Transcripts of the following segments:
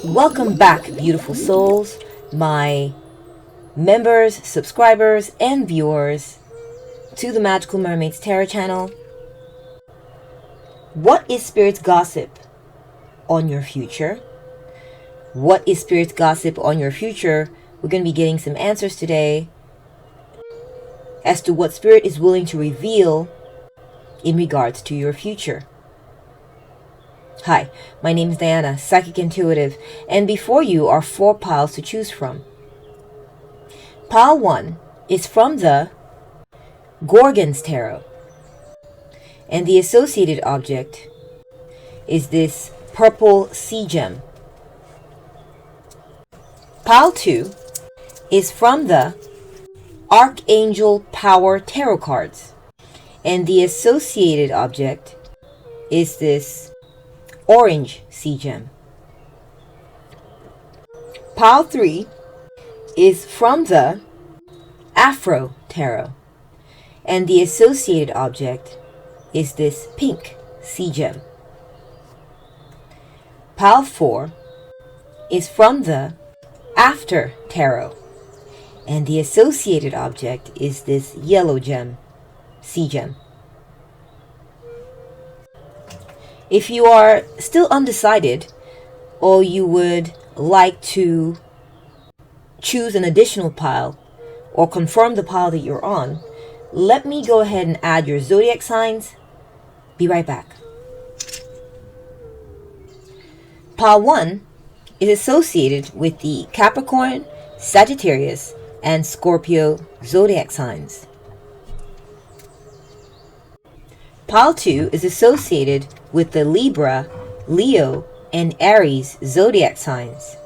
Welcome back, beautiful souls, my members, subscribers, and viewers to the Magical Mermaids Tarot channel. What is Spirit's gossip on your future? What is Spirit's gossip on your future? We're going to be getting some answers today as to what Spirit is willing to reveal in regards to your future. Hi, my name is Diana, Psychic Intuitive, and before you are 4 piles to choose from. Pile 1 is from the Gorgon's Tarot, and the associated object is this purple sea gem. Pile 2 is from the Archangel Power Tarot cards, and the associated object is this orange sea gem. Pile 3 is from the Afro Tarot, and the associated object is this pink sea gem. Pile 4 is from the After Tarot, and the associated object is this yellow gem, sea gem. If you are still undecided, or you would like to choose an additional pile or confirm the pile that you're on, let me go ahead and add your zodiac signs. Be right back. Pile 1 is associated with the Capricorn, Sagittarius, and Scorpio zodiac signs. Pile 2 is associated with the Libra, Leo, and Aries zodiac signs.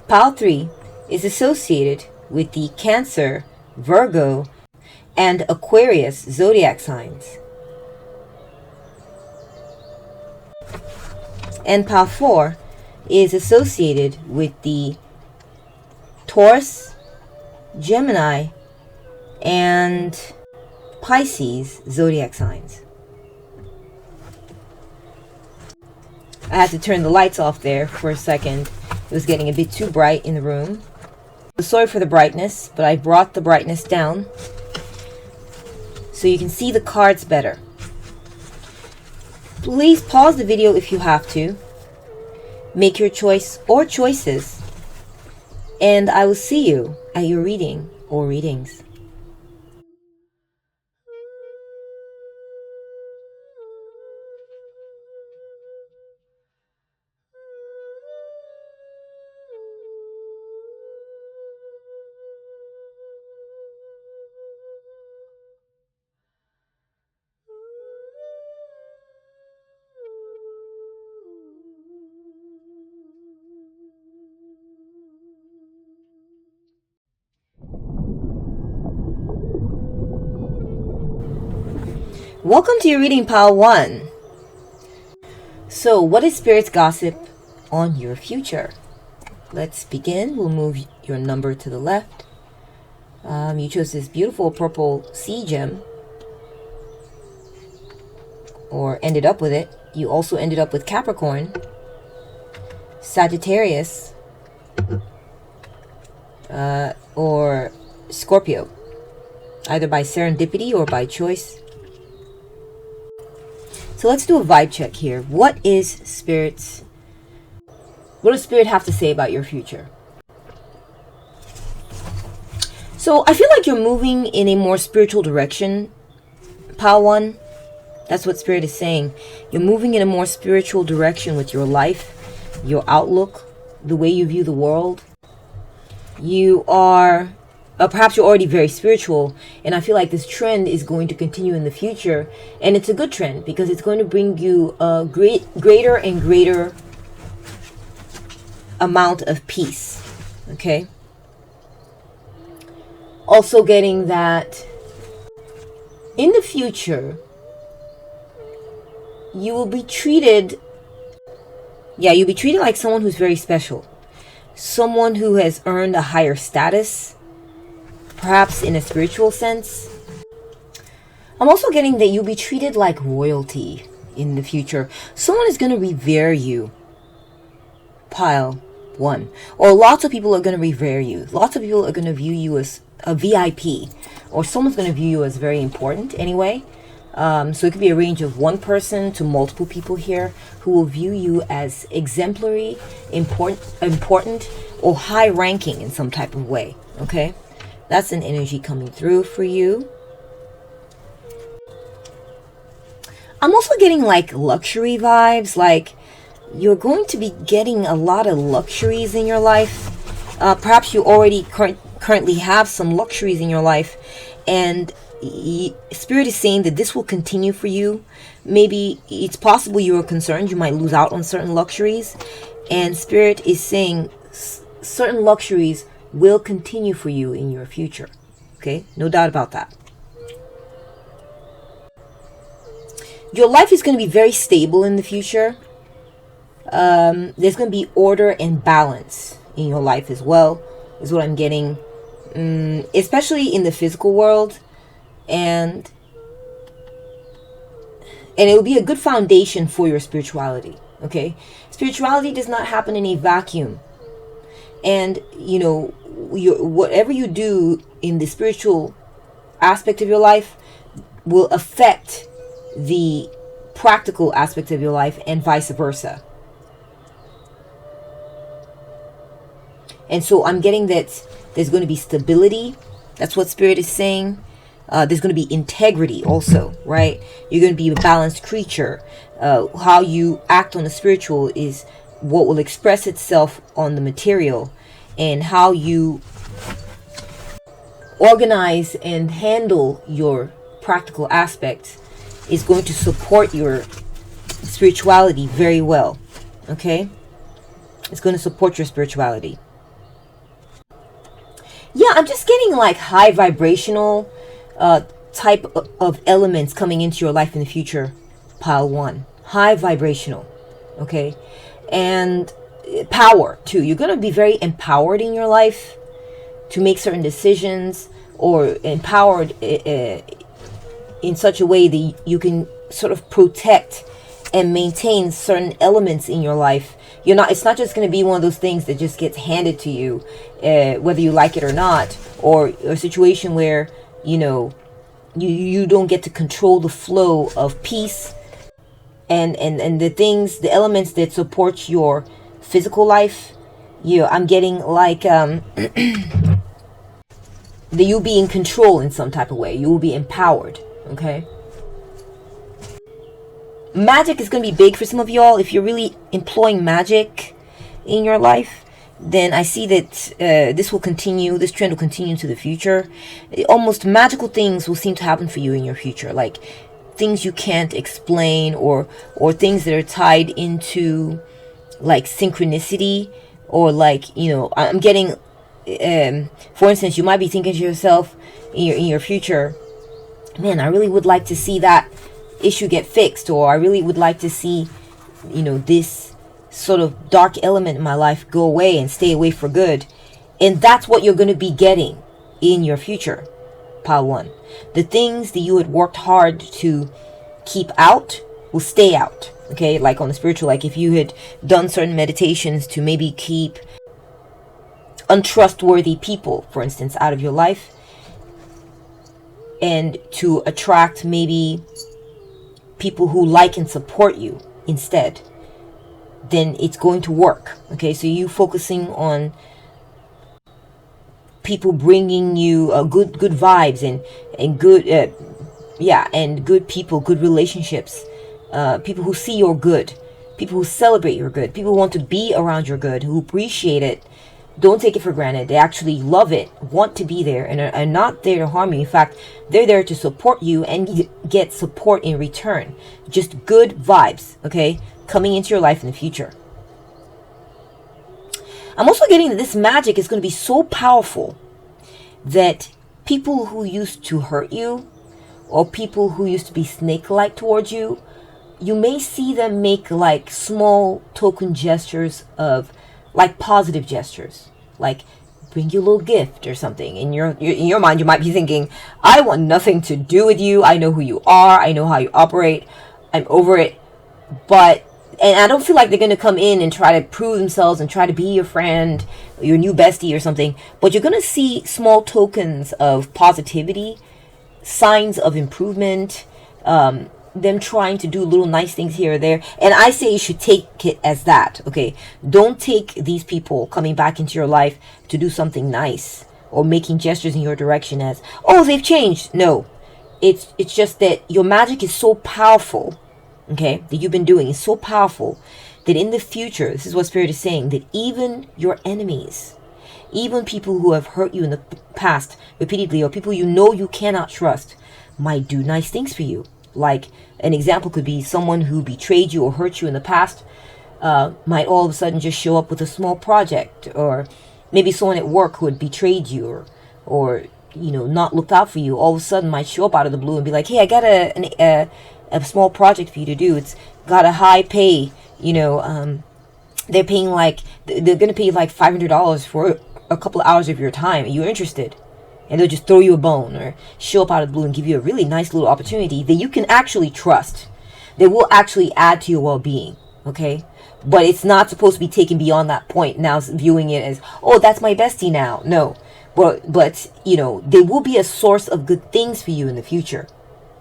Pile 3 is associated with the Cancer, Virgo, and Aquarius zodiac signs. And pile 4 is associated with the Taurus, Gemini, and Pisces zodiac signs. I had to turn the lights off there for a second. It was getting a bit too bright in the room. Sorry for the brightness, but I brought the brightness down so you can see the cards better. Please pause the video if you have to. Make your choice or choices, and I will see you at your reading or readings. Welcome to your reading, pile 1. So, what is Spirit's gossip on your future? Let's begin. We'll move your number to the left. You chose this beautiful purple sea gem, or ended up with it. You also ended up with Capricorn, Sagittarius, or Scorpio, either by serendipity or by choice. So let's do a vibe check here. What does Spirit have to say about your future? So I feel like you're moving in a more spiritual direction, pile 1. That's what Spirit is saying. You're moving in a more spiritual direction with your life, your outlook, the way you view the world. You are perhaps you're already very spiritual, and I feel like this trend is going to continue in the future, and it's a good trend because it's going to bring you a greater and greater amount of peace. Okay, also getting that in the future you'll be treated like someone who's very special, someone who has earned a higher status, perhaps in a spiritual sense. I'm also getting that you'll be treated like royalty in the future. Someone is going to revere you. Pile 1. Or lots of people are going to revere you. Lots of people are going to view you as a VIP. Or someone's going to view you as very important anyway. So it could be a range of one person to multiple people here who will view you as exemplary, important, or high ranking in some type of way. Okay? That's an energy coming through for you. I'm also getting like luxury vibes. Like you're going to be getting a lot of luxuries in your life. Perhaps you already currently have some luxuries in your life. And Spirit is saying that this will continue for you. Maybe it's possible you are concerned you might lose out on certain luxuries. And Spirit is saying certain luxuries will continue for you in your future. Okay? No doubt about that. Your life is going to be very stable in the future. There's going to be order and balance in your life as well, is what I'm getting. Especially in the physical world. And it will be a good foundation for your spirituality. Okay? Spirituality does not happen in a vacuum. And, you know, whatever you do in the spiritual aspect of your life will affect the practical aspect of your life and vice versa. And so I'm getting that there's going to be stability. That's what Spirit is saying. There's going to be integrity also, right? You're going to be a balanced creature. How you act on the spiritual is what will express itself on the material, and how you organize and handle your practical aspects is going to support your spirituality very well. Okay? It's going to support your spirituality. Yeah, I'm just getting like high vibrational type of elements coming into your life in the future. Pile 1. High vibrational. Okay? And power too. You're going to be very empowered in your life to make certain decisions, or empowered in such a way that you can sort of protect and maintain certain elements in your life. It's not just going to be one of those things that just gets handed to you, whether you like it or not, or a situation where, you know, you don't get to control the flow of peace and the elements that support your physical life. I'm getting like that you'll be in control in some type of way. You will be empowered. Okay? Magic is going to be big for some of y'all. If you're really employing magic in your life, then I see that this trend will continue into the future. Almost magical things will seem to happen for you in your future, like things you can't explain, or things that are tied into like synchronicity, or like, you know, I'm getting, for instance, you might be thinking to yourself in your future, man, I really would like to see that issue get fixed, or I really would like to see, you know, this sort of dark element in my life go away and stay away for good. And that's what you're going to be getting in your future. Pile 1. The things that you had worked hard to keep out will stay out. Okay, like on the spiritual, like if you had done certain meditations to maybe keep untrustworthy people, for instance, out of your life, and to attract maybe people who like and support you instead, then it's going to work. Okay, so you focusing on people bringing you good vibes and good and good people, good relationships, people who see your good, people who celebrate your good, people who want to be around your good, who appreciate it, don't take it for granted. They actually love it, want to be there, and are not there to harm you. In fact, they're there to support you and get support in return. Just good vibes, okay, coming into your life in the future. I'm also getting that this magic is going to be so powerful that people who used to hurt you, or people who used to be snake-like towards you, you may see them make like small token gestures of like positive gestures, like bring you a little gift or something. In your mind, you might be thinking, I want nothing to do with you. I know who you are. I know how you operate. I'm over it. But, and I don't feel like they're going to come in and try to prove themselves and try to be your friend, your new bestie or something. But you're going to see small tokens of positivity, signs of improvement, them trying to do little nice things here or there. And I say you should take it as that, okay? Don't take these people coming back into your life to do something nice or making gestures in your direction as, oh, they've changed. No, it's just that your magic is so powerful, okay, that you've been doing is so powerful that in the future, this is what Spirit is saying, that even your enemies, even people who have hurt you in the past repeatedly, or people you know you cannot trust, might do nice things for you. Like, an example could be someone who betrayed you or hurt you in the past might all of a sudden just show up with a small project. Or maybe someone at work who had betrayed you or you know, not looked out for you, all of a sudden might show up out of the blue and be like, hey, I got a small project for you to do. It's got a high pay, you know, they're paying like, they're going to pay you like $500 for a couple of hours of your time. Are you interested? And they'll just throw you a bone or show up out of the blue and give you a really nice little opportunity that you can actually trust, that will actually add to your well-being, okay? But it's not supposed to be taken beyond that point, now viewing it as, oh, that's my bestie now. No, but you know, they will be a source of good things for you in the future.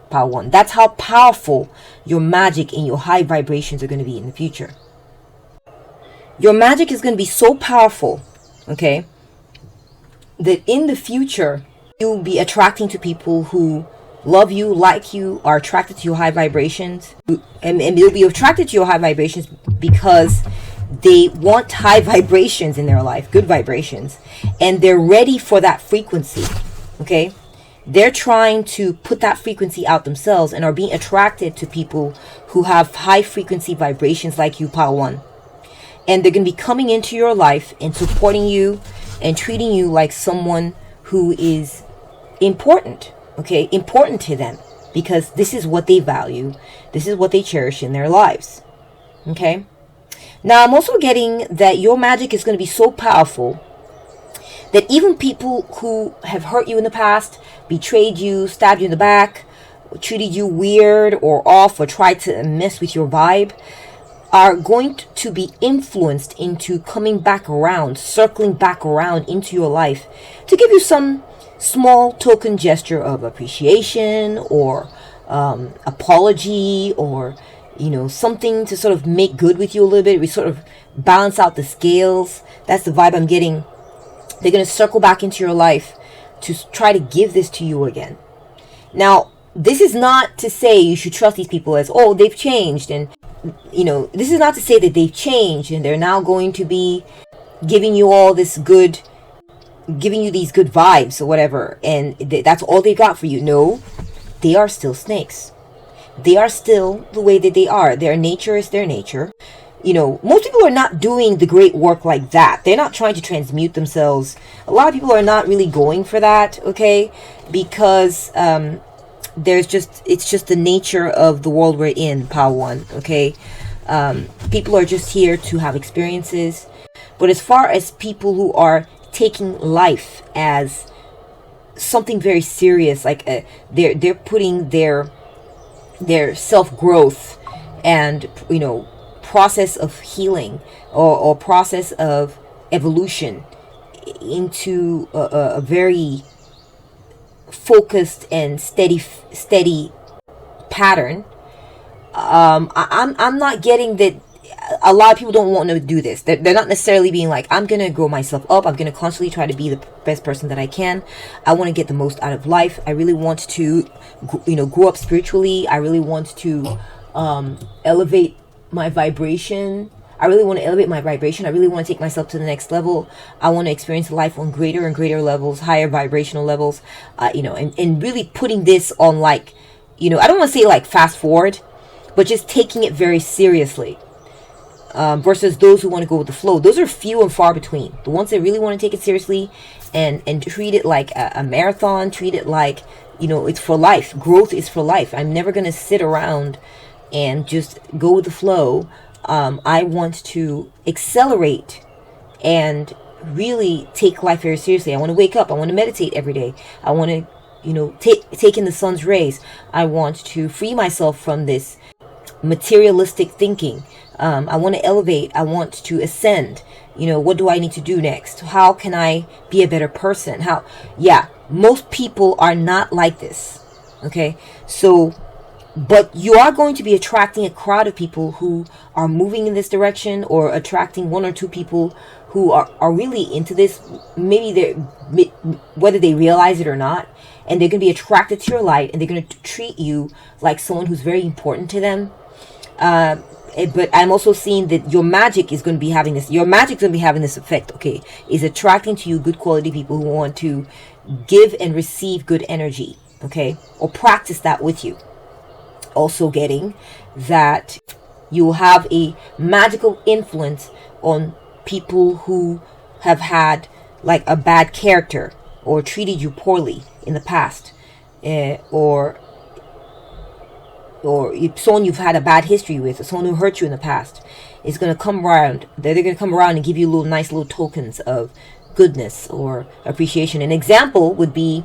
Power 1. That's how powerful your magic and your high vibrations are going to be in the future. Your magic is going to be so powerful, okay, that in the future, you'll be attracting to people who love you, like you, are attracted to your high vibrations. And they'll be attracted to your high vibrations because they want high vibrations in their life, good vibrations. And they're ready for that frequency, okay? They're trying to put that frequency out themselves and are being attracted to people who have high frequency vibrations like you, Power 1. And they're going to be coming into your life and supporting you and treating you like someone who is important, okay? Important to them, because this is what they value. This is what they cherish in their lives, okay? Now, I'm also getting that your magic is going to be so powerful that even people who have hurt you in the past, betrayed you, stabbed you in the back, treated you weird or off, or tried to mess with your vibe, are going to be influenced into coming back around, circling back around into your life to give you some small token gesture of appreciation or apology, or, you know, something to sort of make good with you a little bit. We sort of balance out the scales. That's the vibe I'm getting. They're going to circle back into your life to try to give this to you again. Now, this is not to say you should trust these people as, oh, they've changed, and you know, this is not to say that they've changed and they're now going to be giving you all this good, giving you these good vibes or whatever, and that's all they got for you. No, they are still snakes. They are still the way that they are. Their nature is their nature. You know, most people are not doing the great work like that. They're not trying to transmute themselves. A lot of people are not really going for that, okay? Because it's just the nature of the world we're in, Power 1, okay? People are just here to have experiences. But as far as people who are taking life as something very serious, like they're putting their self-growth and, you know, process of healing or process of evolution into a very focused and steady pattern. I'm not getting that. A lot of people don't want to do this. They're not necessarily being like, I'm gonna grow myself up, I'm gonna constantly try to be the best person that I can, I want to get the most out of life, I really want to, you know, grow up spiritually, I really want to elevate my vibration. I really want to elevate my vibration. I really want to take myself to the next level. I want to experience life on greater and greater levels, higher vibrational levels, you know, and really putting this on, like, you know, I don't want to say like fast forward, but just taking it very seriously. Versus those who want to go with the flow. Those are few and far between. The ones that really want to take it seriously and treat it like a marathon, treat it like, you know, it's for life. Growth is for life. I'm never going to sit around and just go with the flow. I want to accelerate and really take life very seriously. I want to wake up. I want to meditate every day. I want to, you know, take in the sun's rays. I want to free myself from this materialistic thinking. I want to elevate. I want to ascend. What do I need to do next? How can I be a better person? Most people are not like this. Okay. So, but you are going to be attracting a crowd of people who are moving in this direction, or attracting one or two people who are really into this. Maybe whether they realize it or not, and they're going to be attracted to your light, and they're going to treat you like someone who's very important to them. But I'm also seeing that your magic is going to be having this. Your magic's going to be having this effect. Okay, is attracting to you good quality people who want to give and receive good energy. Okay, or practice that with you. Also getting that you will have a magical influence on people who have had like a bad character or treated you poorly in the past, or someone you've had a bad history with, or someone who hurt you in the past, is going to come around. They're going to come around and give you nice little tokens of goodness or appreciation. An example would be,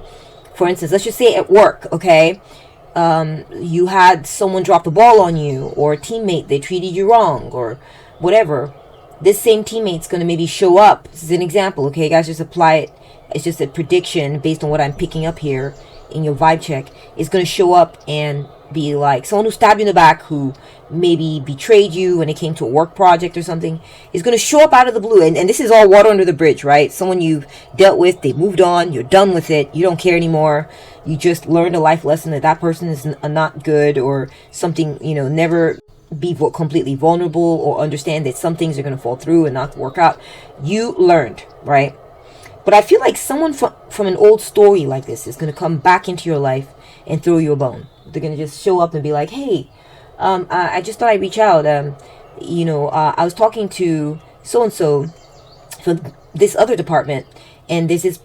for instance, let's just say at work, okay? You had someone drop the ball on you, or a teammate, they treated you wrong, or whatever. This same teammate's going to maybe show up. This is an example, okay, guys? Just apply it. It's just a prediction based on what I'm picking up here in your vibe check. It's going to show up and be like someone who stabbed you in the back, who maybe betrayed you when it came to a work project or something, is going to show up out of the blue. And this is all water under the bridge, right? Someone you've dealt with, they moved on, you're done with it, you don't care anymore. You just learned a life lesson that person is not good, or something, never be completely vulnerable, or understand that some things are going to fall through and not work out. You learned, right? But I feel like someone from an old story like this is going to come back into your life and throw you a bone. They're going to just show up and be like, hey, I just thought I'd reach out. I was talking to so-and-so from this other department, and there's this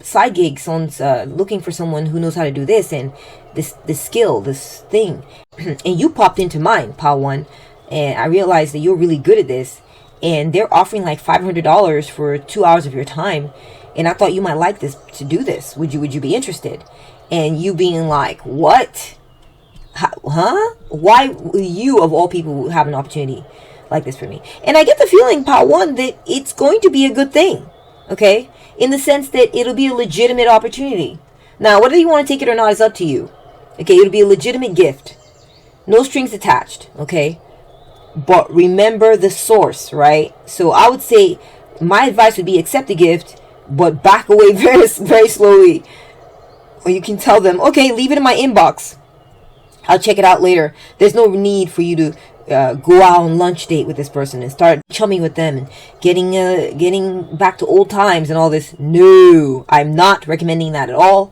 side gig. Someone's looking for someone who knows how to do this and this skill, this thing. And you popped into mine, Pal One, and I realized that you're really good at this. And they're offering like $500 for 2 hours of your time. And I thought you might like this to do this. Would you be interested? And you being like, what? Huh? Why you, of all people, have an opportunity like this for me? And I get the feeling, Part One, that it's going to be a good thing. Okay? In the sense that it'll be a legitimate opportunity. Now, whether you want to take it or not is up to you. Okay? It'll be a legitimate gift. No strings attached. Okay? But remember the source, right? So I would say my advice would be accept the gift, but back away very, very slowly. Or you can tell them, okay, leave it in my inbox. I'll check it out later. There's no need for you to go out on lunch date with this person and start chumming with them and getting back to old times and all this. No, I'm not recommending that at all.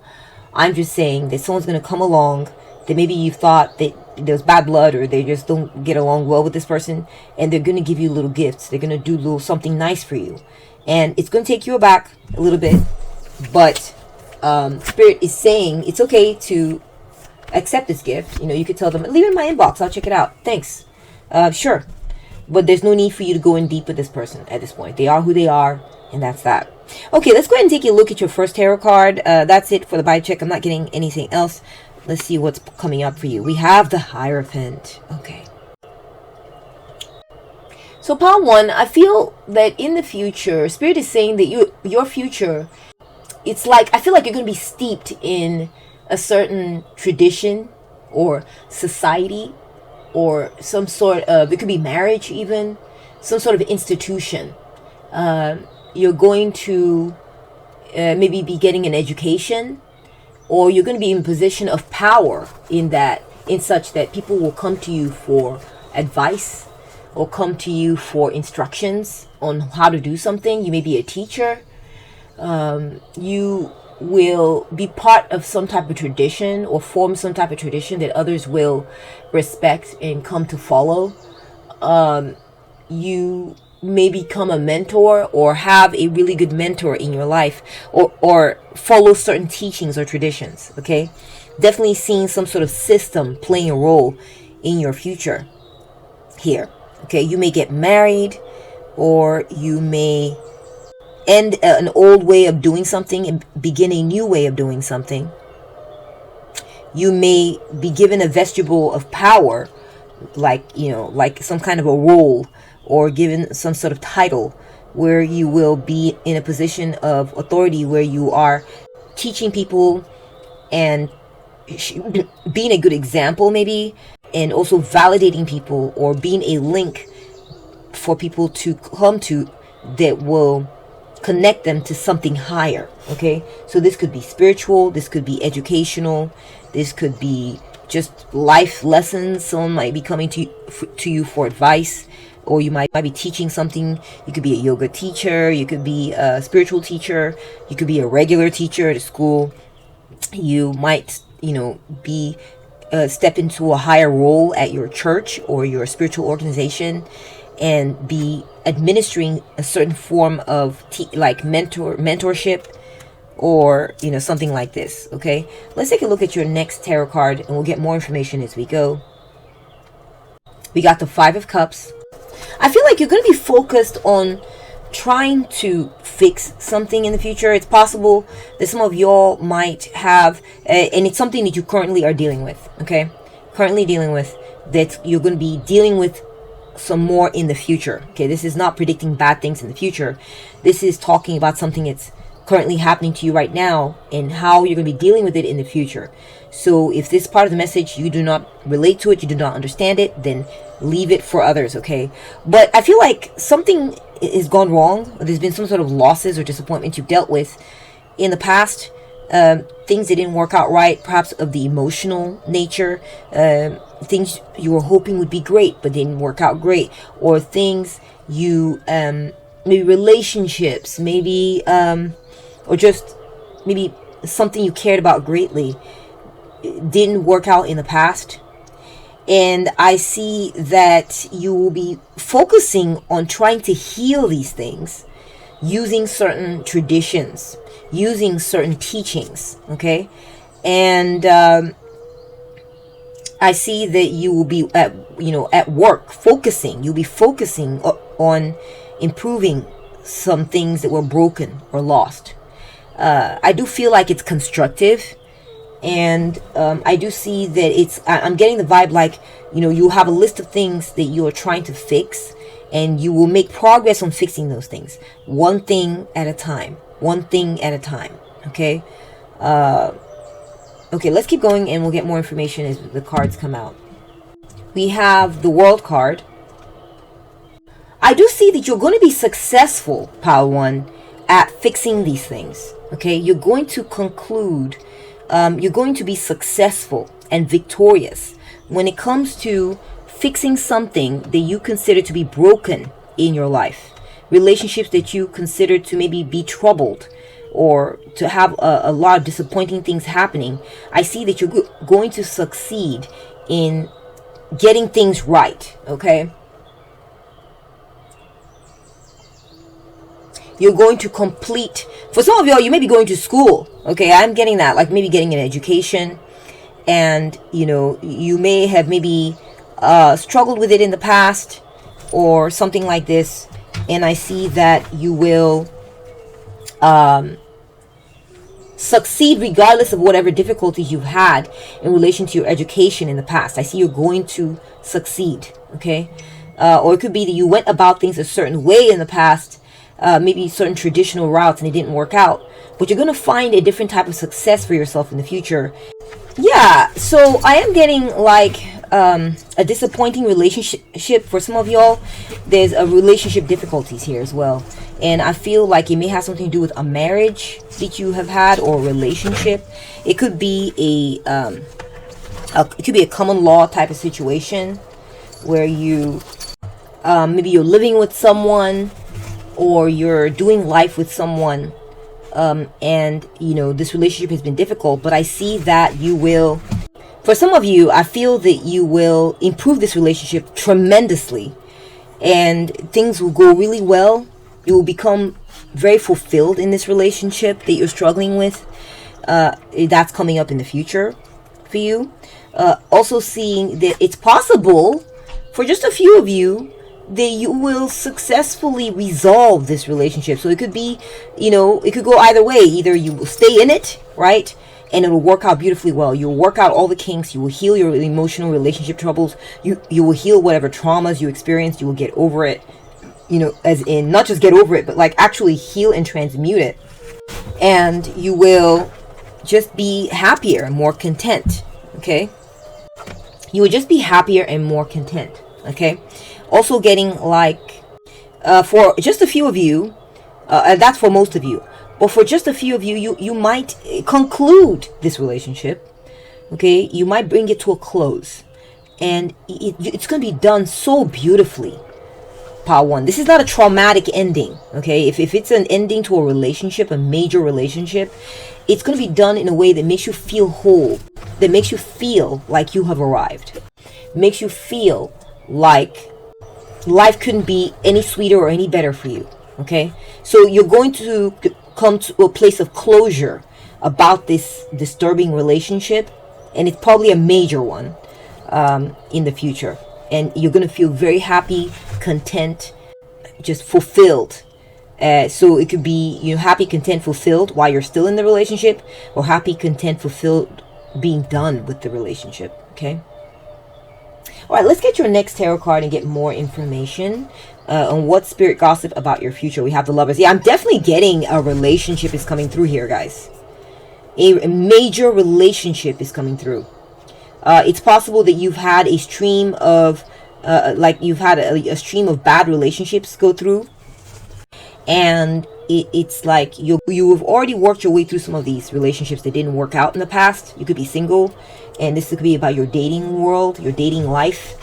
I'm just saying that someone's going to come along that maybe you thought that there's bad blood, or they just don't get along well with this person, and they're going to give you little gifts. They're going to do something nice for you, and it's going to take you aback a little bit, but Spirit is saying it's okay to accept this gift. You could tell them, leave it in my inbox, I'll check it out, thanks. Sure. But there's no need for you to go in deep with this person at this point. They are who they are, and that's that. Okay, let's go ahead and take a look at your first tarot card. That's it for the vibe check. I'm not getting anything else. Let's see what's coming up for you. We have the Hierophant. Okay. So, Pile 1, I feel that in the future, Spirit is saying that your future, it's like, I feel like you're going to be steeped in a certain tradition or society, or some sort of, it could be marriage even, some sort of institution. You're going to maybe be getting an education, or you're going to be in a position of power in such that people will come to you for advice or come to you for instructions on how to do something. You may be a teacher. You will be part of some type of tradition or form some type of tradition that others will respect and come to follow. You may become a mentor or have a really good mentor in your life, or follow certain teachings or traditions. Okay, definitely seeing some sort of system playing a role in your future here. Okay, you may get married, or you may end an old way of doing something and begin a new way of doing something. You may be given a vestibule of power like, like some kind of a role or given some sort of title where you will be in a position of authority where you are teaching people and being a good example maybe, and also validating people or being a link for people to come to that will connect them to something higher. Okay, so this could be spiritual, this could be educational, this could be just life lessons. Someone might be coming to you for advice, or you might be teaching something. You could be a yoga teacher, you could be a spiritual teacher, you could be a regular teacher at a school. You might be step into a higher role at your church or your spiritual organization and be administering a certain form of like mentorship or something like this. Okay, let's take a look at your next tarot card and we'll get more information as we go. We got the Five of Cups. I feel like you're going to be focused on trying to fix something in the future. It's possible that some of y'all might have and it's something that you currently are dealing with. Okay, currently dealing with, that you're going to be dealing with some more in the future. Okay, this is not predicting bad things in the future. This is talking about something that's currently happening to you right now and how you're going to be dealing with it in the future. So if this part of the message you do not relate to it, you do not understand it, then leave it for others. Okay, but I feel like something has gone wrong. There's been some sort of losses or disappointment you've dealt with in the past, things that didn't work out right, perhaps of the emotional nature, things you were hoping would be great but didn't work out great, or things you maybe relationships, maybe or just maybe something you cared about greatly didn't work out in the past. And I see that you will be focusing on trying to heal these things using certain traditions, using certain teachings. Okay, and I see that you will be at work focusing. You'll be focusing on improving some things that were broken or lost. I do feel like it's constructive. And I do see that I'm getting the vibe like, you have a list of things that you are trying to fix, and you will make progress on fixing those things. One thing at a time. One thing at a time. Okay? Okay, let's keep going and we'll get more information as the cards come out. We have the World card. I do see that you're going to be successful, Pile 1, at fixing these things. Okay? You're going to conclude. You're going to be successful and victorious when it comes to fixing something that you consider to be broken in your life. Relationships that you consider to maybe be troubled or to have a lot of disappointing things happening. I see that you're going to succeed in getting things right. Okay? You're going to complete. For some of y'all, you may be going to school. Okay, I'm getting that. Like maybe getting an education. And, you may have maybe struggled with it in the past or something like this. And I see that you will succeed regardless of whatever difficulties you've had in relation to your education in the past. I see you're going to succeed. Okay, or it could be that you went about things a certain way in the past. Maybe certain traditional routes and it didn't work out, but you're going to find a different type of success for yourself in the future. Yeah, so I am getting like a disappointing relationship for some of y'all. There's a relationship difficulties here as well, and I feel like it may have something to do with a marriage that you have had or a relationship. It could be it could be a common law type of situation where you maybe you're living with someone or you're doing life with someone, and this relationship has been difficult, but I see that you will, for some of you, I feel that you will improve this relationship tremendously and things will go really well. You will become very fulfilled in this relationship that you're struggling with. That's coming up in the future for you. Also seeing that it's possible for just a few of you that you will successfully resolve this relationship. So it could be, it could go either way. Either you will stay in it, right? and it'll work out beautifully well. You'll work out all the kinks. You will heal your emotional relationship troubles. You will heal whatever traumas you experienced. You will get over it, you know, as in not just get over it, but like actually heal and transmute it. And you will just be happier and more content. Okay, you would just be happier and more content. Okay, also getting like for just a few of you, that's for most of you, but for just a few of you, you might conclude this relationship. Okay, you might bring it to a close, and it's going to be done so beautifully. Part one, this is not a traumatic ending. Okay, if it's an ending to a relationship, a major relationship, it's going to be done in a way that makes you feel whole, that makes you feel like you have arrived, makes you feel like life couldn't be any sweeter or any better for you. Okay, so you're going to come to a place of closure about this disturbing relationship, and it's probably a major one in the future, and you're going to feel very happy, content, just fulfilled. So it could be, you know, happy, content, fulfilled while you're still in the relationship, or happy, content, fulfilled being done with the relationship. Okay, all right, let's get your next tarot card and get more information on what spirit gossip about your future. We have the Lovers. Yeah, I'm definitely getting a relationship is coming through here, guys. A major relationship is coming through. It's possible that you've had a stream of like you've had a stream of bad relationships go through, and it's like you have already worked your way through some of these relationships that didn't work out in the past. You could be single, and this could be about your dating world, your dating life.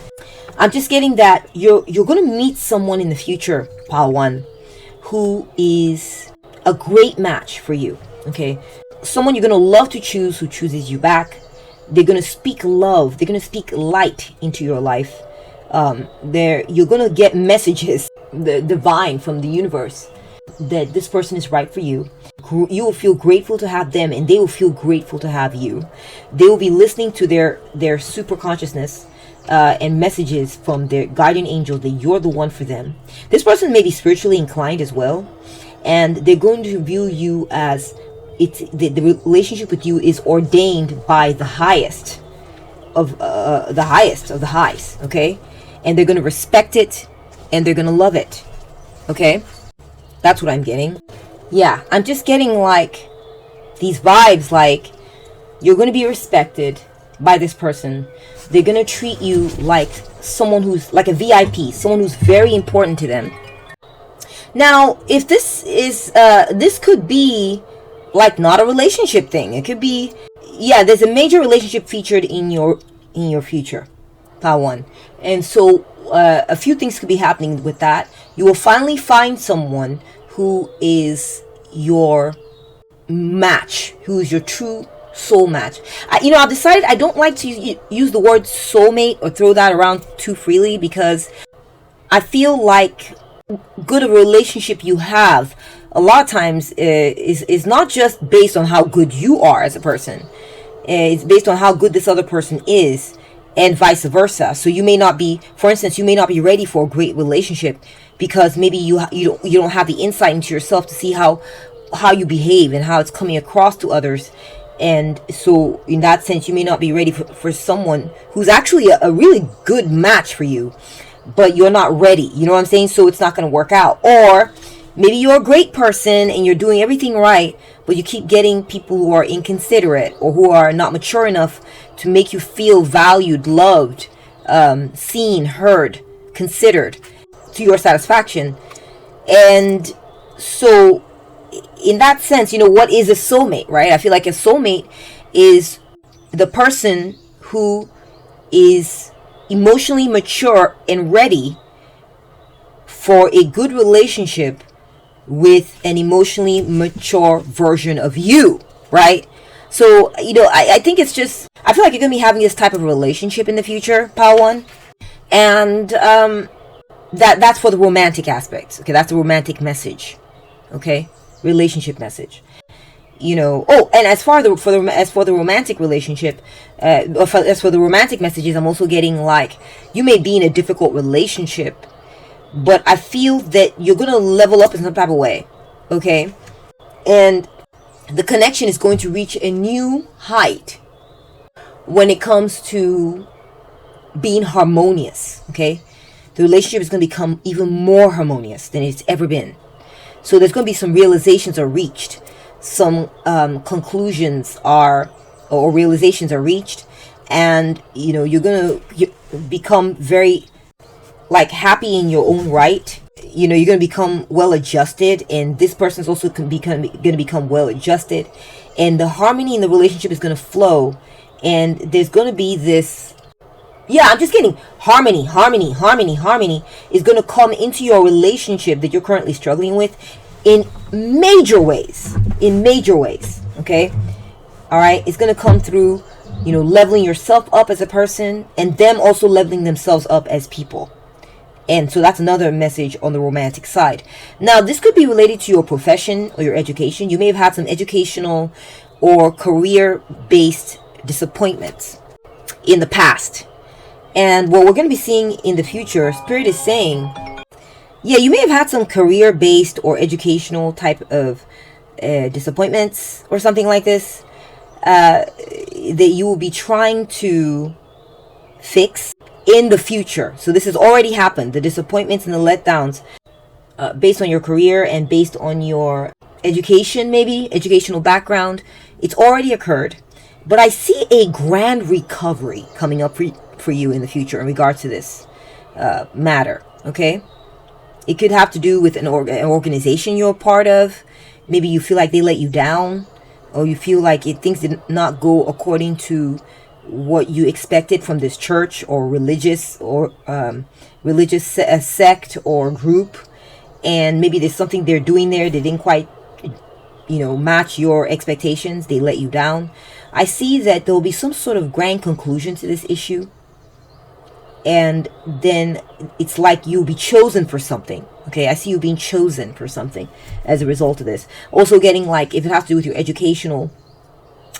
I'm just getting that you're going to meet someone in the future, pile one, who is a great match for you. Okay, someone you're going to love to choose, who chooses you back. They're going to speak love. They're going to speak light into your life. You're going to get messages, the divine from the universe, that this person is right for you. You will feel grateful to have them, and they will feel grateful to have you. They will be listening to their super consciousness and messages from their guardian angel that you're the one for them. This person may be spiritually inclined as well, and they're going to view you as the relationship with you is ordained by the highest of the highs. Okay, and they're going to respect it, and they're going to love it. Okay, that's what I'm getting. Yeah, I'm just getting like these vibes, like you're going to be respected by this person. They're going to treat you like someone who's like a VIP, someone who's very important to them. Now, if this is this could be like not a relationship thing. It could be, yeah, there's a major relationship featured in your future, that one. And so a few things could be happening with that. You will finally find someone who is your match, who is your true soul match. I've decided I don't like to use the word soulmate or throw that around too freely, because I feel like good a relationship you have a lot of times is not just based on how good you are as a person. It's based on how good this other person is, and vice versa. So you may not be, for instance, you may not be ready for a great relationship because maybe you don't have the insight into yourself to see how you behave and how it's coming across to others. And so in that sense, you may not be ready for someone who's actually a really good match for you, but you're not ready. You know what I'm saying? So it's not going to work out. Or maybe you're a great person and you're doing everything right, but you keep getting people who are inconsiderate or who are not mature enough to make you feel valued, loved, seen, heard, considered to your satisfaction. And so in that sense, what is a soulmate, right? I feel like a soulmate is the person who is emotionally mature and ready for a good relationship with an emotionally mature version of you, right? So, I think it's just, I feel like you're going to be having this type of relationship in the future, Pile One. And that's for the romantic aspects. Okay, that's the romantic message. Okay, relationship message. And as for the romantic relationship, as for the romantic messages, I'm also getting like, you may be in a difficult relationship, but I feel that you're going to level up in some type of way. Okay, and the connection is going to reach a new height when it comes to being harmonious. Okay, the relationship is going to become even more harmonious than it's ever been. So there's going to be some realizations are reached, some conclusions are, or realizations are reached, and you're going to become very like happy in your own right. You're going to become well adjusted, and this person's also going to become well adjusted, and the harmony in the relationship is going to flow, and there's going to be this, I'm just getting harmony is going to come into your relationship that you're currently struggling with in major ways. Okay, all right, it's going to come through leveling yourself up as a person, and them also leveling themselves up as people. And so that's another message on the romantic side. Now, this could be related to your profession or your education. You may have had some educational or career-based disappointments in the past. And what we're going to be seeing in the future, Spirit is saying, you may have had some career-based or educational type of disappointments or something like this that you will be trying to fix in the future. So this has already happened. The disappointments and the letdowns based on your career and based on your education, maybe educational background, it's already occurred. But I see a grand recovery coming up for you in the future in regards to this matter. Okay, it could have to do with an organization you're a part of. Maybe you feel like they let you down, or you feel like things did not go according to what you expected from this church or religious sect or group, and maybe there's something they're doing there that didn't quite match your expectations. They let you down. I see that there will be some sort of grand conclusion to this issue, and then it's like you'll be chosen for something. Okay, I see you being chosen for something as a result of this. Also getting, like, if it has to do with your educational,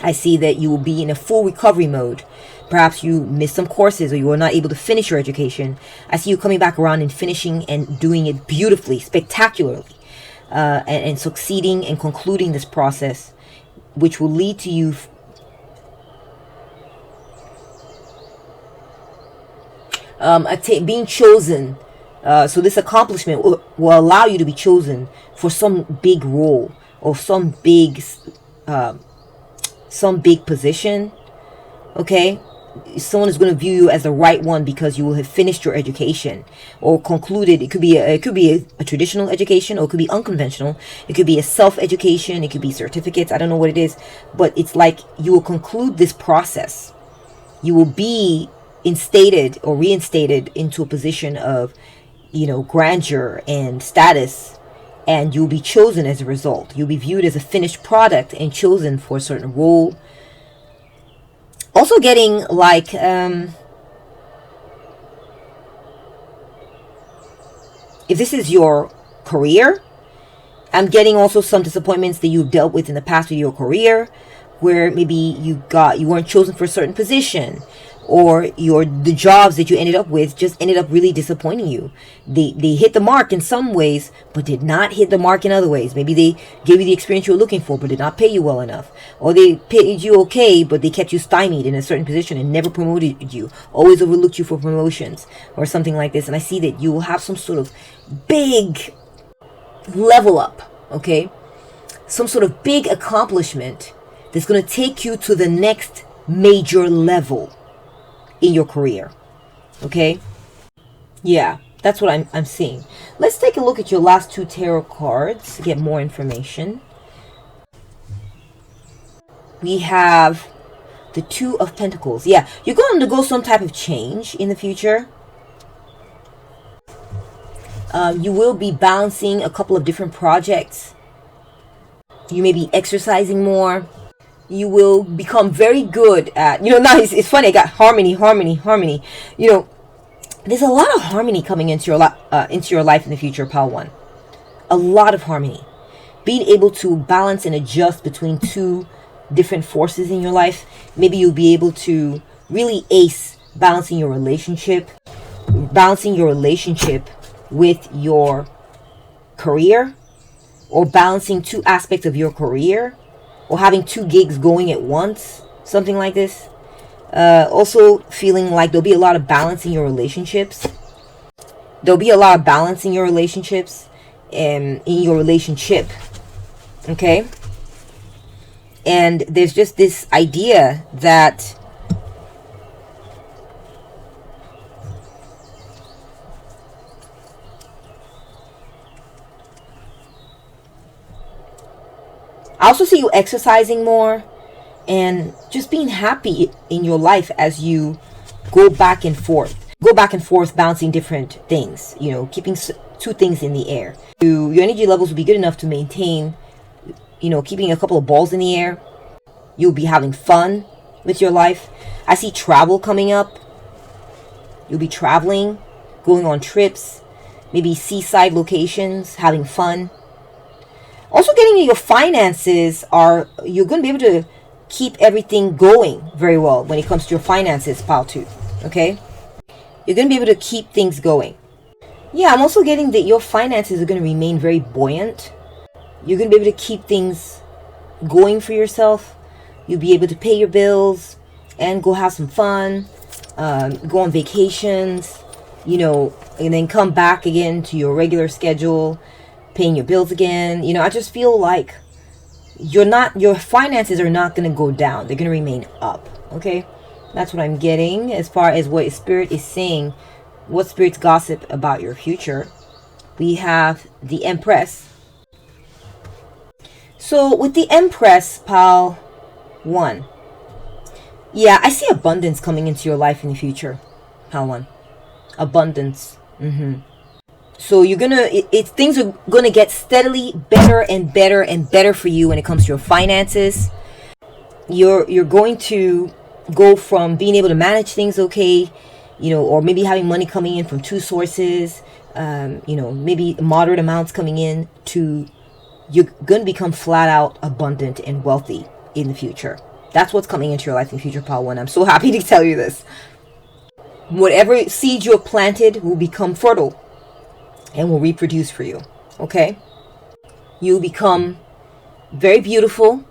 I see that you will be in a full recovery mode. Perhaps you missed some courses, or you were not able to finish your education. I see you coming back around and finishing and doing it beautifully, spectacularly, and succeeding and concluding this process, which will lead to you being chosen. So this accomplishment will allow you to be chosen for some big role or some big position. Okay, someone is going to view you as the right one because you will have finished your education or concluded. It could be a traditional education, or it could be unconventional. It could be a self-education. It could be certificates. I don't know what it is, but it's like you will conclude this process. You will be instated or reinstated into a position of, grandeur and status, and you'll be chosen as a result. You'll be viewed as a finished product and chosen for a certain role. Also getting, like, if this is your career, I'm getting also some disappointments that you've dealt with in the past with your career, where maybe you weren't chosen for a certain position, or the jobs that you ended up with just ended up really disappointing you. They hit the mark in some ways, but did not hit the mark in other ways. Maybe they gave you the experience you were looking for, but did not pay you well enough. Or they paid you okay, but they kept you stymied in a certain position and never promoted you, always overlooked you for promotions, or something like this. And I see that you will have some sort of big level up, okay? Some sort of big accomplishment that's going to take you to the next major level in your career. Okay, that's what I'm seeing. Let's take a look at your last two tarot cards to get more information. We have the Two of Pentacles. You're going to undergo some type of change in the future. You will be balancing a couple of different projects. You may be exercising more. You will become very good at, now it's funny, I got harmony. There's a lot of harmony coming into your life in the future, Pile 1. A lot of harmony. Being able to balance and adjust between two different forces in your life. Maybe you'll be able to really ace balancing your relationship with your career, or balancing two aspects of your career or having 2 gigs going at once, something like this. Also feeling like there'll be a lot of balance in your relationships. There'll be a lot of balance in your relationships and in your relationship. Okay? And there's just this idea that I also see you exercising more and just being happy in your life as you go back and forth. Go back and forth, bouncing different things, you know, keeping 2 things in the air. Your energy levels will be good enough to maintain, you know, keeping a couple of balls in the air. You'll be having fun with your life. I see travel coming up. You'll be traveling, going on trips, maybe seaside locations, having fun. Also getting your finances you're going to be able to keep everything going very well when it comes to your finances, pile 2. Okay? You're going to be able to keep things going. Yeah, I'm also getting that your finances are going to remain very buoyant. You're going to be able to keep things going for yourself. You'll be able to pay your bills and go have some fun, go on vacations, you know, and then come back again to your regular schedule, paying your bills again. You know, I just feel like your finances are not going to go down. They're going to remain up. Okay? That's what I'm getting as far as what Spirit is saying. What Spirit's gossip about your future. We have the Empress. So with the Empress, pal 1. Yeah, I see abundance coming into your life in the future. Pal 1. Abundance. So you're gonna, things are gonna get steadily better and better and better for you when it comes to your finances. You're going to go from being able to manage things okay, you know, or maybe having money coming in from 2 sources, you know, maybe moderate amounts coming in, to you're going to become flat out abundant and wealthy in the future. That's what's coming into your life in the future, pal 1. I'm so happy to tell you this. Whatever seed you have planted will become fertile and will reproduce for you. Okay? You'll become very beautiful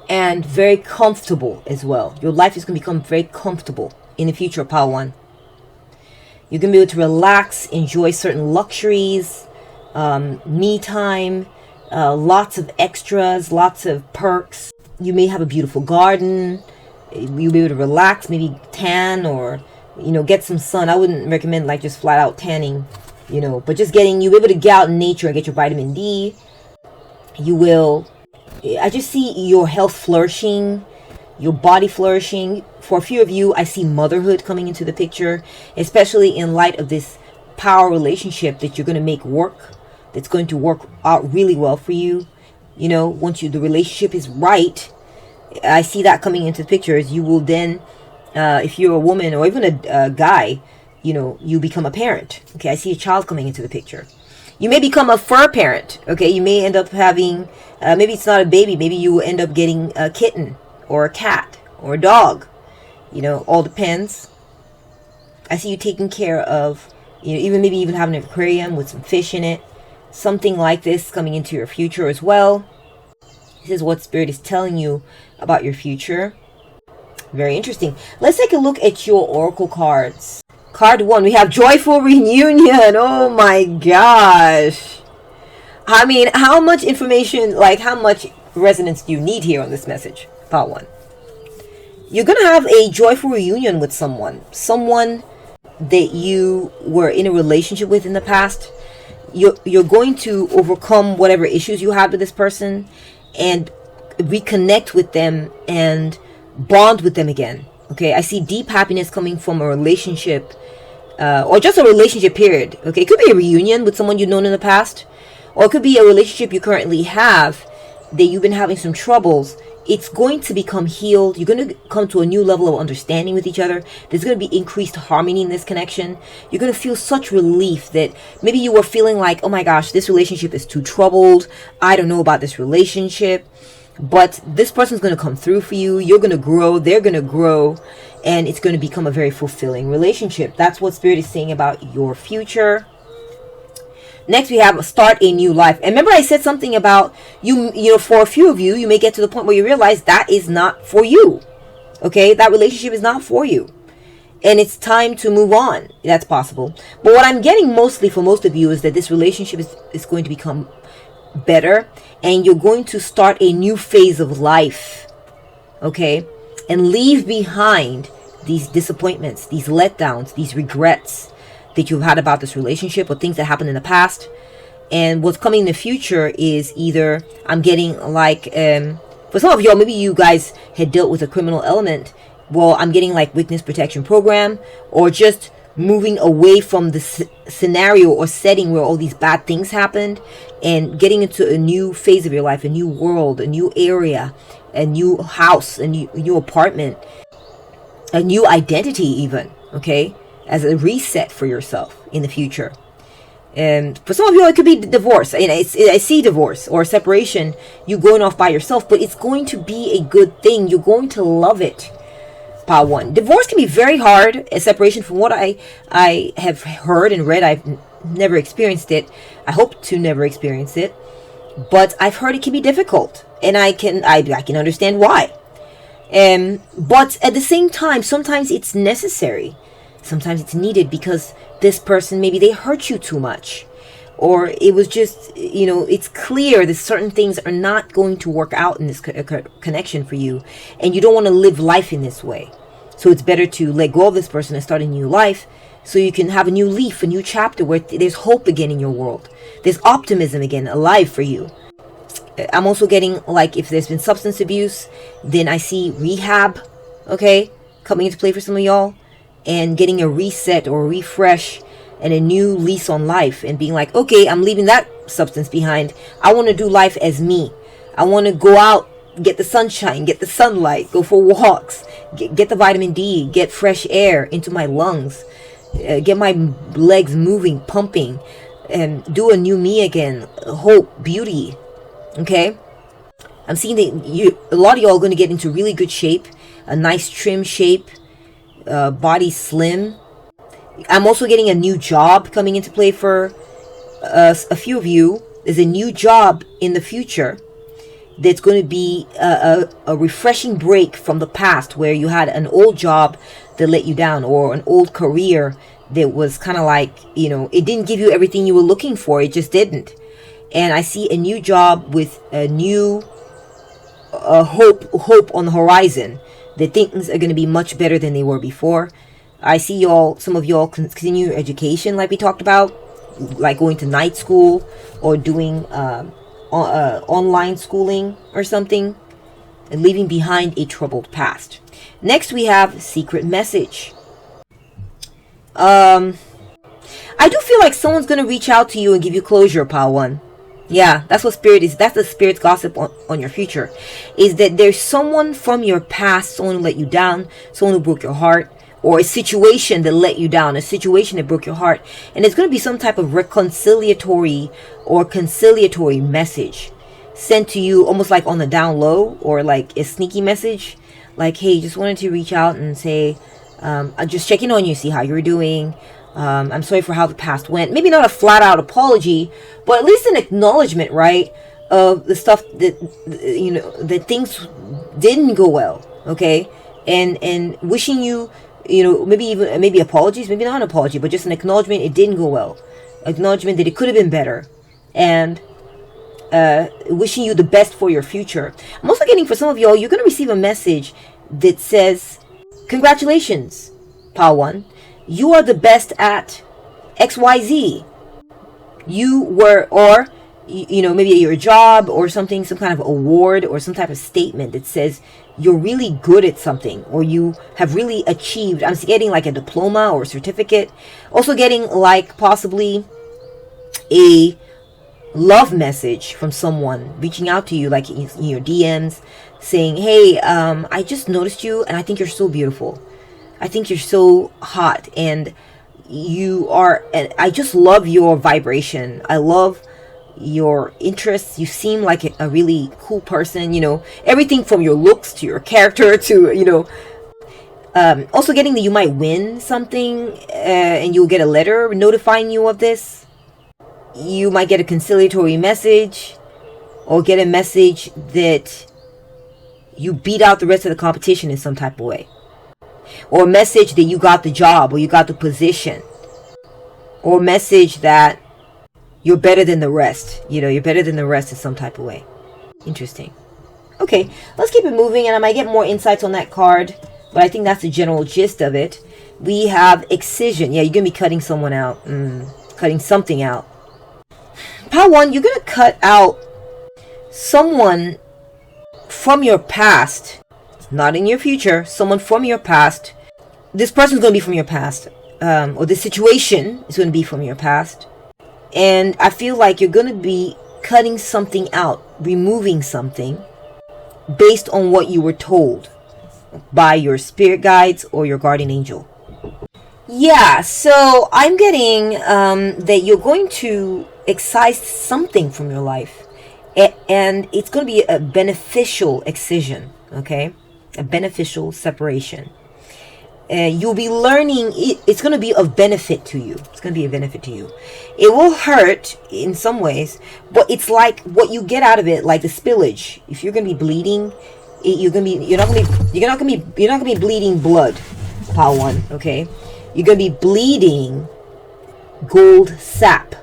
and very comfortable as well. Your life is going to become very comfortable in the future, pal 1. You're going to be able to relax, enjoy certain luxuries, me time, lots of extras, lots of perks. You may have a beautiful garden. You'll be able to relax, maybe tan, or, you know, get some sun. I wouldn't recommend like just flat out tanning, you know, but just you'll be able to get out in nature and get your vitamin D. I just see your health flourishing, your body flourishing. For a few of you, I see motherhood coming into the picture, especially in light of this power relationship that you're going to make work, that's going to work out really well for you. You know, once the relationship is right, I see that coming into the picture. As you will then, if you're a woman or even a guy, you know, you become a parent. Okay, I see a child coming into the picture. You may become a fur parent. Okay, you may end up having, maybe it's not a baby, maybe you will end up getting a kitten or a cat or a dog. You know, all depends. I see you taking care of, you know, maybe even having an aquarium with some fish in it. Something like this coming into your future as well. This is what Spirit is telling you about your future. Very interesting. Let's take a look at your oracle cards. Card 1, we have Joyful Reunion. Oh my gosh. I mean, how much information, like how much resonance do you need here on this message? Part 1. You're going to have a joyful reunion with someone that you were in a relationship with in the past. You're going to overcome whatever issues you had with this person and reconnect with them and bond with them again. Okay, I see deep happiness coming from a relationship, or just a relationship period. Okay, it could be a reunion with someone you've known in the past, or it could be a relationship you currently have that you've been having some troubles. It's going to become healed. You're going to come to a new level of understanding with each other. There's going to be increased harmony in this connection. You're going to feel such relief that maybe you were feeling like, oh my gosh, this relationship is too troubled. I don't know about this relationship. But this person's going to come through for you. You're going to grow. They're going to grow. And it's going to become a very fulfilling relationship. That's what Spirit is saying about your future. Next, we have start a new life. And remember I said something about for a few of you, you may get to the point where you realize that is not for you. Okay, that relationship is not for you. And it's time to move on. That's possible. But what I'm getting mostly for most of you is that this relationship is going to become better. And you're going to start a new phase of life. Okay? And leave behind these disappointments, these letdowns, these regrets that you've had about this relationship or things that happened in the past. And what's coming in the future is either I'm getting like, for some of y'all, maybe you guys had dealt with a criminal element. Well, I'm getting like witness protection program, or just moving away from the scenario or setting where all these bad things happened and getting into a new phase of your life, a new world, a new area, a new house, a new apartment, a new identity even, okay, as a reset for yourself in the future. And for some of you, it could be divorce. And I see divorce or separation, you going off by yourself, but it's going to be a good thing. You're going to love it. Part one. Divorce can be very hard. A separation, from what I have heard and read, I've never experienced it. I hope to never experience it. But I've heard it can be difficult. And I can understand why. But at the same time, sometimes it's necessary. Sometimes it's needed because this person, maybe they hurt you too much. Or it was just, it's clear that certain things are not going to work out in this connection for you. And you don't want to live life in this way. So it's better to let go of this person and start a new life so you can have a new leaf, a new chapter where there's hope again in your world. There's optimism again alive for you. I'm also getting, like, if there's been substance abuse, then I see rehab, okay, coming into play for some of y'all. And getting a reset or a refresh and a new lease on life and being like, okay, I'm leaving that substance behind. I want to do life as me. I want to go out, get the sunshine, get the sunlight, go for walks, get the vitamin D, get fresh air into my lungs, get my legs moving, pumping, and do a new me again. Hope, beauty. Okay? I'm seeing that a lot of y'all are going to get into really good shape, a nice trim shape, body slim. I'm also getting a new job coming into play for a few of you. There's a new job in the future that's going to be a refreshing break from the past where you had an old job that let you down, or an old career that was kind of like, it didn't give you everything you were looking for. It just didn't. And I see a new job with a new hope on the horizon, that things are going to be much better than they were before. I see some of y'all continue your education like we talked about, like going to night school or doing online schooling or something, and leaving behind a troubled past. Next, we have secret message. I do feel like someone's going to reach out to you and give you closure, Pile 1. Yeah, that's what spirit is. That's the spirit's gossip on your future. Is that there's someone from your past, someone who let you down, someone who broke your heart, or a situation that let you down, a situation that broke your heart. And it's going to be some type of reconciliatory or conciliatory message sent to you almost like on the down low, or like a sneaky message. Like, hey, just wanted to reach out and say, I'm just checking on you, see how you're doing. I'm sorry for how the past went. Maybe not a flat out apology, but at least an acknowledgement, right, of the stuff that, that things didn't go well, okay? And wishing you, maybe apologies, maybe not an apology, but just an acknowledgement it didn't go well. Acknowledgement that it could have been better. And wishing you the best for your future. I'm also getting, for some of y'all, you're going to receive a message that says, congratulations, Pile 1. You are the best at XYZ. You were, or, maybe your job or something, some kind of award or some type of statement that says you're really good at something, or you have really achieved. I'm getting like a diploma or a certificate. Also getting like possibly a love message from someone reaching out to you, like in your DMs, saying, hey, I just noticed you and I think you're so beautiful. I think you're so hot, and and I just love your vibration. I love your interests. You seem like a really cool person, everything from your looks to your character to, also getting that you might win something, and you'll get a letter notifying you of this. you might get a conciliatory message, or get a message that you beat out the rest of the competition in some type of way, or a message that you got the job, or you got the position, or a message that you're better than the rest. You're better than the rest in some type of way. Interesting. Okay, let's keep it moving, and I might get more insights on that card, but I think that's the general gist of it. We have excision. Yeah, you're going to be cutting someone out. Cutting something out. Pile 1, you're going to cut out someone from your past. Not in your future. Someone from your past. This person's going to be from your past. Or this situation is going to be from your past. And I feel like you're going to be cutting something out. Removing something. Based on what you were told. By your spirit guides or your guardian angel. Yeah, so I'm getting that you're going to excise something from your life. And it's going to be a beneficial excision, okay? A beneficial separation. You'll be learning, it's going to be of benefit to you. It's going to be a benefit to you. It will hurt in some ways, but it's like what you get out of it, like the spillage. If you're going to be bleeding, you're not going to be bleeding blood, pile 1, okay? You're going to be bleeding gold sap.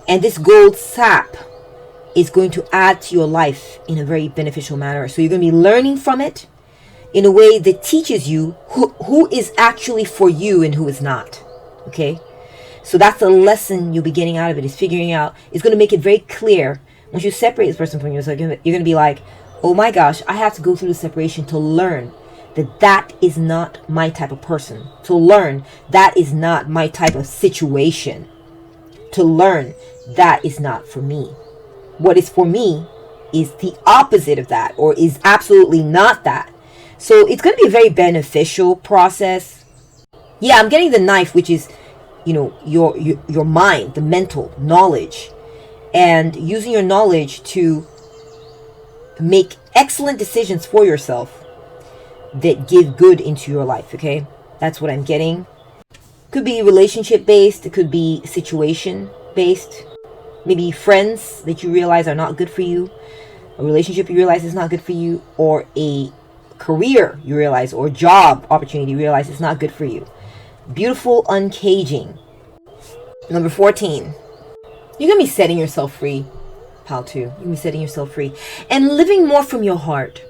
And this gold sap is going to add to your life in a very beneficial manner. So you're going to be learning from it in a way that teaches you who is actually for you and who is not. Okay? So that's the lesson you'll be getting out of it, is figuring out. It's going to make it very clear. Once you separate this person from yourself, you're going to be like, oh my gosh, I have to go through the separation to learn that is not my type of person. To learn that is not my type of situation. To learn that is not for me. What is for me is the opposite of that, or is absolutely not that. So it's going to be a very beneficial process. Yeah, I'm getting the knife, which is, your mind, the mental knowledge, and using your knowledge to make excellent decisions for yourself that give good into your life. Okay, that's what I'm getting. Could be relationship based. It could be situation based. Maybe friends that you realize are not good for you, a relationship you realize is not good for you, or a career you realize, or job opportunity you realize is not good for you. Beautiful uncaging. Number 14. You're going to be setting yourself free. Pile 2. You're going to be setting yourself free. And living more from your heart.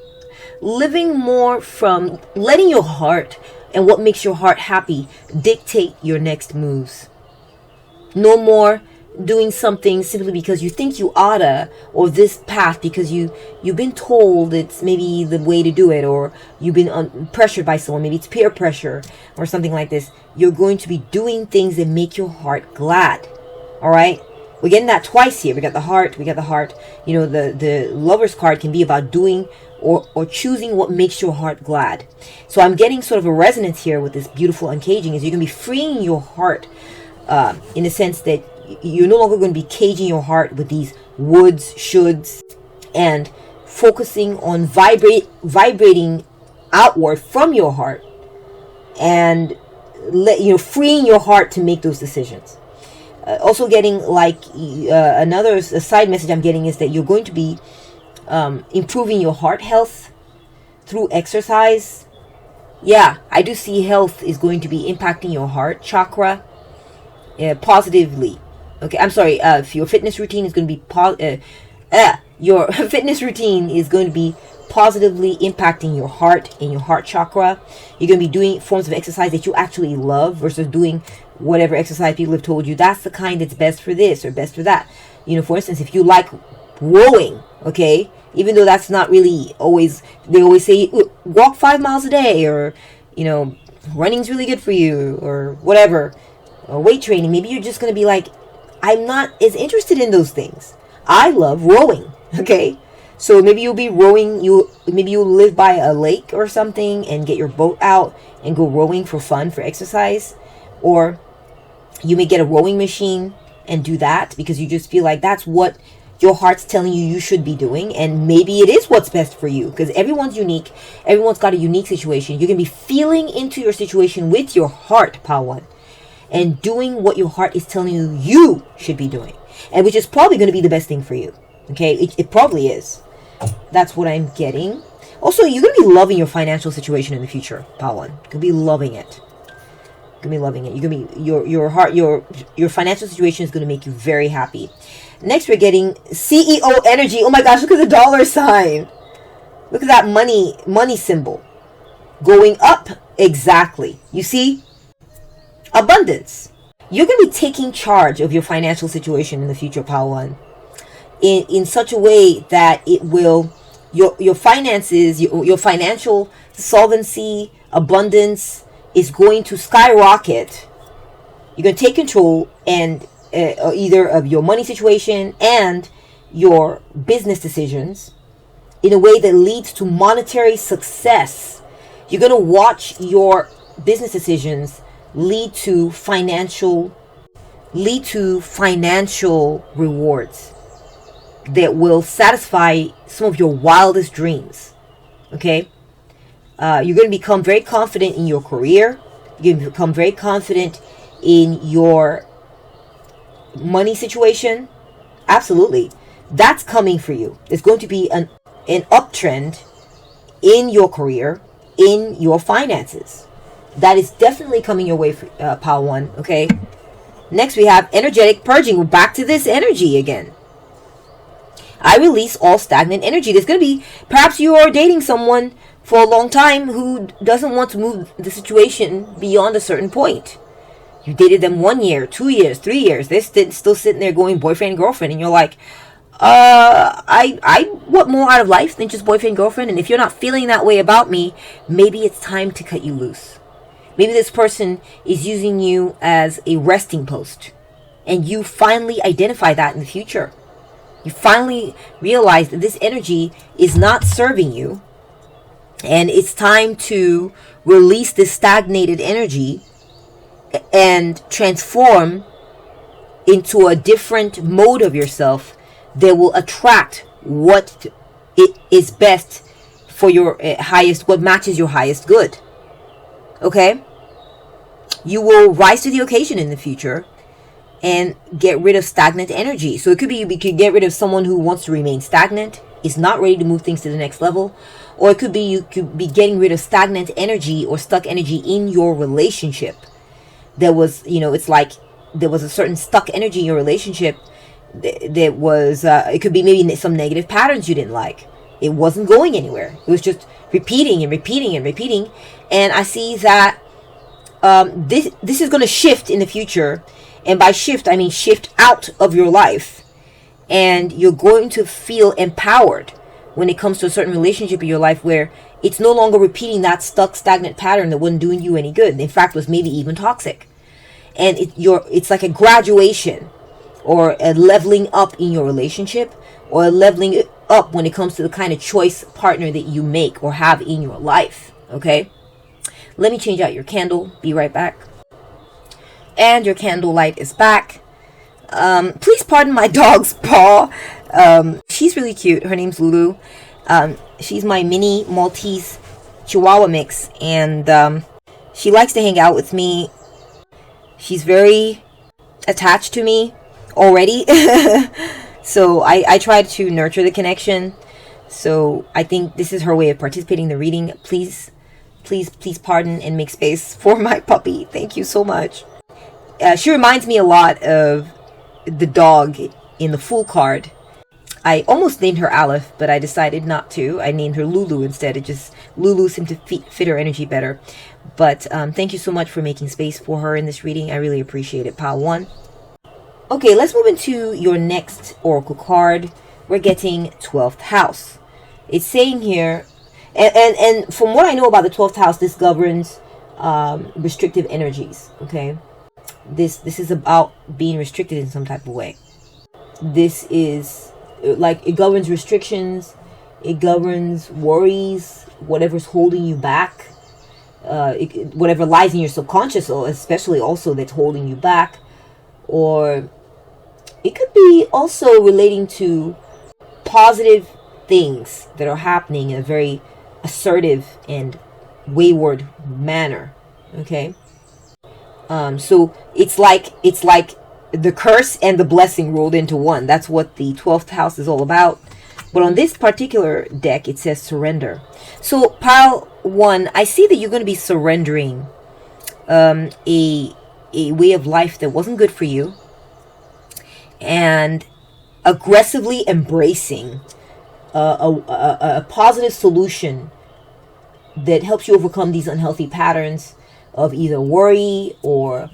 Living more from letting your heart and what makes your heart happy dictate your next moves. No more doing something simply because you think you oughta, or this path because you've been told it's maybe the way to do it, or you've been pressured by someone, maybe it's peer pressure or something like this. You're going to be doing things that make your heart glad. All right, we're getting that twice here. We got the heart. The Lover's card can be about doing or choosing what makes your heart glad. So I'm getting sort of a resonance here with this beautiful uncaging, is you're going to be freeing your heart in the sense that you're no longer going to be caging your heart with these woulds, shoulds, and focusing on vibrating outward from your heart, and freeing your heart to make those decisions. Also getting a side message I'm getting is that you're going to be improving your heart health through exercise. Yeah, I do see health is going to be impacting your heart chakra positively. Okay, I'm sorry. If your fitness routine is going to be your fitness routine is going to be positively impacting your heart and your heart chakra. You're going to be doing forms of exercise that you actually love versus doing whatever exercise people have told you that's the kind that's best for this or best for that. For instance, if you like rowing, okay, even though that's not really always, they always say walk 5 miles a day, or running's really good for you, or whatever, or weight training. Maybe you're just going to be like, I'm not as interested in those things. I love rowing. Okay, so maybe you'll be rowing. Maybe you'll live by a lake or something and get your boat out and go rowing for fun, for exercise. Or you may get a rowing machine and do that because you just feel like that's what your heart's telling you should be doing, and maybe it is what's best for you, because everyone's unique. Everyone's got a unique situation. You're gonna be feeling into your situation with your heart, pile 1, and doing what your heart is telling you should be doing. and which is probably going to be the best thing for you. Okay, it probably is. That's what I'm getting. Also, you're going to be loving your financial situation in the future, Pawan. You're going to be loving it. You're going to be loving it. You're going to be, your financial situation is going to make you very happy. Next, we're getting CEO energy. Oh my gosh, look at the dollar sign. Look at that money symbol. Going up. Exactly. You see? Abundance. You're going to be taking charge of your financial situation in the future, Pawan. In such a way that it will, your finances, your financial solvency, abundance is going to skyrocket. You're going to take control and either of your money situation and your business decisions in a way that leads to monetary success. You're going to watch your business decisions lead to financial rewards that will satisfy some of your wildest dreams. Okay? You're going to become very confident in your career. You're going to become very confident in your money situation. Absolutely. That's coming for you. There's going to be an uptrend in your career, in your finances. That is definitely coming your way, Pawan. Okay? Next, we have energetic purging. We're back to this energy again. I release all stagnant energy. There's going to be, perhaps you are dating someone for a long time who doesn't want to move the situation beyond a certain point. You dated them 1 year, 2 years, 3 years. They're still sitting there going boyfriend, girlfriend. And you're like, I want more out of life than just boyfriend, girlfriend. And if you're not feeling that way about me, maybe it's time to cut you loose. Maybe this person is using you as a resting post. And you finally identify that in the future. You finally realize that this energy is not serving you. And it's time to release this stagnated energy and transform into a different mode of yourself that will attract what it is best for your highest, what matches your highest good. Okay? You will rise to the occasion in the future and get rid of stagnant energy. So it could be you could get rid of someone who wants to remain stagnant, is not ready to move things to the next level. Or it could be you could be getting rid of stagnant energy or stuck energy in your relationship. There was, it's like there was a certain stuck energy in your relationship that was, it could be maybe some negative patterns you didn't like. It wasn't going anywhere. It was just repeating and repeating and repeating. And I see that this is going to shift in the future. And by shift, I mean shift out of your life. And you're going to feel empowered when it comes to a certain relationship in your life where it's no longer repeating that stuck, stagnant pattern that wasn't doing you any good. In fact, was maybe even toxic. And it's like a graduation or a leveling up in your relationship, or a leveling it up when it comes to the kind of choice partner that you make or have in your life. Okay? Let me change out your candle. Be right back. And your candle light is back. Please pardon my dog's paw. She's really cute. Her name's Lulu. She's my mini Maltese Chihuahua mix, and she likes to hang out with me. She's very attached to me already. So I try to nurture the connection. So I think this is her way of participating in the reading. Please pardon and make space for my puppy. Thank you so much. She reminds me a lot of the dog in the Fool card. I almost named her Aleph, but I decided not to. I named her Lulu instead. Lulu seemed to fit her energy better. But thank you so much for making space for her in this reading. I really appreciate it, Pile 1. Okay, let's move into your next oracle card. We're getting 12th house. It's saying here, and from what I know about the 12th house, this governs restrictive energies. Okay, this is about being restricted in some type of way. This is like, it governs restrictions, it governs worries, whatever's holding you back, whatever lies in your subconscious, especially also, that's holding you back. Or it could be also relating to positive things that are happening in a very assertive and wayward manner. Okay, so it's like the curse and the blessing rolled into one. That's what the 12th house is all about. But on this particular deck, it says surrender. So pile 1, I see that you're going to be surrendering a way of life that wasn't good for you, and aggressively embracing a positive solution that helps you overcome these unhealthy patterns of either worry or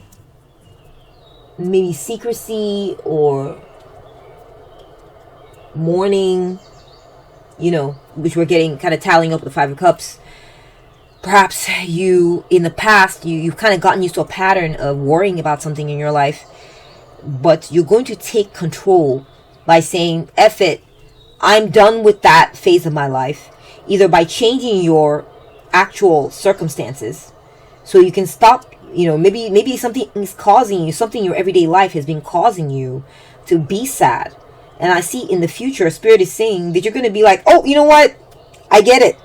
maybe secrecy or mourning, which we're getting kind of tallying up with the 5 of Cups. Perhaps you, in the past, you've kind of gotten used to a pattern of worrying about something in your life, but you're going to take control by saying, F it, I'm done with that phase of my life, either by changing your actual circumstances so you can stop, maybe something is causing you, something in your everyday life has been causing you to be sad. And I see in the future, Spirit is saying that you're going to be like, oh, you know what? I get it.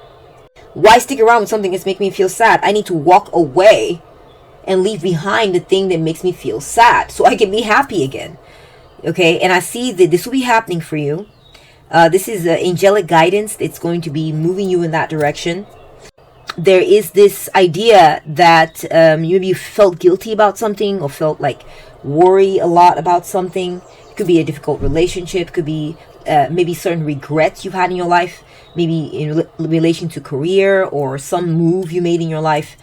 Why stick around with something that's making me feel sad? I need to walk away and leave behind the thing that makes me feel sad so I can be happy again. Okay, and I see that this will be happening for you. This is angelic guidance that's going to be moving you in that direction. There is this idea that maybe you felt guilty about something or felt like worry a lot about something. It could be a difficult relationship. It could be maybe certain regrets you've had in your life, maybe in relation to career or some move you made in your life.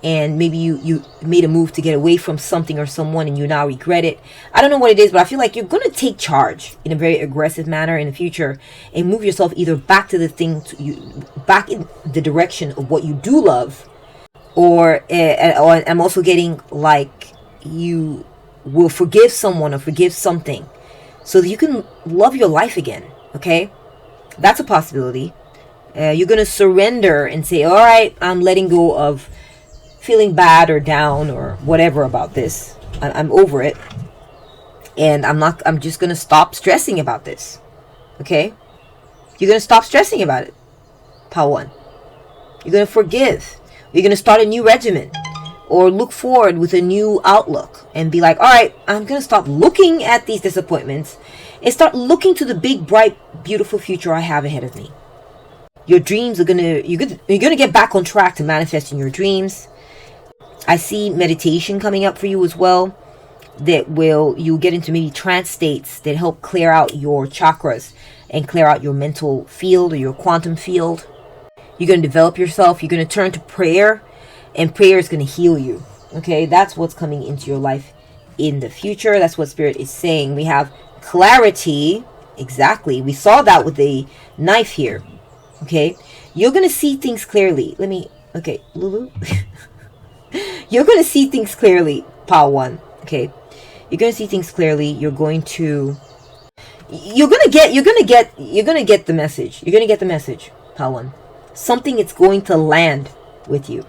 And maybe you made a move to get away from something or someone and you now regret it. I don't know what it is, but I feel like you're going to take charge in a very aggressive manner in the future and move yourself either back to the thing, back in the direction of what you do love, or I'm also getting like you will forgive someone or forgive something so that you can love your life again. Okay, that's a possibility. You're going to surrender and say, all right, I'm letting go of feeling bad or down or whatever about this. I'm over it, and I'm just gonna stop stressing about this. Okay, you're gonna stop stressing about it. Pile 1, you're gonna forgive. You're gonna start a new regimen or look forward with a new outlook and be like, all right, I'm gonna stop looking at these disappointments and start looking to the big, bright, beautiful future I have ahead of me. Your dreams you're gonna get back on track to manifesting your dreams. I see meditation coming up for you as well, that you'll get into maybe trance states that help clear out your chakras and clear out your mental field or your quantum field. You're going to develop yourself. You're going to turn to prayer, and prayer is going to heal you. Okay, that's what's coming into your life in the future. That's what Spirit is saying. We have clarity. Exactly. We saw that with the knife here. Okay, you're going to see things clearly. Okay, Lulu. You're going to see things clearly, pile 1. Okay, you're going to see things clearly. You're going to get the message. You're going to get the message, pile 1. Something is going to land with you,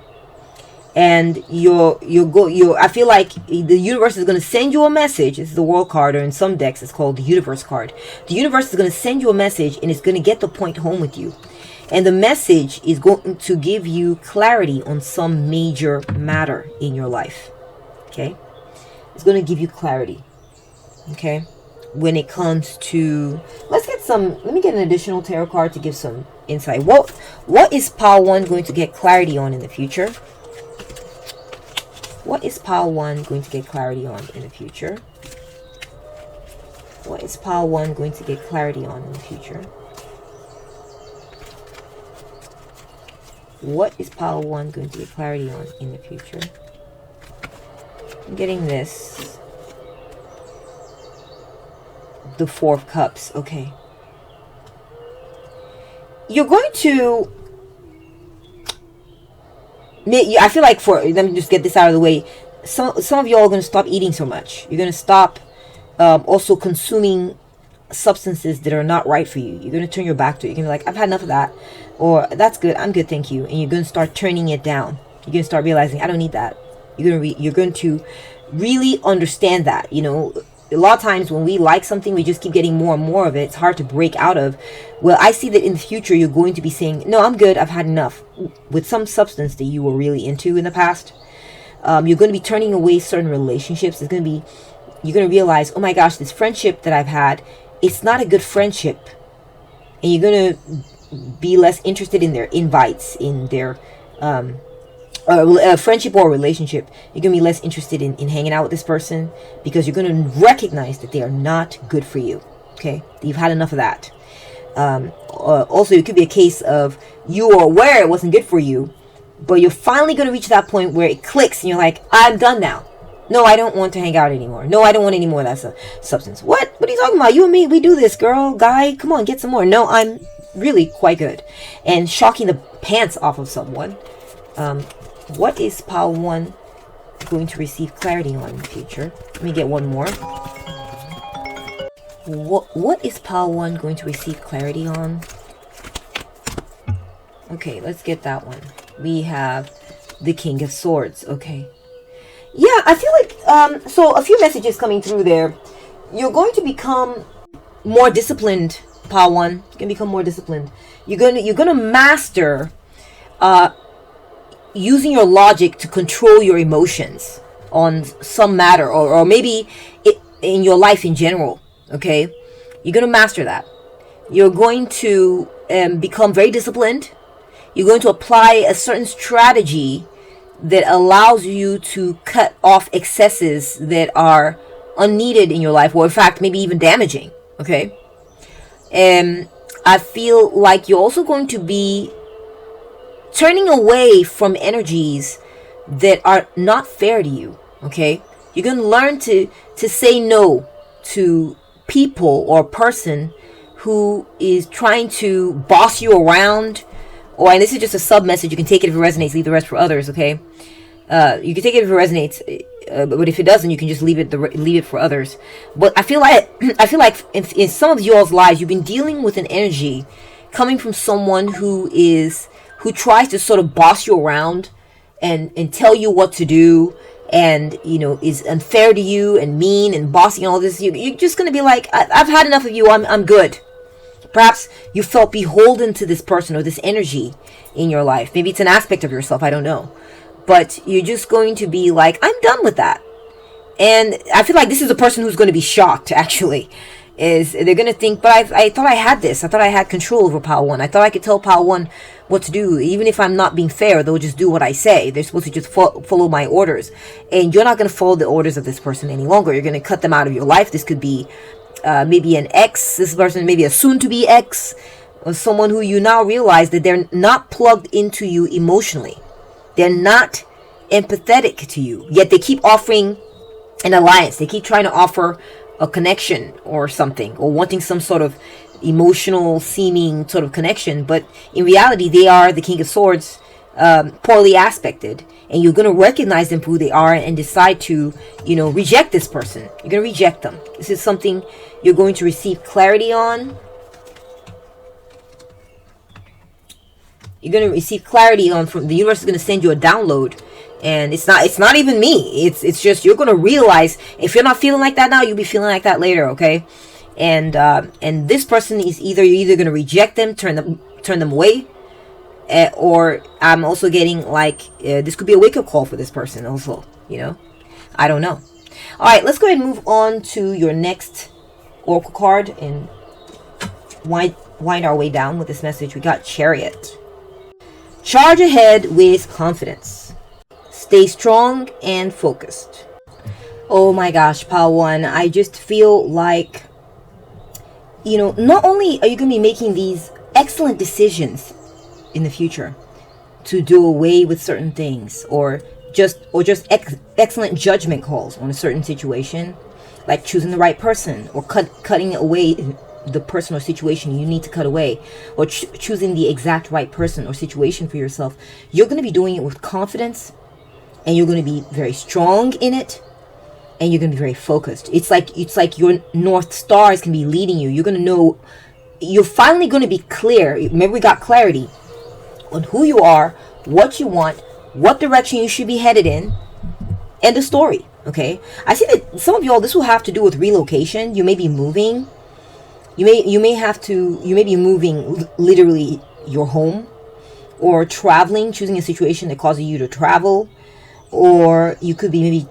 and I feel like the universe is going to send you a message. This is the World card, or in some decks it's called the Universe card. The universe is going to send you a message, and it's going to get the point home with you. And the message is going to give you clarity on some major matter in your life. Okay? It's going to give you clarity. Okay? When it comes to... Let me get an additional tarot card to give some insight. What is pile 1 going to get clarity on in the future? What is pile 1 going to get clarity on in the future? What is pile 1 going to get clarity on in the future? What is pile 1 going to get clarity on in the future? I'm getting this. The 4 of Cups. Okay. You're going to... I feel like let me just get this out of the way. Some of y'all are going to stop eating so much. You're going to stop also consuming substances that are not right for you. You're going to turn your back to it. You're going to be like, I've had enough of that. Or, that's good, I'm good, thank you. And you're going to start turning it down. You're going to start realizing, I don't need that. You're going to really understand that. A lot of times when we like something, we just keep getting more and more of it. It's hard to break out of. Well, I see that in the future, you're going to be saying, no, I'm good, I've had enough. With some substance that you were really into in the past. You're going to be turning away certain relationships. It's going to be you're going to realize, oh my gosh, this friendship that I've had, it's not a good friendship. And you're going to be less interested in their invites, in their friendship or relationship. You're going to be less interested in hanging out with this person, because you're going to recognize that they are not good for you. Okay, you've had enough of that. Also, it could be a case of you are aware it wasn't good for you, but you're finally going to reach that point where it clicks and you're like, I'm done now. No, I don't want to hang out anymore. No, I don't want any more of that substance. What are you talking about? You and me, we do this, girl, guy. Come on, get some more. No, I'm really quite good. And shocking the pants off of someone. What is pile 1 going to receive clarity on in the future? Let me get one more. What is pile 1 going to receive clarity on? Okay, let's get that one. We have the King of Swords. Okay. Yeah, I feel like, so a few messages coming through there. You're going to become more disciplined, pile 1. You're going to become more disciplined. You're going to master using your logic to control your emotions on some matter, or maybe in your life in general. Okay, you're going to master that. You're going to become very disciplined. You're going to apply a certain strategy that allows you to cut off excesses that are unneeded in your life, or in fact maybe even damaging. Okay, and I feel like you're also going to be turning away from energies that are not fair to you. Okay, you're going to learn to say no to people or person who is trying to boss you around. Or, and this is just a sub message, you can take it if it resonates, leave the rest for others. Okay, you can take it if it resonates, but if it doesn't, you can just leave it for others. But I feel like in some of y'all's lives, you've been dealing with an energy coming from someone who tries to sort of boss you around and tell you what to do, and is unfair to you and mean and bossy and all this. You're just gonna be like, I've had enough of you. I'm good. Perhaps you felt beholden to this person or this energy in your life. Maybe it's an aspect of yourself, I don't know. But you're just going to be like, I'm done with that. And I feel like this is a person who's going to be shocked, actually. Is they're going to think, but I thought I had this. I thought I had control over pile 1. I thought I could tell pile 1 what to do. Even if I'm not being fair, they'll just do what I say. They're supposed to just follow my orders. And you're not going to follow the orders of this person any longer. You're going to cut them out of your life. This could be maybe an ex. This person maybe a soon-to-be ex, or someone who you now realize that they're not plugged into you emotionally. They're not empathetic to you, yet they keep offering an alliance. They keep trying to offer a connection or something, or wanting some sort of emotional seeming sort of connection, but in reality they are the King of Swords, poorly aspected, and you're going to recognize them for who they are and decide to reject this person. You're going to reject them. This is something you're going to receive clarity on. You're going to receive clarity on, from the universe is going to send you a download. And it's not even me. It's just, you're going to realize, if you're not feeling like that now, you'll be feeling like that later. Okay. And this person is you're either going to reject them, turn them away, or I'm also getting like, this could be a wake-up call for this person also, I don't know. All right, let's go ahead and move on to your next oracle card and wind our way down with this message. We got Chariot. Charge ahead with confidence. Stay strong and focused. Oh my gosh, pile 1, I just feel like, not only are you going to be making these excellent decisions in the future to do away with certain things, or just excellent judgment calls on a certain situation, like choosing the right person, or cutting away the person or situation you need to cut away, or choosing the exact right person or situation for yourself. You're going to be doing it with confidence, and you're going to be very strong in it, and you're going to be very focused. It's like your North Star is going to be leading you. You're going to know, you're finally going to be clear. Remember, we got clarity on who you are, what you want, what direction you should be headed in, and the story. Okay, I see that some of y'all, this will have to do with relocation. You may be moving. You may be moving literally your home, or traveling, choosing a situation that causes you to travel, or you could be maybe,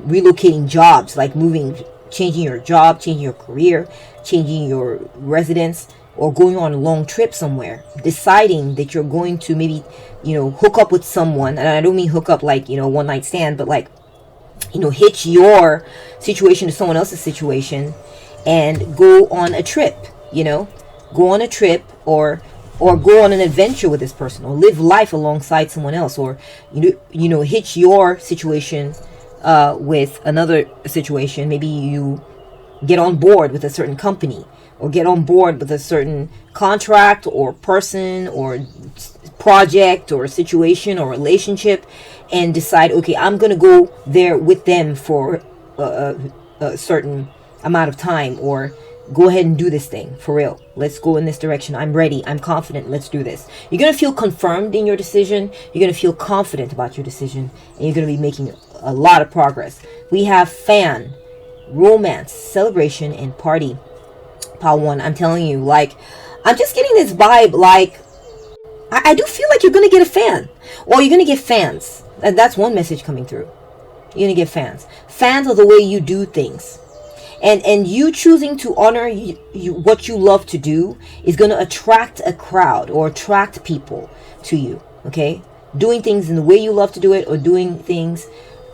relocating jobs, like moving, changing your job, changing your career, changing your residence, or going on a long trip somewhere, deciding that you're going to maybe, hook up with someone. And I don't mean hook up like, one night stand, but like, hitch your situation to someone else's situation and go on a trip, go on a trip, or go on an adventure with this person, or live life alongside someone else, or hitch your situation with another situation. Maybe you get on board with a certain company, or get on board with a certain contract or person or project or situation or relationship, and decide, okay, I'm gonna go there with them for a certain amount of time, or go ahead and do this thing for real. Let's go in this direction. I'm ready. I'm confident. Let's do this. You're going to feel confirmed in your decision. You're going to feel confident about your decision. And you're going to be making a lot of progress. We have fan, romance, celebration, and party. Pile 1, I'm telling you, like, I'm just getting this vibe, like, I do feel like you're going to get a fan. Or you're going to get fans. And that's one message coming through. You're going to get fans. Fans are the way you do things. And you choosing to honor what you love to do is going to attract a crowd, or attract people to you. Okay, doing things in the way you love to do it, or doing things,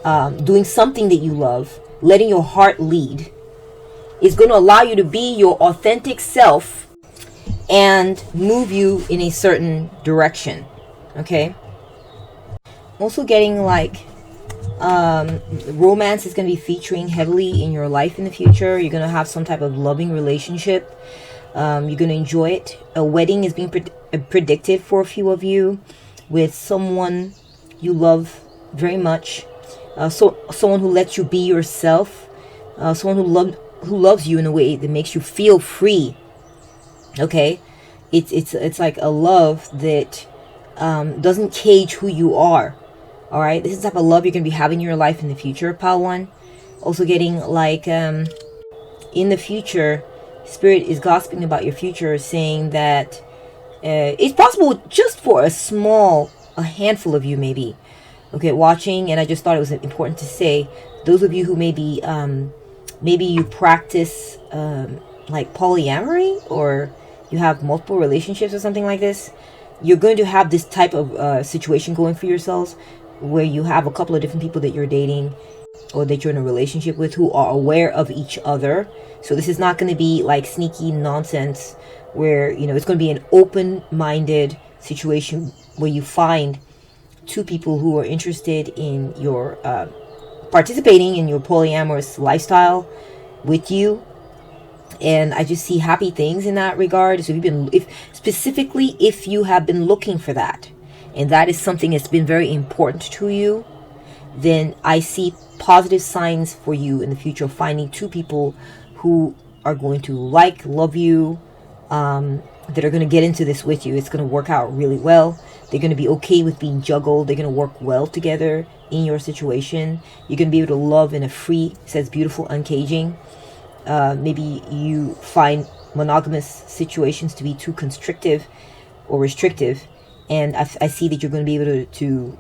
doing something that you love, letting your heart lead, is going to allow you to be your authentic self and move you in a certain direction. Okay. Also getting like, romance is going to be featuring heavily in your life in the future. You're going to have some type of loving relationship. You're going to enjoy it. A wedding is being predicted for a few of you, with someone you love very much. Someone who lets you be yourself. Someone who loves you in a way that makes you feel free. Okay, it's like a love that doesn't cage who you are. All right, this is the type of love you're going to be having in your life in the future, pile 1. Also getting like, in the future, Spirit is gossiping about your future, saying that it's possible just for a handful of you maybe, okay, watching. And I just thought it was important to say, those of you who maybe you practice like polyamory, or you have multiple relationships or something like this, you're going to have this type of situation going for yourselves, where you have a couple of different people that you're dating, or that you're in a relationship with, who are aware of each other. So this is not going to be like sneaky nonsense, where it's going to be an open-minded situation where you find two people who are interested in your participating in your polyamorous lifestyle with you. And I just see happy things in that regard. So if you have been looking for that, and that is something that's been very important to you, then I see positive signs for you in the future, finding two people who are going to love you, that are going to get into this with you. It's going to work out really well. They're going to be okay with being juggled. They're going to work well together in your situation. You're going to be able to love in a free, it says beautiful uncaging. Maybe you find monogamous situations to be too constrictive or restrictive, and I see that you're going to be able to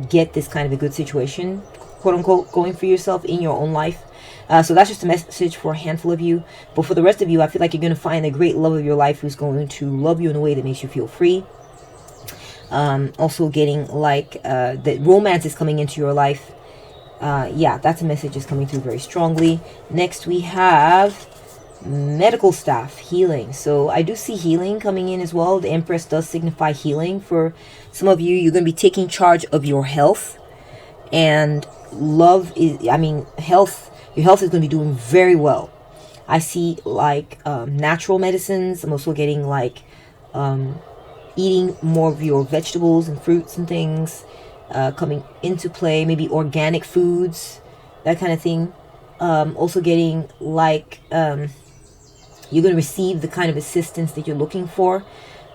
get this kind of a good situation, quote unquote, going for yourself in your own life. So that's just a message for a handful of you. But for the rest of you, I feel like you're going to find a great love of your life who's going to love you in a way that makes you feel free. Also getting like that romance is coming into your life. Yeah, that's a message is coming through very strongly. Next we have medical staff, healing. So I do see healing coming in as well. The Empress does signify healing for some of you. You're going to be taking charge of your health, and health. Your health is going to be doing very well. I see like natural medicines. I'm also getting like eating more of your vegetables and fruits and things coming into play. Maybe organic foods, that kind of thing. Also getting like you're going to receive the kind of assistance that you're looking for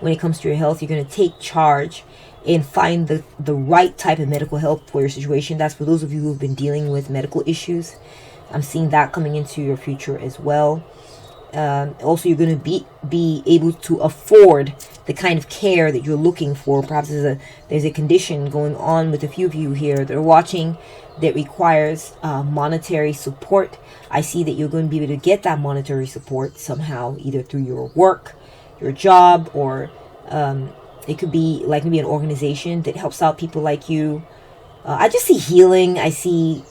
when it comes to your health. You're going to take charge and find the right type of medical help for your situation. That's for those of you who have been dealing with medical issues. I'm seeing that coming into your future as well. Also, you're going to be able to afford the kind of care that you're looking for. Perhaps there's a condition going on with a few of you here that are watching that requires monetary support. I see that you're going to be able to get that monetary support somehow, either through your work, your job, or it could be like maybe an organization that helps out people like you. I just see healing. I see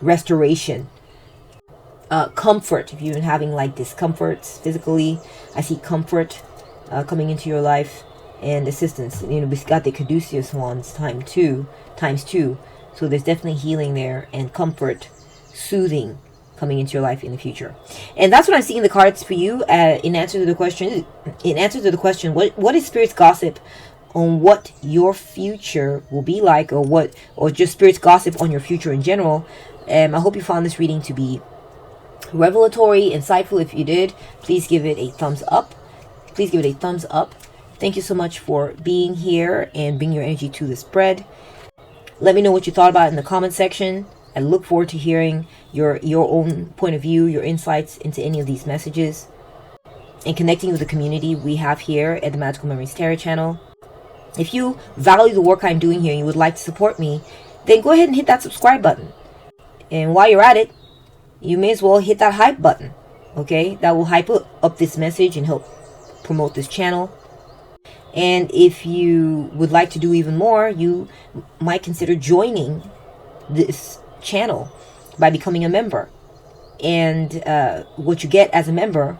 restoration. Comfort. If you've been having like discomforts physically, I see comfort coming into your life, and assistance. You know, we've got the caduceus wands times two. So there's definitely healing there, and comfort, soothing coming into your life in the future. And that's what I'm seeing in the cards for you. In answer to the question, what is Spirit's gossip on what your future will be like, or just Spirit's gossip on your future in general. I hope you found this reading to be revelatory, insightful. If you did, please give it a thumbs up. Thank you so much for being here and bringing your energy to the spread. Let me know what you thought about it in the comment section. I look forward to hearing your own point of view, your insights into any of these messages, and connecting with the community we have here at the Magical Memories Tarot channel. If you value the work I'm doing here and you would like to support me, then go ahead and hit that subscribe button. And while you're at it, you may as well hit that hype button. Okay, that will hype up this message and help promote this channel. And if you would like to do even more, you might consider joining this channel by becoming a member. And what you get as a member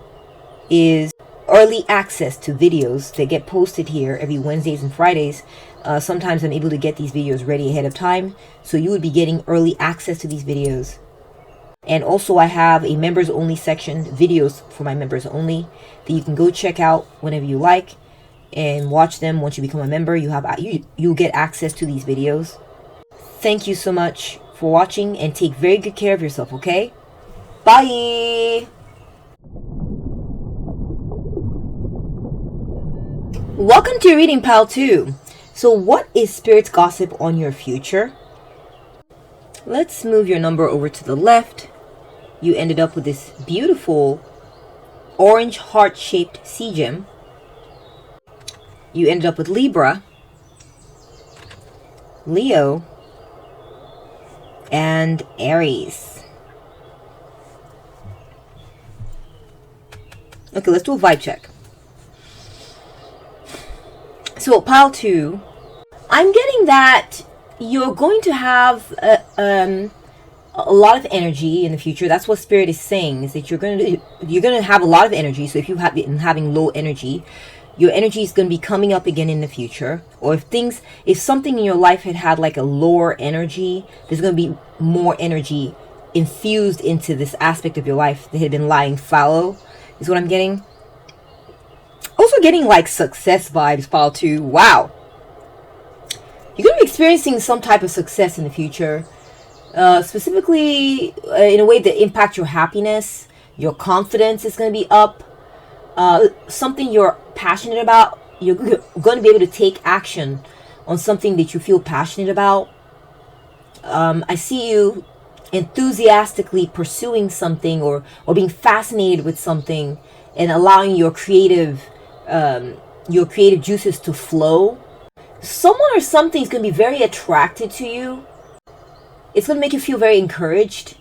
is early access to videos that get posted here every Wednesdays and Fridays. Sometimes I'm able to get these videos ready ahead of time, so you would be getting early access to these videos. And also I have a members only section, videos for my members only, that you can go check out whenever you like and watch them. Once you become a member, you'll get access to these videos. Thank you so much for watching, and take very good care of yourself, okay? Bye! Welcome to your reading, pal 2. So what is Spirit's gossip on your future? Let's move your number over to the left. You ended up with this beautiful orange heart-shaped sea gem. You ended up with Libra, Leo, and Aries. Okay, let's do a vibe check. So, pile 2, I'm getting that you're going to have a lot of energy in the future. That's what Spirit is saying, is that you're going to have a lot of energy. So if you have been having low energy, your energy is going to be coming up again in the future. Or if something in your life had like a lower energy, there's going to be more energy infused into this aspect of your life that had been lying fallow, is what I'm getting. Also getting like success vibes, pile 2. Wow. You're going to be experiencing some type of success in the future. Specifically in a way that impacts your happiness. Your confidence is going to be up. Something you're passionate about. You're going to be able to take action on something that you feel passionate about. I see you enthusiastically pursuing something, or being fascinated with something, and allowing your creative juices to flow. Someone or something is going to be very attracted to you. It's going to make you feel very encouraged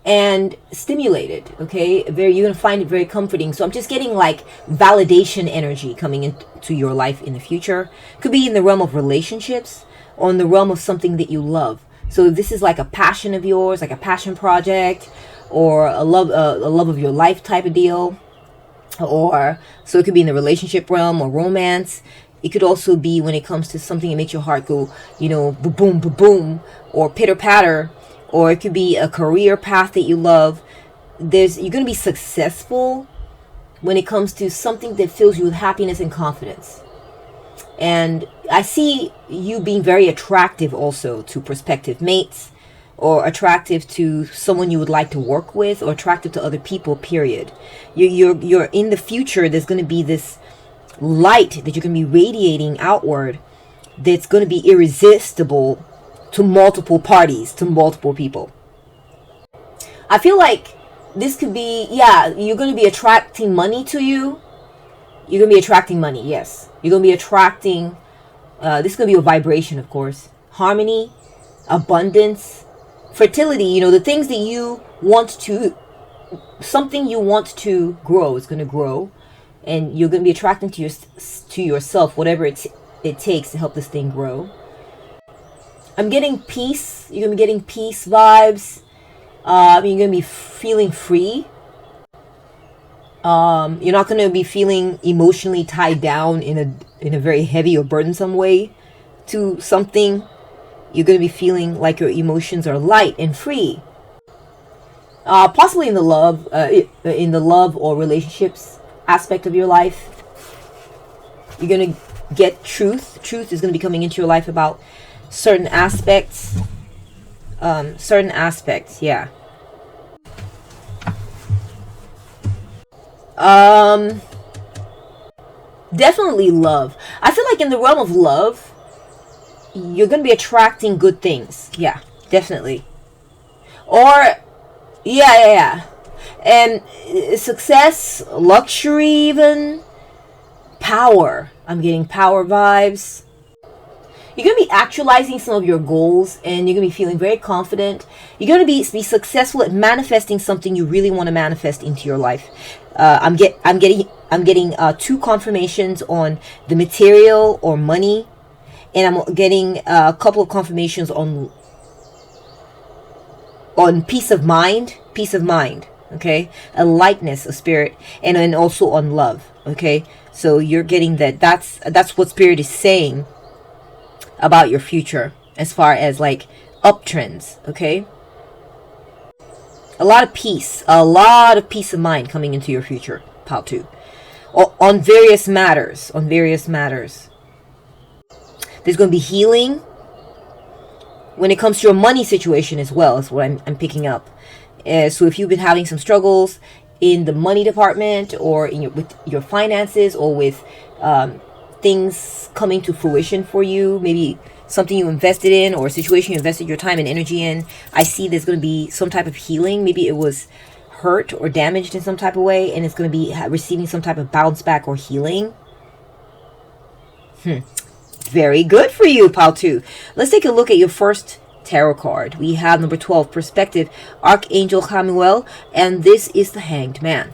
and stimulated, okay? You're going to find it very comforting. So I'm just getting like validation energy coming into your life in the future. Could be in the realm of relationships, or in the realm of something that you love. So this is like a passion of yours, like a passion project, or a love of your life type of deal. Or so it could be in the relationship realm or romance. It could also be when it comes to something that makes your heart go, boom, boom, boom, or pitter patter. Or it could be a career path that you love. You're going to be successful when it comes to something that fills you with happiness and confidence. And I see you being very attractive also to prospective mates, or attractive to someone you would like to work with, or attractive to other people, period. You're in the future, there's going to be this light that you're going to be radiating outward that's going to be irresistible to multiple parties, to multiple people. I feel like this could be, yeah, you're going to be attracting money to you. You're going to be attracting money, yes. You're going to be attracting, this is going to be a vibration, of course. Harmony, abundance, fertility, you know, the things that you want to, something you want to grow is going to grow. And you're going to be attracting to yourself whatever it takes to help this thing grow. I'm getting peace. You're going to be getting peace vibes. You're going to be feeling free. You're not going to be feeling emotionally tied down in a very heavy or burdensome way to something. You're going to be feeling like your emotions are light and free. Possibly in the love or relationships aspect of your life. You're going to get truth. Truth is going to be coming into your life about certain aspects. Yeah. Definitely love. I feel like in the realm of love, you're going to be attracting good things. Yeah, definitely. Or, yeah. And success, luxury even, power. I'm getting power vibes. You're going to be actualizing some of your goals, and you're going to be feeling very confident. You're going to be successful at manifesting something you really want to manifest into your life. I'm getting 2 confirmations on the material or money, and I'm getting a couple of confirmations on peace of mind. Peace of mind. Okay, a lightness of spirit, and then also on love. Okay, so you're getting that's what spirit is saying about your future as far as like uptrends. Okay, a lot of peace of mind coming into your future, Pal 2, on various matters. There's going to be healing when it comes to your money situation as well. Is what I'm picking up. So if you've been having some struggles in the money department, or with your finances, or with things coming to fruition for you, maybe something you invested in, or a situation you invested your time and energy in, I see there's going to be some type of healing. Maybe it was hurt or damaged in some type of way, and it's going to be receiving some type of bounce back or healing. Very good for you, Pal 2. Let's take a look at your first tarot card. We have number 12, perspective, Archangel Chamuel, and this is the Hanged Man.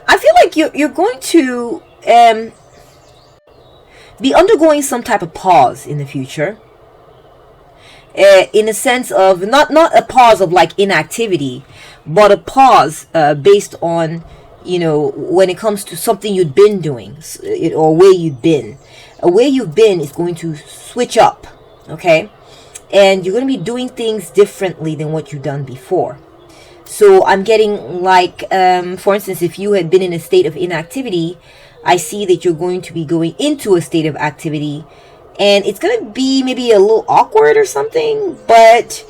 I feel like you're going to be undergoing some type of pause in the future, in a sense of not a pause of like inactivity, but a pause based on, you know, when it comes to something you'd been doing, or where you've been. A way you've been is going to switch up. Okay, and you're going to be doing things differently than what you've done before. So I'm getting like, for instance, if you had been in a state of inactivity, I see that you're going to be going into a state of activity, and it's going to be maybe a little awkward or something, but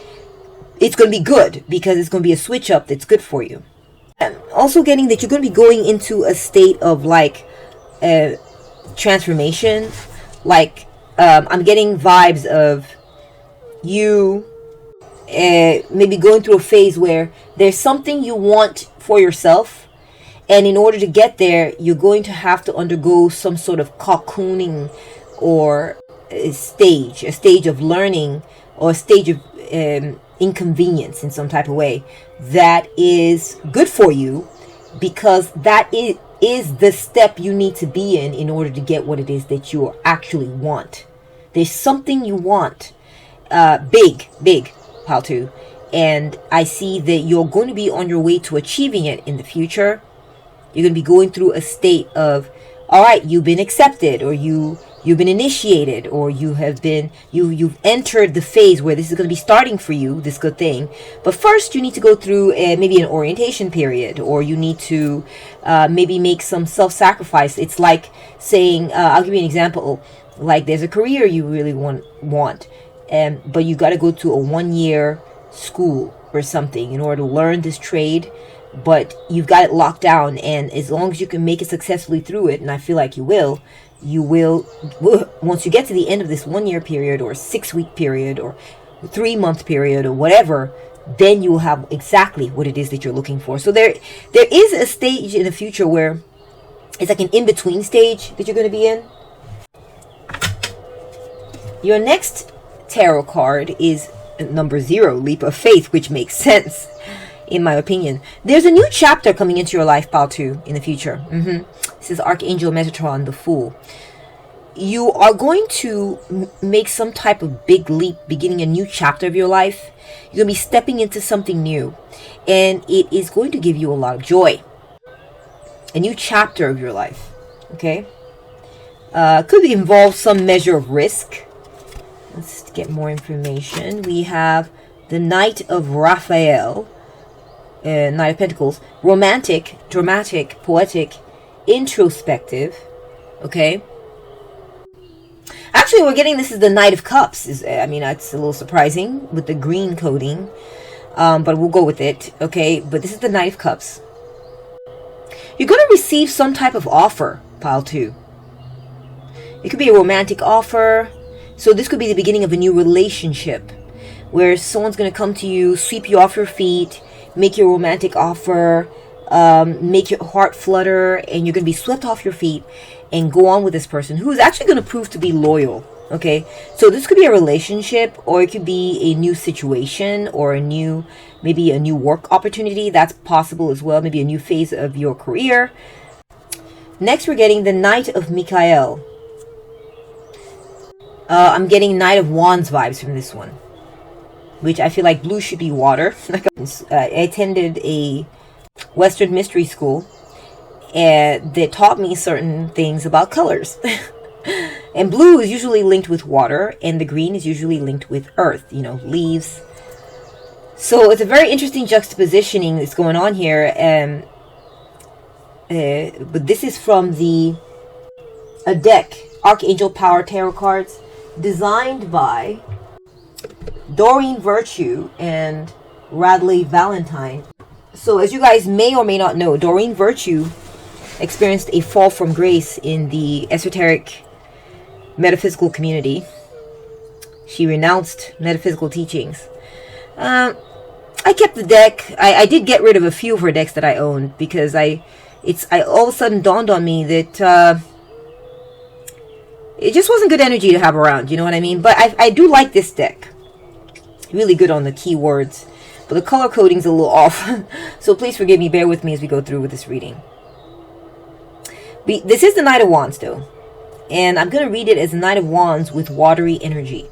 it's going to be good because it's going to be a switch up that's good for you. I'm also getting that you're going to be going into a state of like transformation. Like, I'm getting vibes of you maybe going through a phase where there's something you want for yourself, and in order to get there, you're going to have to undergo some sort of cocooning, or a stage of learning, or a stage of inconvenience in some type of way that is good for you, because that is the step you need to be in order to get what it is that you actually want. There's something you want, big, Pal 2, and I see that you're going to be on your way to achieving it in the future. You're going to be going through a state of, all right, you've been accepted, or you've been initiated, or you've entered the phase where this is going to be starting for you, this good thing. But first, you need to go through maybe an orientation period, or you need to maybe make some self-sacrifice. It's like saying, I'll give you an example. Like, there's a career you really want, but you got to go to a 1-year school or something in order to learn this trade. But you've got it locked down, and as long as you can make it successfully through it, and I feel like you will, once you get to the end of this 1-year period, or 6-week period, or 3-month period, or whatever, then you will have exactly what it is that you're looking for. So there is a stage in the future where it's like an in-between stage that you're going to be in. Your next tarot card is number 0, Leap of Faith, which makes sense in my opinion. There's a new chapter coming into your life, pile 2, in the future. This is Archangel Metatron, the Fool. You are going to make some type of big leap, beginning a new chapter of your life. You're going to be stepping into something new, and it is going to give you a lot of joy. A new chapter of your life, okay? Could involve some measure of risk. Let's get more information. We have the Knight of Raphael, Knight of Pentacles. Romantic, dramatic, poetic, introspective, okay? Actually, we're getting this is the Knight of Cups. I mean, that's a little surprising with the green coding, but we'll go with it, okay? But this is the Knight of Cups. You're going to receive some type of offer, pile 2. It could be a romantic offer. So this could be the beginning of a new relationship where someone's going to come to you, sweep you off your feet, make you a romantic offer, make your heart flutter, and you're going to be swept off your feet and go on with this person who is actually going to prove to be loyal. Okay, so this could be a relationship, or it could be a new situation, or maybe a new work opportunity. That's possible as well. Maybe a new phase of your career. Next, we're getting the Knight of Michael. I'm getting Knight of Wands vibes from this one, which I feel like blue should be water. I attended a Western mystery school that taught me certain things about colors. And blue is usually linked with water, and the green is usually linked with earth, leaves. So it's a very interesting juxtapositioning that's going on here. But this is from a deck, Archangel Power Tarot cards, designed by Doreen Virtue and Radley Valentine. So as you guys may or may not know, Doreen Virtue experienced a fall from grace in the esoteric metaphysical community. She renounced metaphysical teachings. I kept the deck. I did get rid of a few of her decks that I owned because I all of a sudden dawned on me that it just wasn't good energy to have around, you know what I mean? But I do like this deck. Really good on the keywords. But the color coding's a little off. So please forgive me, bear with me as we go through with this reading. This is the Knight of Wands though. And I'm going to read it as the Knight of Wands with watery energy.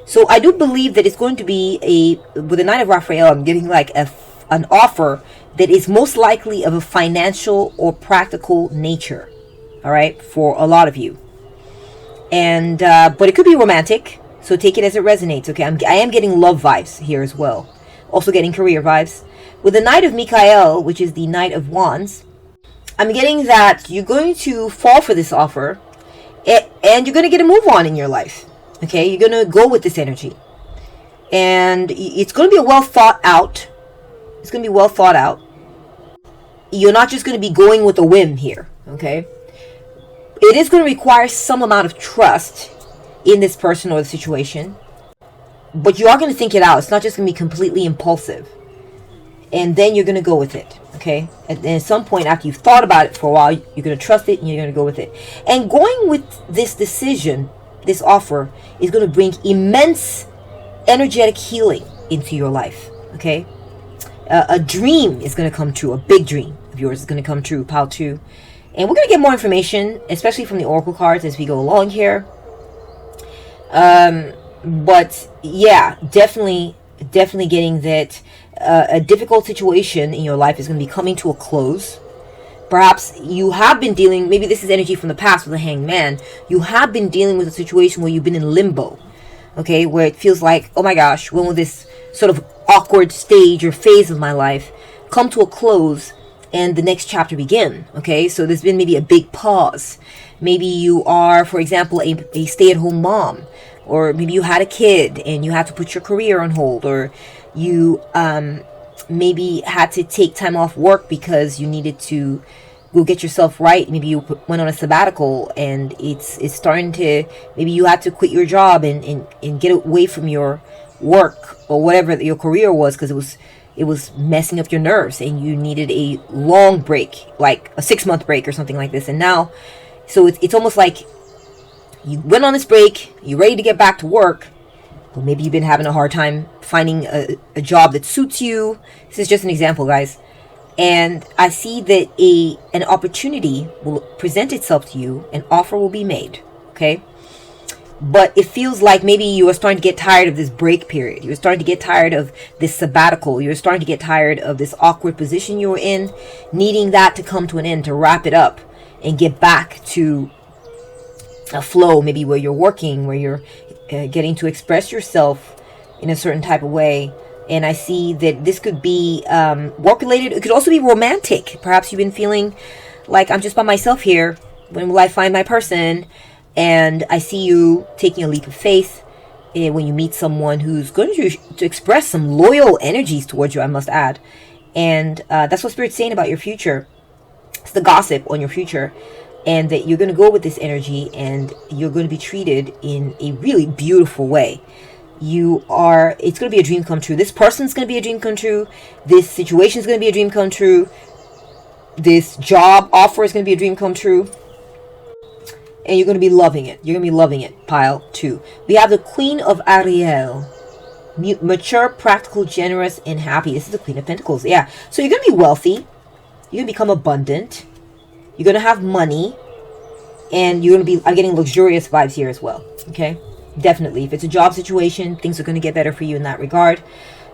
So I do believe that it's going to be with the Knight of Raphael, I'm getting like an offer that is most likely of a financial or practical nature. All right, for a lot of you. And but it could be romantic, so take it as it resonates. Okay, I am getting love vibes here as well. Also getting career vibes. With the Knight of Michael, which is the Knight of Wands, I'm getting that you're going to fall for this offer, and you're going to get a move on in your life. Okay, you're going to go with this energy, and it's going to be well thought out. It's going to be well thought out. You're not just going to be going with a whim here. Okay. It is going to require some amount of trust in this person or the situation. But you are going to think it out. It's not just going to be completely impulsive. And then you're going to go with it. Okay? And at some point after you've thought about it for a while, you're going to trust it and you're going to go with it. And going with this decision, this offer, is going to bring immense energetic healing into your life. Okay? A dream is going to come true. A big dream of yours is going to come true. Pile 2. And we're going to get more information, especially from the Oracle cards as we go along here. But yeah, definitely getting that a difficult situation in your life is going to be coming to a close. Perhaps you have been dealing, maybe this is energy from the past with the Hanged Man. You have been dealing with a situation where you've been in limbo. Okay, where it feels like, oh my gosh, when will this sort of awkward stage or phase of my life come to a close and the next chapter begin? Okay, so there's been maybe a big pause. Maybe you are, for example, a stay-at-home mom, or maybe you had a kid and you had to put your career on hold, or you maybe had to take time off work because you needed to go get yourself right. Maybe you went on a sabbatical and it's starting to, maybe you had to quit your job and get away from your work or whatever your career was, because it was messing up your nerves and you needed a long break, like a 6-month break or something like this. And now, so it's almost like you went on this break, you're ready to get back to work, but maybe you've been having a hard time finding a job that suits you. This is just an example, guys. And I see that an opportunity will present itself to you, an offer will be made, okay? But it feels like maybe you are starting to get tired of this break period. You're starting to get tired of this sabbatical. You're starting to get tired of this awkward position you were in, needing that to come to an end, to wrap it up and get back to a flow, maybe where you're working, where you're getting to express yourself in a certain type of way. And I see that this could be work-related. It could also be romantic. Perhaps you've been feeling like, I'm just by myself here. When will I find my person? And I see you taking a leap of faith when you meet someone who's going to express some loyal energies towards you, I must add. And that's what Spirit's saying about your future. It's the gossip on your future. And that you're going to go with this energy and you're going to be treated in a really beautiful way. It's going to be a dream come true. This person's going to be a dream come true. This situation is going to be a dream come true. This job offer is going to be a dream come true. And you're going to be loving it. You're going to be loving it. Pile 2. We have the Queen of Ariel. Mature, practical, generous, and happy. This is the Queen of Pentacles. Yeah. So you're going to be wealthy. You're going to become abundant. You're going to have money. And you're going to be, I'm getting luxurious vibes here as well. Okay. Definitely. If it's a job situation, things are going to get better for you in that regard.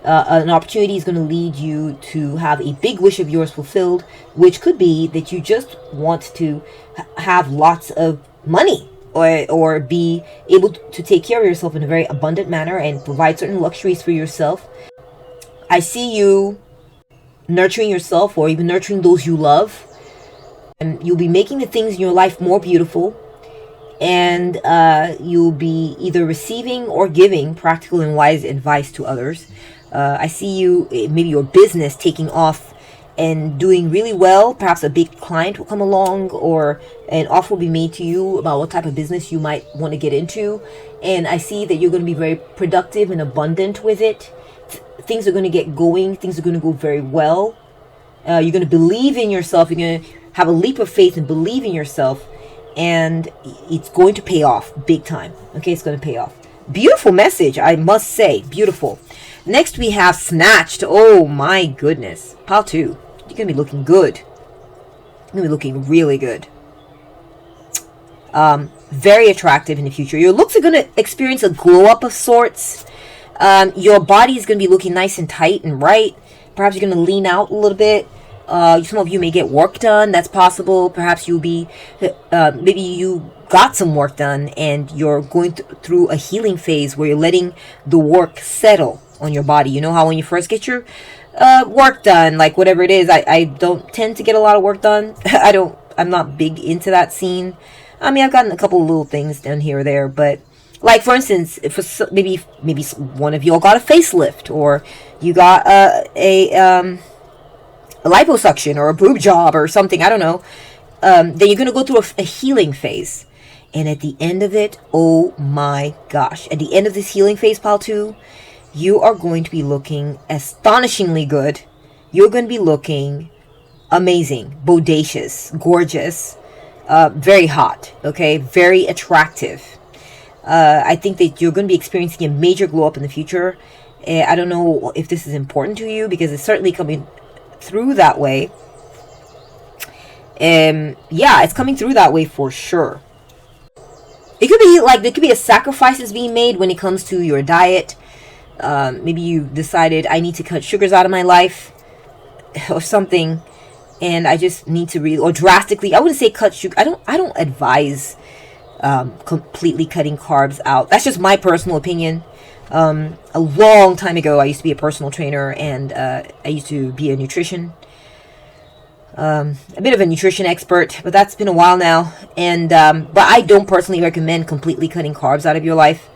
An opportunity is going to lead you to have a big wish of yours fulfilled, which could be that you just want to have lots of money or be able to take care of yourself in a very abundant manner and provide certain luxuries for yourself. I see you nurturing yourself or even nurturing those you love. And you'll be making the things in your life more beautiful. And you'll be either receiving or giving practical and wise advice to others. I see you, maybe your business taking off and doing really well. Perhaps a big client will come along or an offer will be made to you about what type of business you might want to get into. And I see that you're going to be very productive and abundant with it. Things are going to get going. Things are going to go very well. You're going to believe in yourself. You're going to have a leap of faith and believe in yourself. And it's going to pay off big time. Okay, it's going to pay off. Beautiful message, I must say. Beautiful. Next, we have Snatched. Oh, my goodness. Pile 2. You're going to be looking good. You're going to be looking really good. Very attractive in the future. Your looks are going to experience a glow-up of sorts. Your body is going to be looking nice and tight and right. Perhaps you're going to lean out a little bit. Some of you may get work done. That's possible. Perhaps you'll be, maybe you got some work done and you're going through a healing phase where you're letting the work settle on your body. You know how when you first get your work done, like whatever it is, I don't tend to get a lot of work done. I'm not big into that scene. I mean, I've gotten a couple of little things done here or there, but like for instance, if maybe one of y'all got a facelift or you got a liposuction or a boob job or something, I don't know, then you're going to go through a healing phase. And at the end of it, oh my gosh, at the end of this healing phase, Pile 2, you are going to be looking astonishingly good. You're going to be looking amazing, bodacious, gorgeous, very hot, okay, very attractive. I think that you're going to be experiencing a major glow up in the future. I don't know if this is important to you because it's certainly coming through that way. Yeah, it's coming through that way for sure. It could be like there could be a sacrifices being made when it comes to your diet. Maybe you decided I need to cut sugars out of my life or something, and I just need to or drastically. I wouldn't say cut sugar. I don't advise completely cutting carbs out. That's just my personal opinion. A long time ago, I used to be a personal trainer, and I used to be a bit of a nutrition expert, but that's been a while now. And but I don't personally recommend completely cutting carbs out of your life.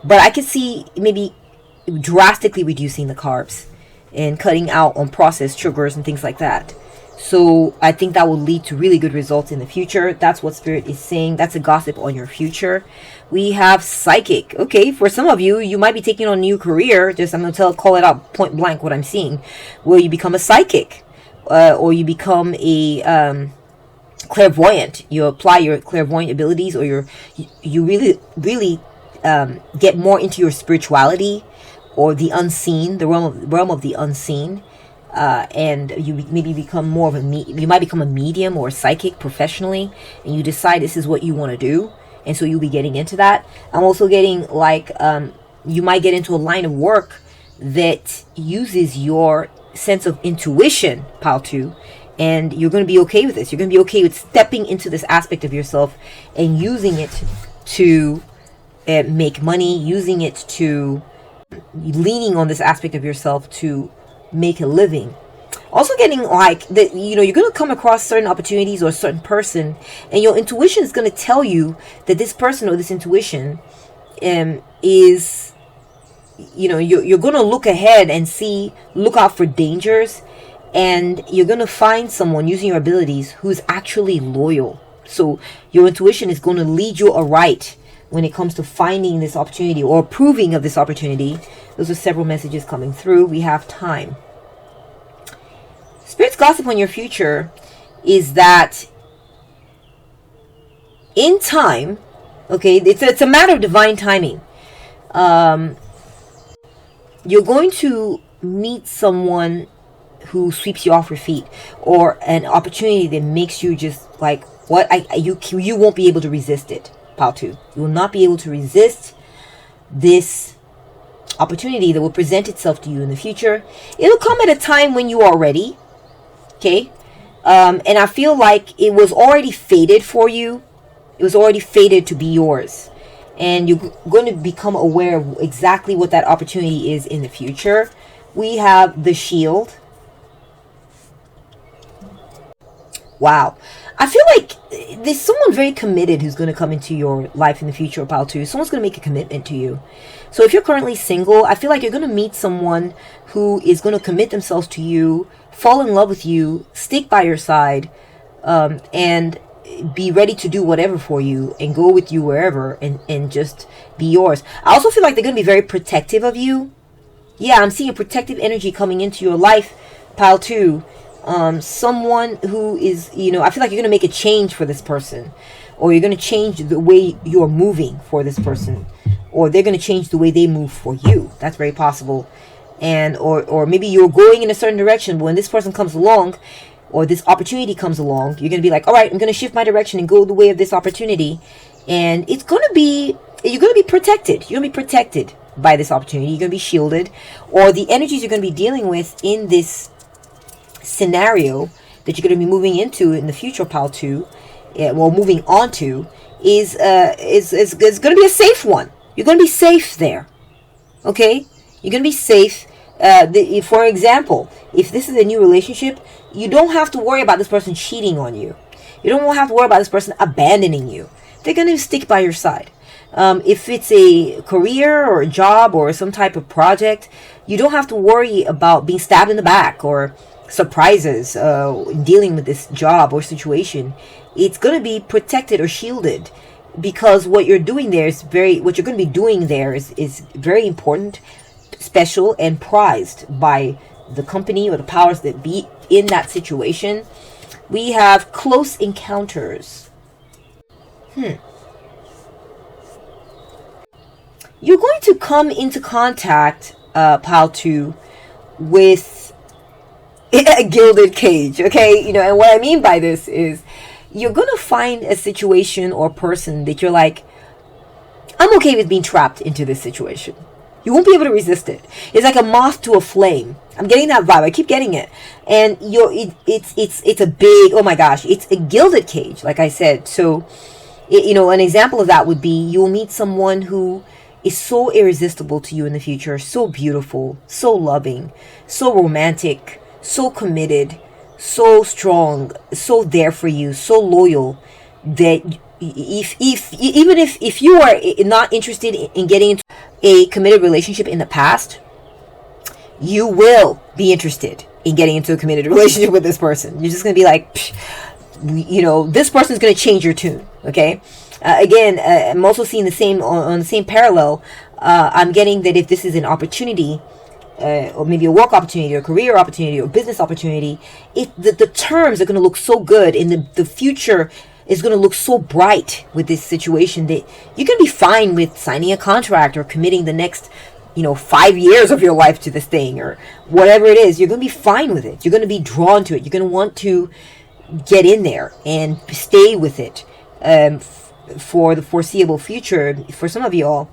But I could see maybe drastically reducing the carbs and cutting out on processed sugars and things like that. So I think that will lead to really good results in the future. That's what Spirit is saying. That's a gossip on your future. We have psychic. Okay, for some of you, you might be taking on a new career. Just I'm going to call it out point blank what I'm seeing. Where you become a psychic, or you become a clairvoyant. You apply your clairvoyant abilities, or you really get more into your spirituality or the unseen, the realm of the unseen. And you maybe become more of you might become a medium or a psychic professionally, and you decide this is what you want to do, and so you'll be getting into that. I'm also getting like you might get into a line of work that uses your sense of intuition, Pal 2, and you're going to be okay with this. You're going to be okay with stepping into this aspect of yourself and using it to make money, using it to leaning on this aspect of yourself to make a living. Also getting like that, you're going to come across certain opportunities or a certain person, and your intuition is going to tell you that this person or this intuition is, you're going to look ahead and look out for dangers, and you're going to find someone using your abilities who's actually loyal. So your intuition is going to lead you aright when it comes to finding this opportunity or approving of this opportunity. Those are several messages coming through. We have time. Spirit's gossip on your future is that in time, okay, it's a matter of divine timing. You're going to meet someone who sweeps you off your feet, or an opportunity that makes you just like, you won't be able to resist it. Pal 2. You will not be able to resist this opportunity that will present itself to you in the future. It'll come at a time when you are ready. Okay? And I feel like it was already fated for you. It was already fated to be yours. And you're going to become aware of exactly what that opportunity is in the future. We have the Shield. Wow. I feel like there's someone very committed who's going to come into your life in the future, Pal 2. Someone's going to make a commitment to you. So if you're currently single, I feel like you're going to meet someone who is going to commit themselves to you, fall in love with you, stick by your side, and be ready to do whatever for you and go with you wherever and just be yours. I also feel like they're going to be very protective of you. Yeah, I'm seeing a protective energy coming into your life, Pal 2. Someone who is, I feel like you're going to make a change for this person, or you're going to change the way you're moving for this person, or they're going to change the way they move for you. That's very possible. And or maybe you're going in a certain direction, but when this person comes along, or this opportunity comes along, you're going to be like, all right, I'm going to shift my direction and go the way of this opportunity. And you're going to be protected. You're going to be protected by this opportunity. You're going to be shielded, or the energies you're going to be dealing with in this scenario that you're going to be moving into in the future, Pal 2, moving on to, is going to be a safe one. You're going to be safe there. Okay? You're going to be safe. For example, if this is a new relationship, you don't have to worry about this person cheating on you. You don't have to worry about this person abandoning you. They're going to stick by your side. If it's a career or a job or some type of project, you don't have to worry about being stabbed in the back or surprises in dealing with this job or situation. It's going to be protected or shielded, because what you're doing there is what you're going to be doing there is very important, special, and prized by the company or the powers that be in that situation. We have close encounters. You're going to come into contact, Pal 2, with a gilded cage, okay? And what I mean by this is you're going to find a situation or person that you're like, I'm okay with being trapped into this situation. You won't be able to resist it. It's like a moth to a flame. I'm getting that vibe. I keep getting it. And it's a big, oh my gosh, it's a gilded cage, like I said. So, an example of that would be you'll meet someone who is so irresistible to you in the future, so beautiful, so loving, so romantic, so committed, so strong, so there for you, so loyal, that if you are not interested in getting into a committed relationship in the past, you will be interested in getting into a committed relationship with this person. You're just going to be like, this person's going to change your tune. Okay. Again, I'm also seeing the same on the same parallel. I'm getting that if this is an opportunity, or maybe a work opportunity or career opportunity or business opportunity, the terms are going to look so good, and the future is going to look so bright with this situation that you're going to be fine with signing a contract or committing the next 5 years of your life to this thing or whatever it is. You're going to be fine with it. You're going to be drawn to it. You're going to want to get in there and stay with it for the foreseeable future for some of y'all.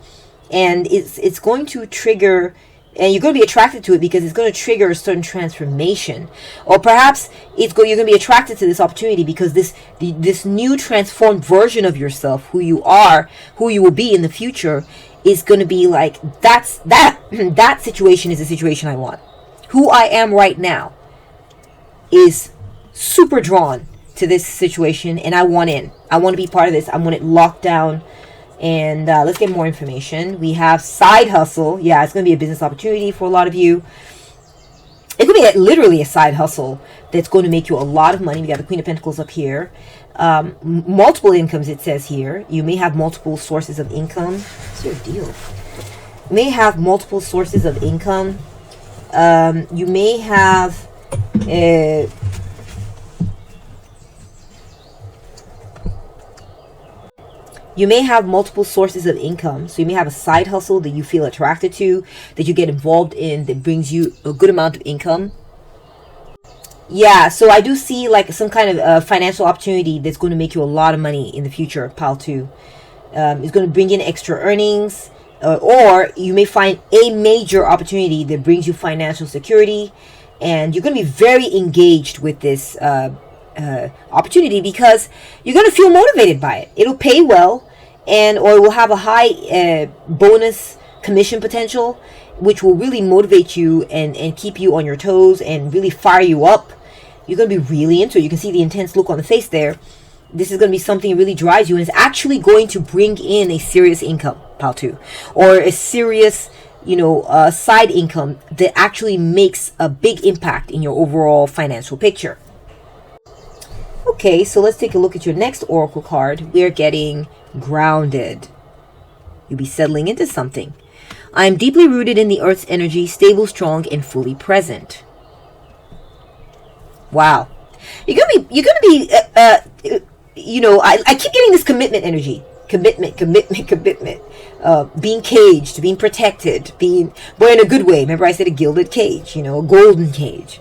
And it's going to trigger, and you're going to be attracted to it because it's going to trigger a certain transformation. Or perhaps you're going to be attracted to this opportunity because this new transformed version of yourself, who you are, who you will be in the future, is going to be like, that situation is the situation I want. Who I am right now is super drawn to this situation, and I want in. I want to be part of this. I want it locked down. And let's get more information. We have side hustle. Yeah, it's going to be a business opportunity for a lot of you. It could be literally a side hustle that's going to make you a lot of money. We got the Queen of Pentacles up here. Multiple incomes, it says here. You may have multiple sources of income. What's your deal? You may have multiple sources of income. You may have... You may have multiple sources of income. So you may have a side hustle that you feel attracted to, that you get involved in, that brings you a good amount of income. Yeah, so I do see like some kind of financial opportunity that's going to make you a lot of money in the future, pile 2. It's going to bring in extra earnings, or you may find a major opportunity that brings you financial security, and you're going to be very engaged with this opportunity because you're going to feel motivated by it. It'll pay well, or it will have a high bonus commission potential, which will really motivate you and keep you on your toes and really fire you up. You're going to be really into it. You can see the intense look on the face there. This is going to be something that really drives you, and it's actually going to bring in a serious income, pile 2, or a serious side income that actually makes a big impact in your overall financial picture. Okay, so let's take a look at your next oracle card. We're getting grounded. You'll be settling into something. I am deeply rooted in the earth's energy, stable, strong, and fully present. Wow. You're gonna be I keep getting this commitment energy. Commitment. Being caged, being protected, but in a good way. Remember I said a gilded cage, a golden cage.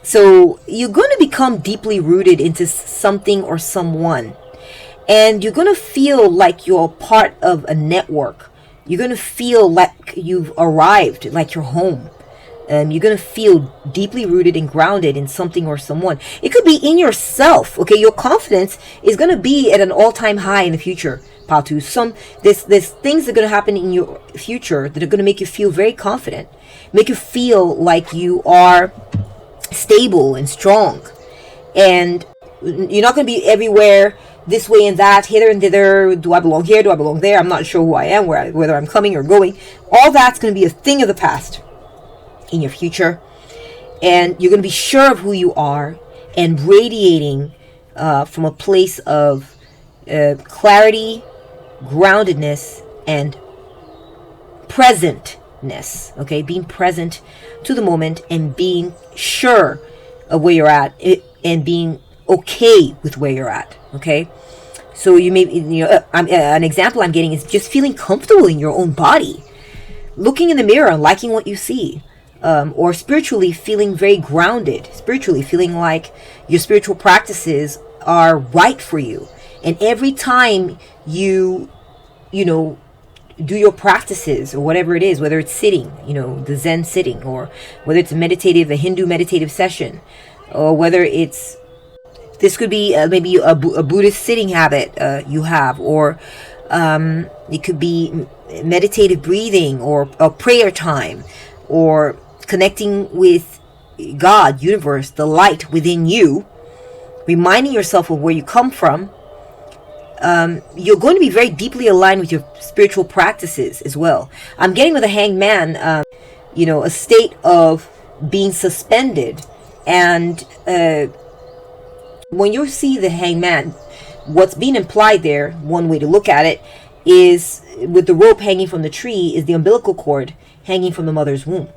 So you're going to become deeply rooted into something or someone. And you're going to feel like you're part of a network. You're going to feel like you've arrived, like you're home. You're going to feel deeply rooted and grounded in something or someone. It could be in yourself. Okay, your confidence is going to be at an all-time high in the future, Patu. There's things that are going to happen in your future that are going to make you feel very confident. Make you feel like you are stable and strong. And you're not going to be everywhere, this way and that, hither and thither. Do I belong here? Do I belong there? I'm not sure who I am, whether I'm coming or going. All that's going to be a thing of the past in your future. And you're going to be sure of who you are and radiating from a place of clarity, groundedness, and presentness. Okay, being present to the moment and being sure of where you're at, and being okay with where you're at. Okay, so you may, an example I'm getting is just feeling comfortable in your own body, looking in the mirror and liking what you see, or spiritually feeling very grounded, spiritually feeling like your spiritual practices are right for you. And every time you do your practices or whatever it is, whether it's sitting, the Zen sitting, or whether it's a Hindu meditative session, or whether this could be maybe a Buddhist sitting habit you have, or it could be meditative breathing, or a prayer time, or connecting with God, universe, the light within you, reminding yourself of where you come from. You're going to be very deeply aligned with your spiritual practices as well. I'm getting with a Hanged Man, a state of being suspended. And when you see the hangman, what's being implied there, one way to look at it, is with the rope hanging from the tree is the umbilical cord hanging from the mother's womb.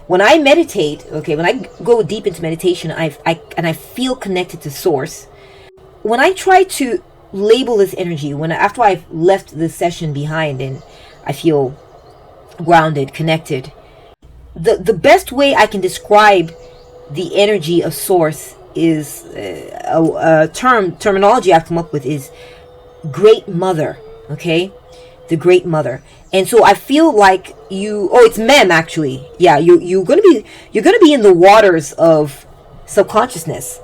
When I meditate, okay, when I go deep into meditation, I feel connected to source. When I try to label this energy, after I've left the session behind and I feel grounded, connected, the best way I can describe the energy of source is a terminology I've come up with is Great Mother. Okay, the Great Mother. And so I feel like it's Mem actually. Yeah, you're gonna be in the waters of subconsciousness,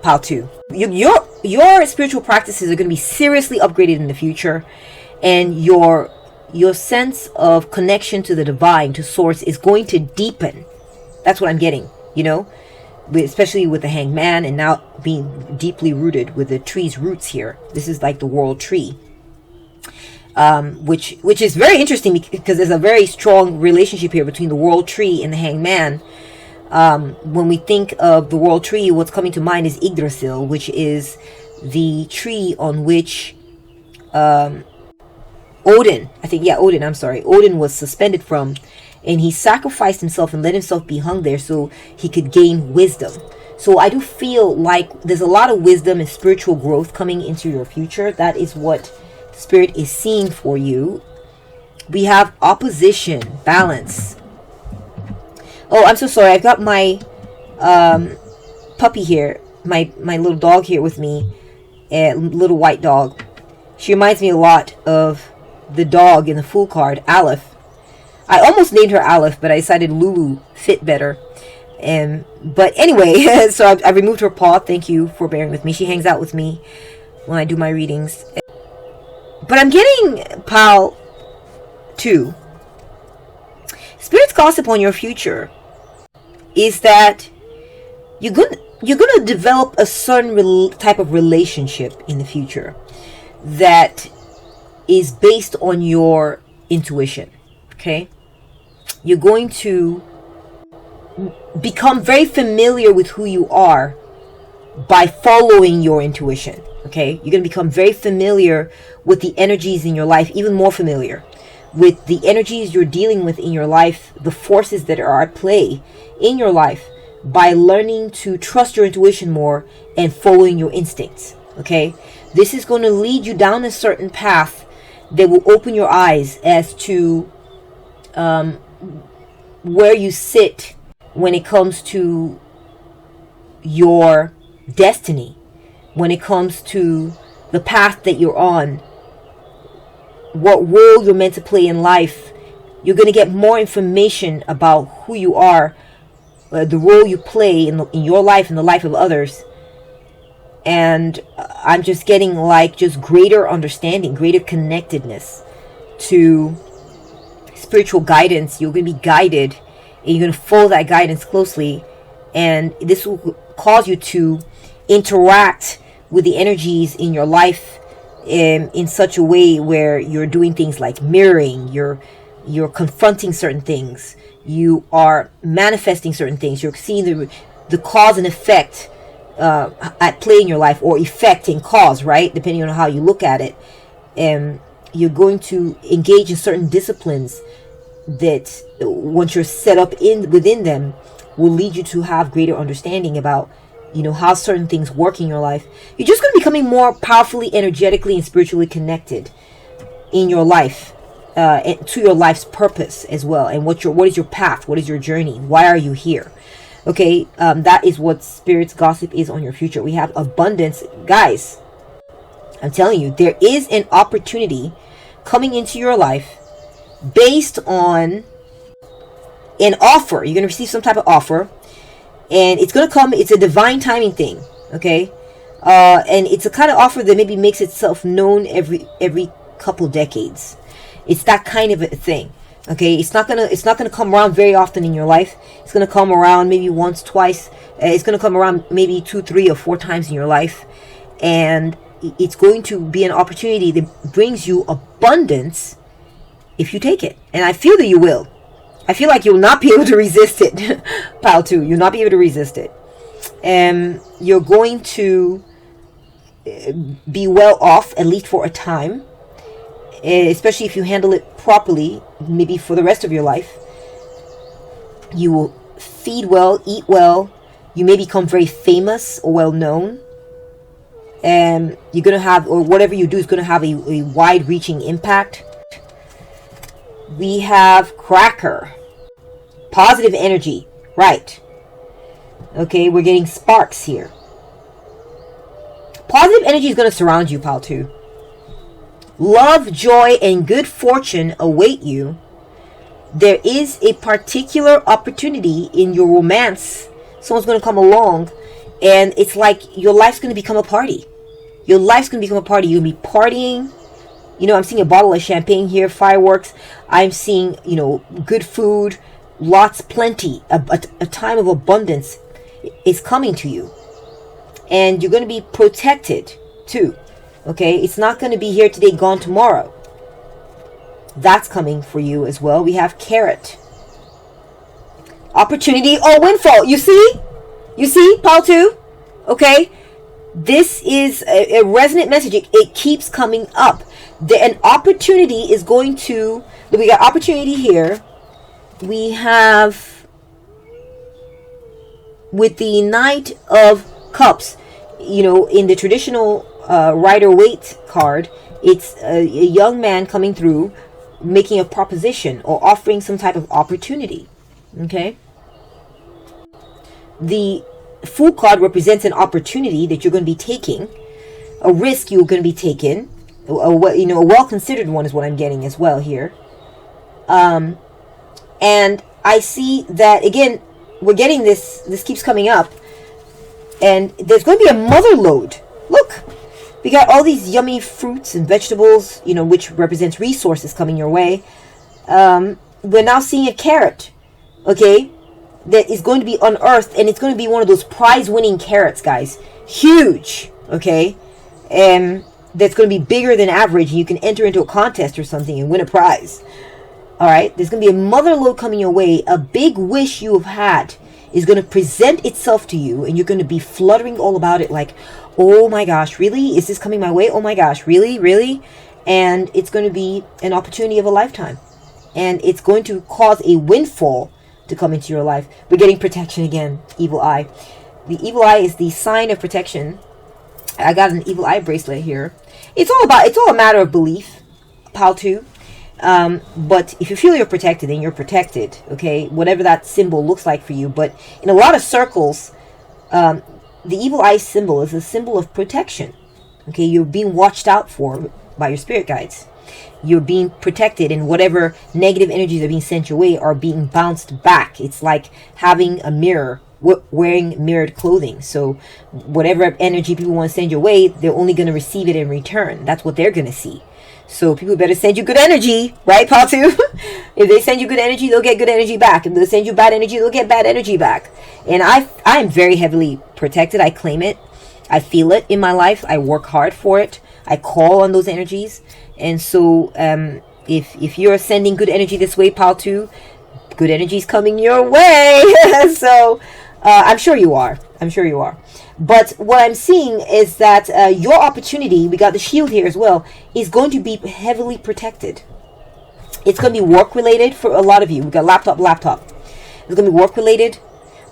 pal too. Your spiritual practices are gonna be seriously upgraded in the future, and your sense of connection to the divine, to source, is going to deepen. That's what I'm getting, especially with the hangman, and now being deeply rooted with the tree's roots here. This is like the world tree. Which is very interesting because there's a very strong relationship here between the world tree and the hangman. When we think of the world tree, what's coming to mind is Yggdrasil, which is the tree on which Odin was suspended from, and he sacrificed himself and let himself be hung there so he could gain wisdom. So I do feel like there's a lot of wisdom and spiritual growth coming into your future. That is what Spirit is seeing for you. We have opposition, balance. Oh, I'm so sorry. I've got my puppy here, my little dog here with me, a little white dog. She reminds me a lot of the dog in the Fool card, Aleph. I almost named her Aleph, but I decided Lulu fit better. But anyway, so I removed her paw. Thank you for bearing with me. She hangs out with me when I do my readings. But I'm getting, pal, 2. Spirit's gossip on your future is that you're gonna develop a certain type of relationship in the future that is based on your intuition. Okay, you're going to become very familiar with who you are by following your intuition. Okay, you're going to become very familiar with the energies in your life, even more familiar with the energies you're dealing with in your life, the forces that are at play in your life, by learning to trust your intuition more and following your instincts. Okay, this is going to lead you down a certain path that will open your eyes as to where you sit when it comes to your destiny, when it comes to the path that you're on, what role you're meant to play in life. You're going to get more information about who you are, the role you play in your life and the life of others. And I'm just getting just greater understanding, greater connectedness to spiritual guidance. You're going to be guided, and you're going to follow that guidance closely. And this will cause you to interact with the energies in your life in such a way where you're doing things like mirroring, you're confronting certain things, you are manifesting certain things, you're seeing the cause and effect at play in your life, or effect and cause, right, depending on how you look at it. And you're going to engage in certain disciplines that, once you're set up within them, will lead you to have greater understanding about how certain things work in your life. You're just going to be becoming more powerfully, energetically, and spiritually connected in your life, and to your life's purpose as well. And what is your path? What is your journey? Why are you here? Okay, that is what Spirit's gossip is on your future. We have abundance. Guys, I'm telling you, there is an opportunity coming into your life based on an offer. You're going to receive some type of offer. And it's going to come, it's a divine timing thing, okay? And it's a kind of offer that maybe makes itself known every couple decades. It's that kind of a thing, okay? It's not gonna come around very often in your life. It's going to come around maybe once, twice. It's going to come around maybe 2, 3, or 4 times in your life. And it's going to be an opportunity that brings you abundance if you take it. And I feel that you will. I feel like you'll not be able to resist it. Pile 2, you'll not be able to resist it. You're going to be well off, at least for a time, especially if you handle it properly, maybe for the rest of your life. You will feed well, eat well. You may become very famous or well known. And you're going to have, or whatever you do is going to have a wide-reaching impact. We have Cracker. Positive energy. Right. Okay, we're getting sparks here. Positive energy is going to surround you, Pile 2. Love, joy, and good fortune await you. There is a particular opportunity in your romance. Someone's going to come along, and it's like your life's going to become a party. Your life's going to become a party. You'll be partying. You know, I'm seeing a bottle of champagne here, fireworks. I'm seeing, you know, good food, lots, plenty. A time of abundance is coming to you. And you're going to be protected too. Okay, it's not going to be here today, gone tomorrow. That's coming for you as well. We have Carrot. Opportunity or windfall. You see? You see, Pile 2? Okay. This is a resonant message. It keeps coming up. An opportunity is going to... We got opportunity here. We have... With the Knight of Cups, you know, in the traditional Rider-Waite card, it's a young man coming through, making a proposition or offering some type of opportunity. Okay? The Fool card represents an opportunity that you're going to be taking, a risk you're going to be taking, a well-considered one is what I'm getting as well here. And I see that, again, we're getting this keeps coming up, and there's going to be a mother lode. Look, we got all these yummy fruits and vegetables, you know, which represents resources coming your way. We're now seeing a carrot, okay, that is going to be unearthed, and it's going to be one of those prize-winning carrots, guys. Huge, okay? And that's going to be bigger than average, and you can enter into a contest or something and win a prize. All right? There's going to be a mother lode coming your way. A big wish you have had is going to present itself to you, and you're going to be fluttering all about it like, oh my gosh, really? Is this coming my way? Oh my gosh, really? Really? And it's going to be an opportunity of a lifetime. And it's going to cause a windfall to come into your life. We're getting protection again. Evil eye. The evil eye is the sign of protection. I got an evil eye bracelet here. It's all a matter of belief, Pile 2. But if you feel you're protected, then you're protected. Okay, whatever that symbol looks like for you. But in a lot of circles, the evil eye symbol is a symbol of protection. Okay, you're being watched out for by your spirit guides. You're being protected, and whatever negative energies are being sent your way are being bounced back. It's like having a mirror, wearing mirrored clothing. So whatever energy people want to send your way, they're only going to receive it in return. That's what they're going to see. So people better send you good energy, right, Pile 2? If they send you good energy, they'll get good energy back. If they send you bad energy, they'll get bad energy back. And I am very heavily protected. I claim it. I feel it in my life. I work hard for it. I call on those energies. And so if you're sending good energy this way, Pile 2, good energy is coming your way. So I'm sure you are. I'm sure you are. But what I'm seeing is that your opportunity, we got the shield here as well, is going to be heavily protected. It's going to be work-related for a lot of you. We got laptop. It's going to be work-related,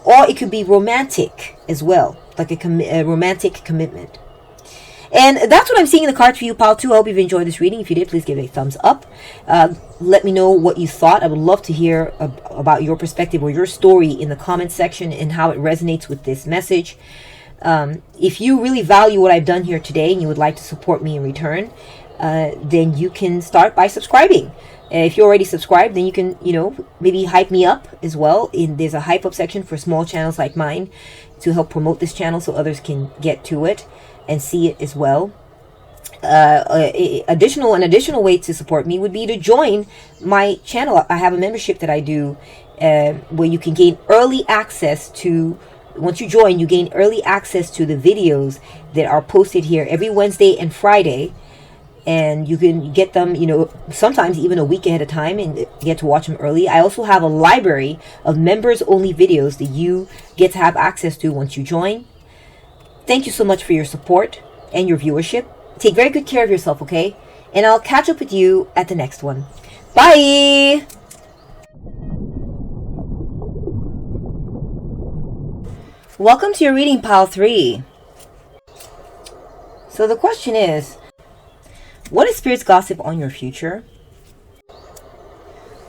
or it could be romantic as well, like a romantic commitment. And that's what I'm seeing in the cards for you, Pile 2. I hope you've enjoyed this reading. If you did, please give it a thumbs up. Let me know what you thought. I would love to hear about your perspective or your story in the comments section and how it resonates with this message. If you really value what I've done here today and you would like to support me in return, then you can start by subscribing. If you're already subscribed, then you can, maybe hype me up as well. There's a hype up section for small channels like mine to help promote this channel so others can get to it and see it as well. An additional way to support me would be to join my channel. I have a membership that I do where you can gain early access to. Once you join, you gain early access to the videos that are posted here every Wednesday and Friday. and you can get them, you know, sometimes even a week ahead of time, and get to watch them early. I also have a library of members only videos that you get to have access to once you join. Thank you so much for your support and your viewership. Take very good care of yourself, okay? And I'll catch up with you at the next one. Bye! Welcome to your reading, pile 3. So the question is, what is Spirit's gossip on your future?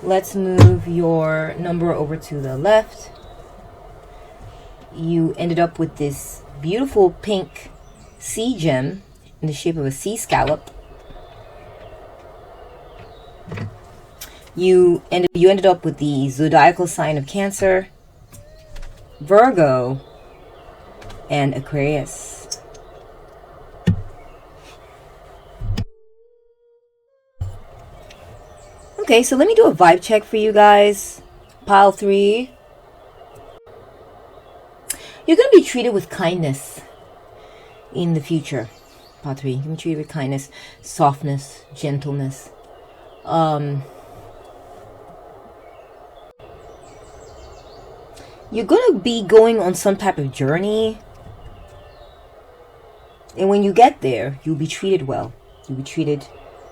Let's move your number over to the left. You ended up with this beautiful pink sea gem in the shape of a sea scallop. You ended up with the zodiacal sign of Cancer, Virgo, and Aquarius. Okay, so let me do a vibe check for you guys. Pile 3. You're going to be treated with kindness in the future. Pile 3. You're going to be treated with kindness, softness, gentleness. You're going to be going on some type of journey. And when you get there, you'll be treated well. You'll be treated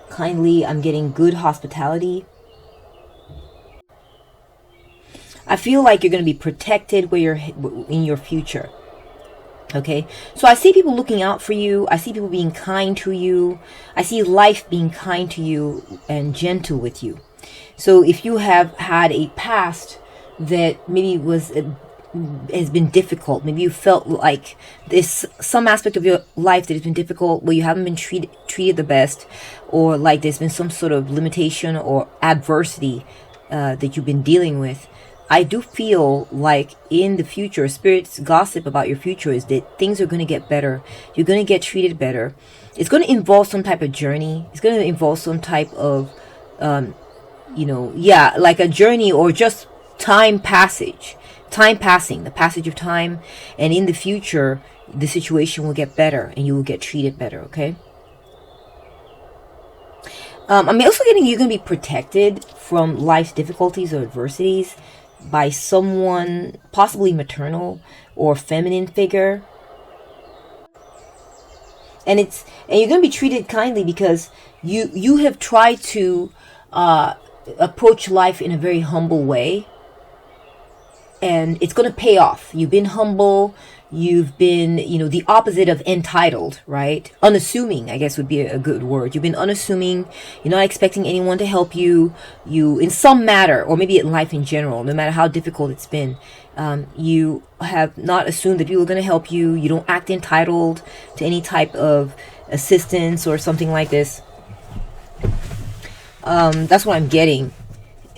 kindly. I'm getting good hospitality. I feel like you're going to be protected where you're in your future. Okay, so I see people looking out for you. I see people being kind to you. I see life being kind to you and gentle with you. So if you have had a past that maybe has been difficult, maybe you felt like there's some aspect of your life that has been difficult, where you haven't been treated the best, or like there's been some sort of limitation or adversity that you've been dealing with, I do feel like in the future, Spirit's gossip about your future is that things are going to get better. You're going to get treated better. It's going to involve some type of journey. It's going to involve some type of, like a journey, or just time passing, the passage of time. And in the future, the situation will get better and you will get treated better, okay? I'm also getting you're going to be protected from life's difficulties or adversities by someone, possibly maternal or feminine figure. And you're going to be treated kindly because you have tried to approach life in a very humble way. And it's going to pay off. You've been humble. You've been, the opposite of entitled, right? Unassuming, I guess would be a good word. You've been unassuming. You're not expecting anyone to help you. You, in some matter, or maybe in life in general, no matter how difficult it's been, you have not assumed that people are going to help you. You don't act entitled to any type of assistance or something like this. That's what I'm getting.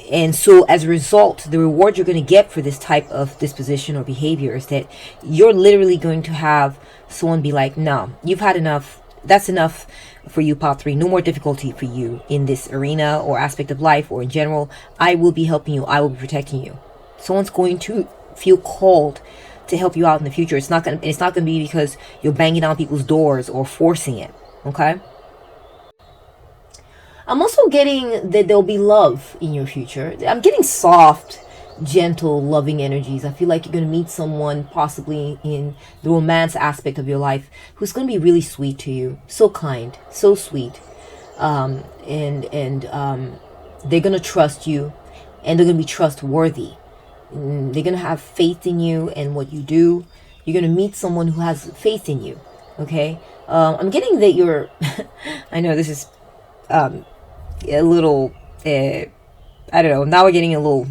And so as a result, the reward you're going to get for this type of disposition or behavior is that you're literally going to have someone be like, no, you've had enough. That's enough for you, Pile 3. No more difficulty for you in this arena or aspect of life or in general. I will be helping you. I will be protecting you. Someone's going to feel called to help you out in the future. It's not going to be because you're banging down people's doors or forcing it. Okay? I'm also getting that there'll be love in your future. I'm getting soft, gentle, loving energies. I feel like you're going to meet someone possibly in the romance aspect of your life who's going to be really sweet to you. So kind, so sweet. And they're going to trust you, and they're going to be trustworthy. They're going to have faith in you and what you do. You're going to meet someone who has faith in you. Okay? I'm getting that you're... I know this is... a little, I don't know, now we're getting a little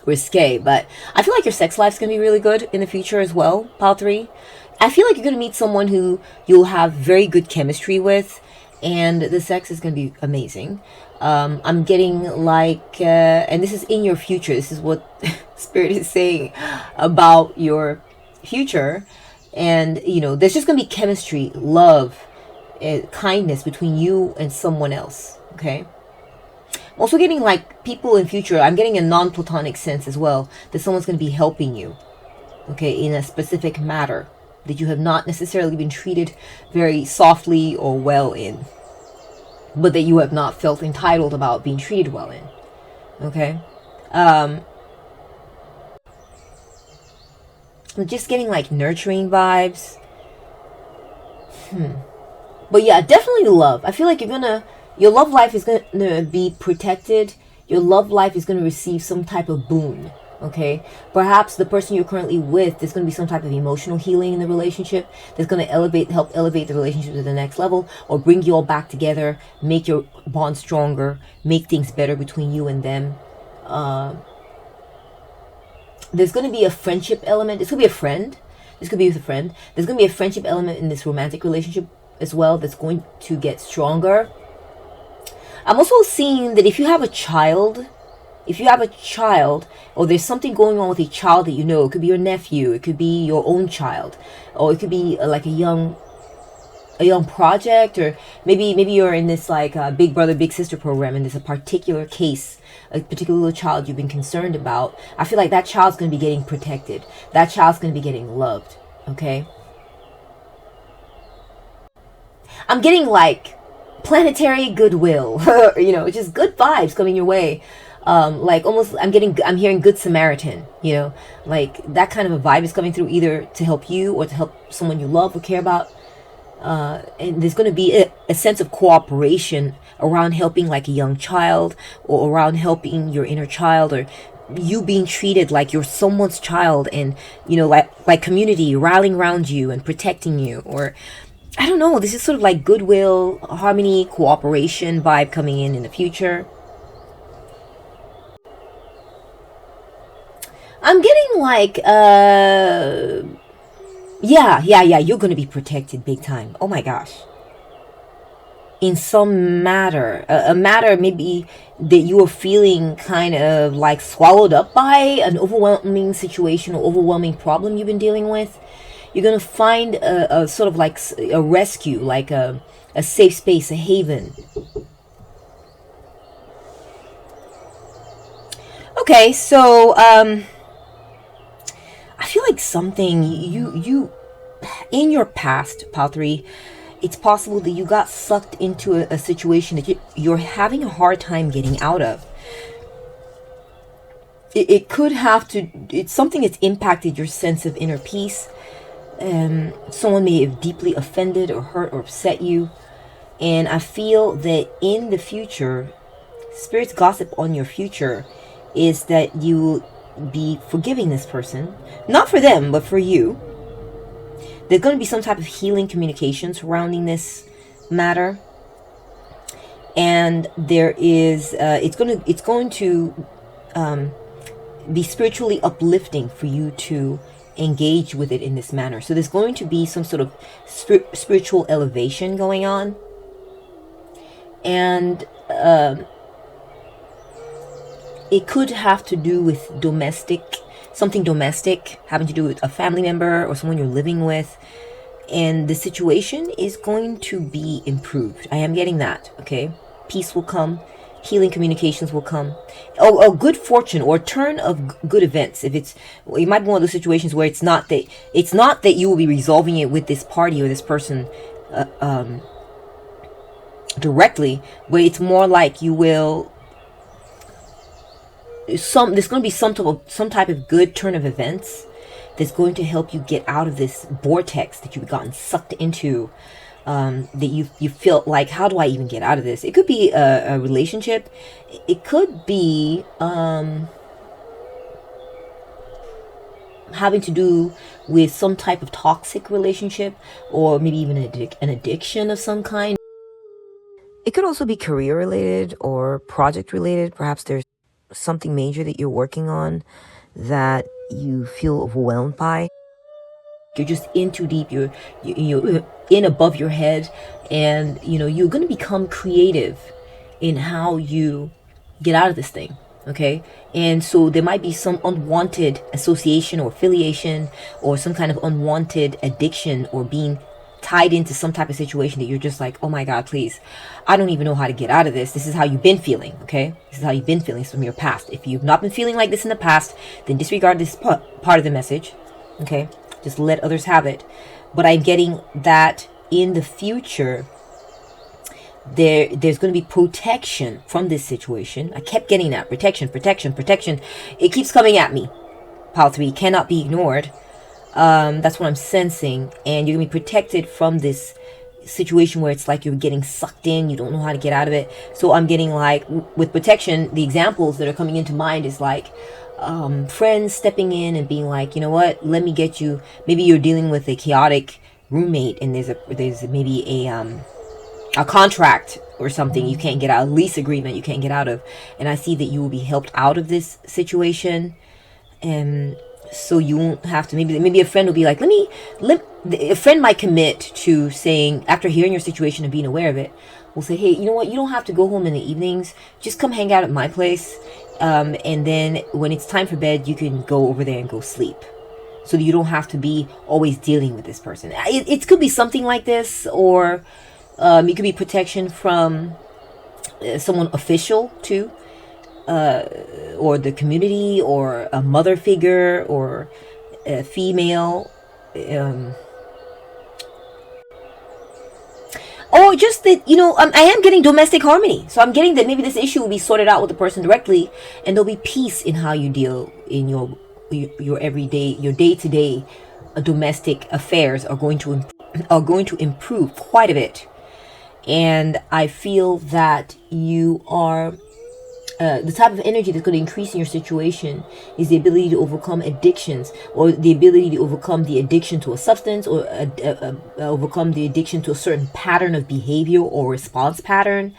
risque, but I feel like your sex life's going to be really good in the future as well, Pile 3. I feel like you're going to meet someone who you'll have very good chemistry with, and the sex is going to be amazing. I'm getting like, and this is in your future, this is what Spirit is saying about your future, and, there's just going to be chemistry, love, kindness between you and someone else. Okay. I'm also getting like people in future. I'm getting a non-platonic sense as well that someone's going to be helping you. Okay, in a specific matter that you have not necessarily been treated very softly or well in. but that you have not felt entitled about being treated well in. Okay? I'm just getting like nurturing vibes. But yeah, definitely love. I feel like your love life is gonna be protected. Your love life is gonna receive some type of boon. Okay, perhaps the person you're currently with, there's going to be some type of emotional healing in the relationship that's going to help elevate the relationship to the next level, or bring you all back together, make your bond stronger, make things better between you and them. There's going to be a friendship element. This could be a friend. This could be with a friend. There's going to be a friendship element in this romantic relationship as well that's going to get stronger. I'm also seeing that if you have a child, or there's something going on with a child that you know, it could be your nephew, it could be your own child, or it could be like a young project, or maybe you're in this like big brother big sister program, and there's a particular case, a particular little child you've been concerned about. I feel like that child's going to be getting protected. That child's going to be getting loved. Okay, I'm getting like planetary goodwill, just good vibes coming your way. Like almost I'm hearing Good Samaritan, like that kind of a vibe is coming through, either to help you or to help someone you love or care about. And there's going to be a sense of cooperation around helping like a young child, or around helping your inner child, or you being treated like you're someone's child, and like community rallying around you and protecting you. Or I don't know, this is sort of like goodwill, harmony, cooperation vibe coming in the future. I'm getting like, yeah, you're going to be protected big time. Oh my gosh. In some matter, a matter maybe that you are feeling kind of like swallowed up by, an overwhelming situation or overwhelming problem you've been dealing with. You're going to find a sort of like a rescue, like a safe space, a haven. Okay, so, I feel like something you in your past, Pile 3, it's possible that you got sucked into a situation that you're having a hard time getting out of. It could have to, it's something that's impacted your sense of inner peace. Someone may have deeply offended or hurt or upset you. And I feel that in the future, Spirit's gossip on your future is that you will be forgiving this person, not for them but for you. There's going to be some type of healing communication surrounding this matter, and there is it's going to be spiritually uplifting for you to engage with it in this manner. So there's going to be some sort of spiritual elevation going on, and it could have to do with something domestic, having to do with a family member or someone you're living with. And the situation is going to be improved. I am getting that, okay? Peace will come. Healing communications will come. Oh, good fortune or turn of good events. It might be one of those situations where it's not that you will be resolving it with this party or this person directly, but it's more like you will. There's going to be some type of good turn of events that's going to help you get out of this vortex that you've gotten sucked into, that you feel like, how do I even get out of this? It could be a relationship. It could be having to do with some type of toxic relationship, or maybe even an addiction of some kind. It could also be career related or project related. Perhaps there's something major that you're working on that you feel overwhelmed by. You're just in too deep. You're in above your head, and you're going to become creative in how you get out of this thing. Okay, and so there might be some unwanted association or affiliation, or some kind of unwanted addiction, or being tied into some type of situation that you're just like, oh my God, please, I don't even know how to get out of this. This is how you've been feeling, okay? This is how you've been feeling from your past. If you've not been feeling like this in the past, then disregard this part of the message, okay? Just let others have it. But I'm getting that in the future, there's going to be protection from this situation. I kept getting that protection. It keeps coming at me. Pile 3 cannot be ignored. That's what I'm sensing, and you're gonna be protected from this situation where it's like you're getting sucked in, you don't know how to get out of it. So I'm getting like, with protection, the examples that are coming into mind is like friends stepping in and being like, you know what, let me get you. Maybe you're dealing with a chaotic roommate, and there's maybe a contract or something you can't get out, a lease agreement you can't get out of, and I see that you will be helped out of this situation. And so you won't have to, maybe a friend will be like, a friend might commit to saying, after hearing your situation and being aware of it, will say, hey, you know what, you don't have to go home in the evenings, just come hang out at my place, and then when it's time for bed, you can go over there and go sleep, so that you don't have to be always dealing with this person. It could be something like this, or it could be protection from someone official too, or the community, or a mother figure, or a female, or just that, I am getting domestic harmony. So I'm getting that maybe this issue will be sorted out with the person directly, and there'll be peace in how you deal in your everyday, your day-to-day domestic affairs are going to improve quite a bit. And I feel that you are the type of energy that's going to increase in your situation is the ability to overcome addictions, or the ability to overcome the addiction to a substance, or overcome the addiction to a certain pattern of behavior or response pattern.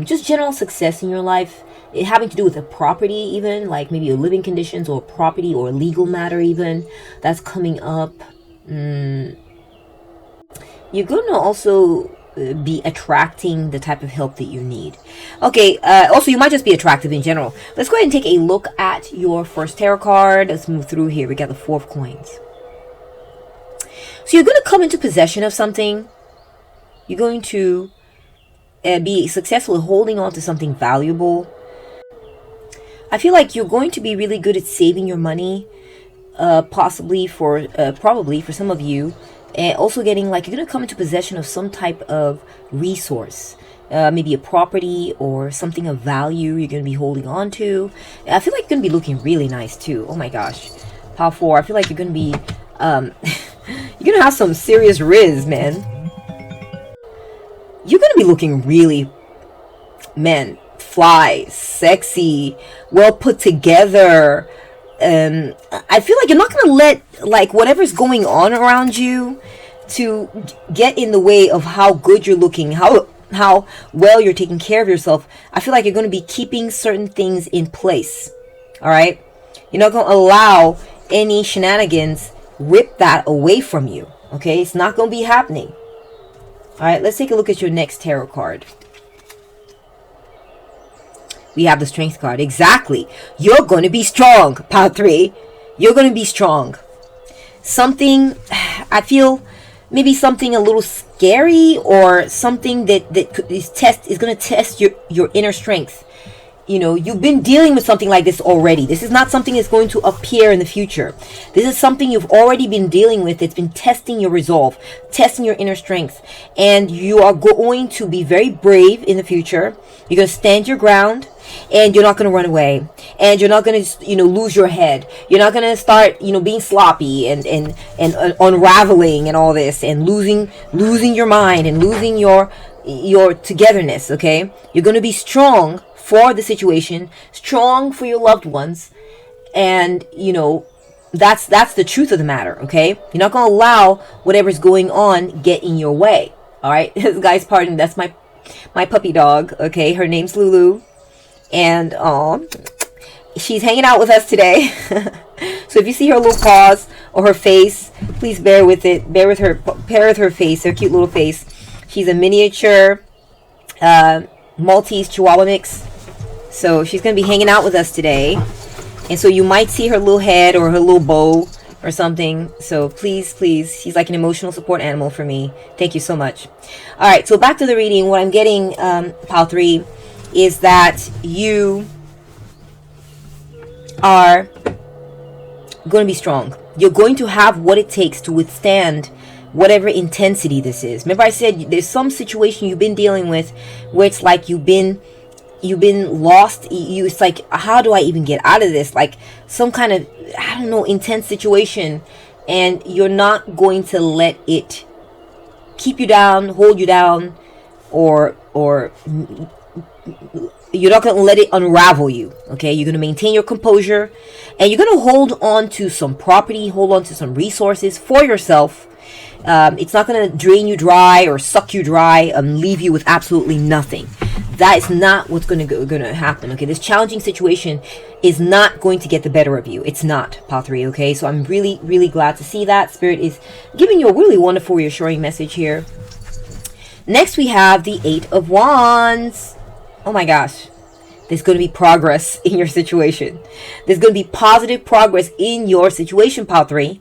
Just general success in your life, having to do with a property, even like maybe your living conditions, or property, or a legal matter even that's coming up. You're going to also be attracting the type of help that you need. Okay, also you might just be attractive in general. Let's go ahead and take a look at your first tarot card. Let's move through here. We got the 4 of coins. So you're going to come into possession of something. You're going to be successful in holding on to something valuable. I feel like you're going to be really good at saving your money, probably for some of you. And also getting, like, you're going to come into possession of some type of resource, maybe a property or something of value you're going to be holding on to. I feel like you're going to be looking really nice too. Oh my gosh. Pile 4, I feel like you're going to be, you're going to have some serious riz, man. You're going to be looking really, man, fly, sexy, well put together. I feel like you're not going to let, like, whatever's going on around you to get in the way of how good you're looking, how well you're taking care of yourself. I feel like you're going to be keeping certain things in place. All right. You're not going to allow any shenanigans rip that away from you. Okay. It's not going to be happening. All right. Let's take a look at your next tarot card. We have the Strength card. Exactly. You're going to be strong, Pile 3. You're going to be strong. Something, I feel, maybe something a little scary, or something that is going to test your inner strength. You know, you've been dealing with something like this already. This is not something that's going to appear in the future. This is something you've already been dealing with. It's been testing your resolve, testing your inner strength. And you are going to be very brave in the future. You're going to stand your ground, and you're not going to run away. And you're not going to, lose your head. You're not going to start, being sloppy and unraveling and all this, and losing your mind, and losing your togetherness, okay? You're going to be strong for the situation, strong for your loved ones, and that's the truth of the matter. Okay, you're not going to allow whatever's going on get in your way. All right, guys, pardon, that's my puppy dog. Okay, her name's Lulu, and she's hanging out with us today. So if you see her little paws or her face, please bear with it. Bear with her face, her cute little face. She's a miniature Maltese Chihuahua mix. So she's going to be hanging out with us today. And so you might see her little head or her little bow or something. So please, she's like an emotional support animal for me. Thank you so much. All right, so back to the reading. What I'm getting, Pile 3, is that you are going to be strong. You're going to have what it takes to withstand whatever intensity this is. Remember I said there's some situation you've been dealing with where it's like you've been lost. It's like, how do I even get out of this? Like some kind of, I don't know, intense situation, and you're not going to let it keep you down, hold you down, or you're not going to let it unravel you. Okay, you're going to maintain your composure, and you're going to hold on to some property, hold on to some resources for yourself. It's not going to drain you dry or suck you dry and leave you with absolutely nothing. That is not what's going to happen. Okay, this challenging situation is not going to get the better of you. It's not, Pile 3. Okay, so I'm really, really glad to see that. Spirit is giving you a really wonderful, reassuring message here. Next, we have the 8 of Wands. Oh my gosh. There's going to be progress in your situation. There's going to be positive progress in your situation, Pile 3.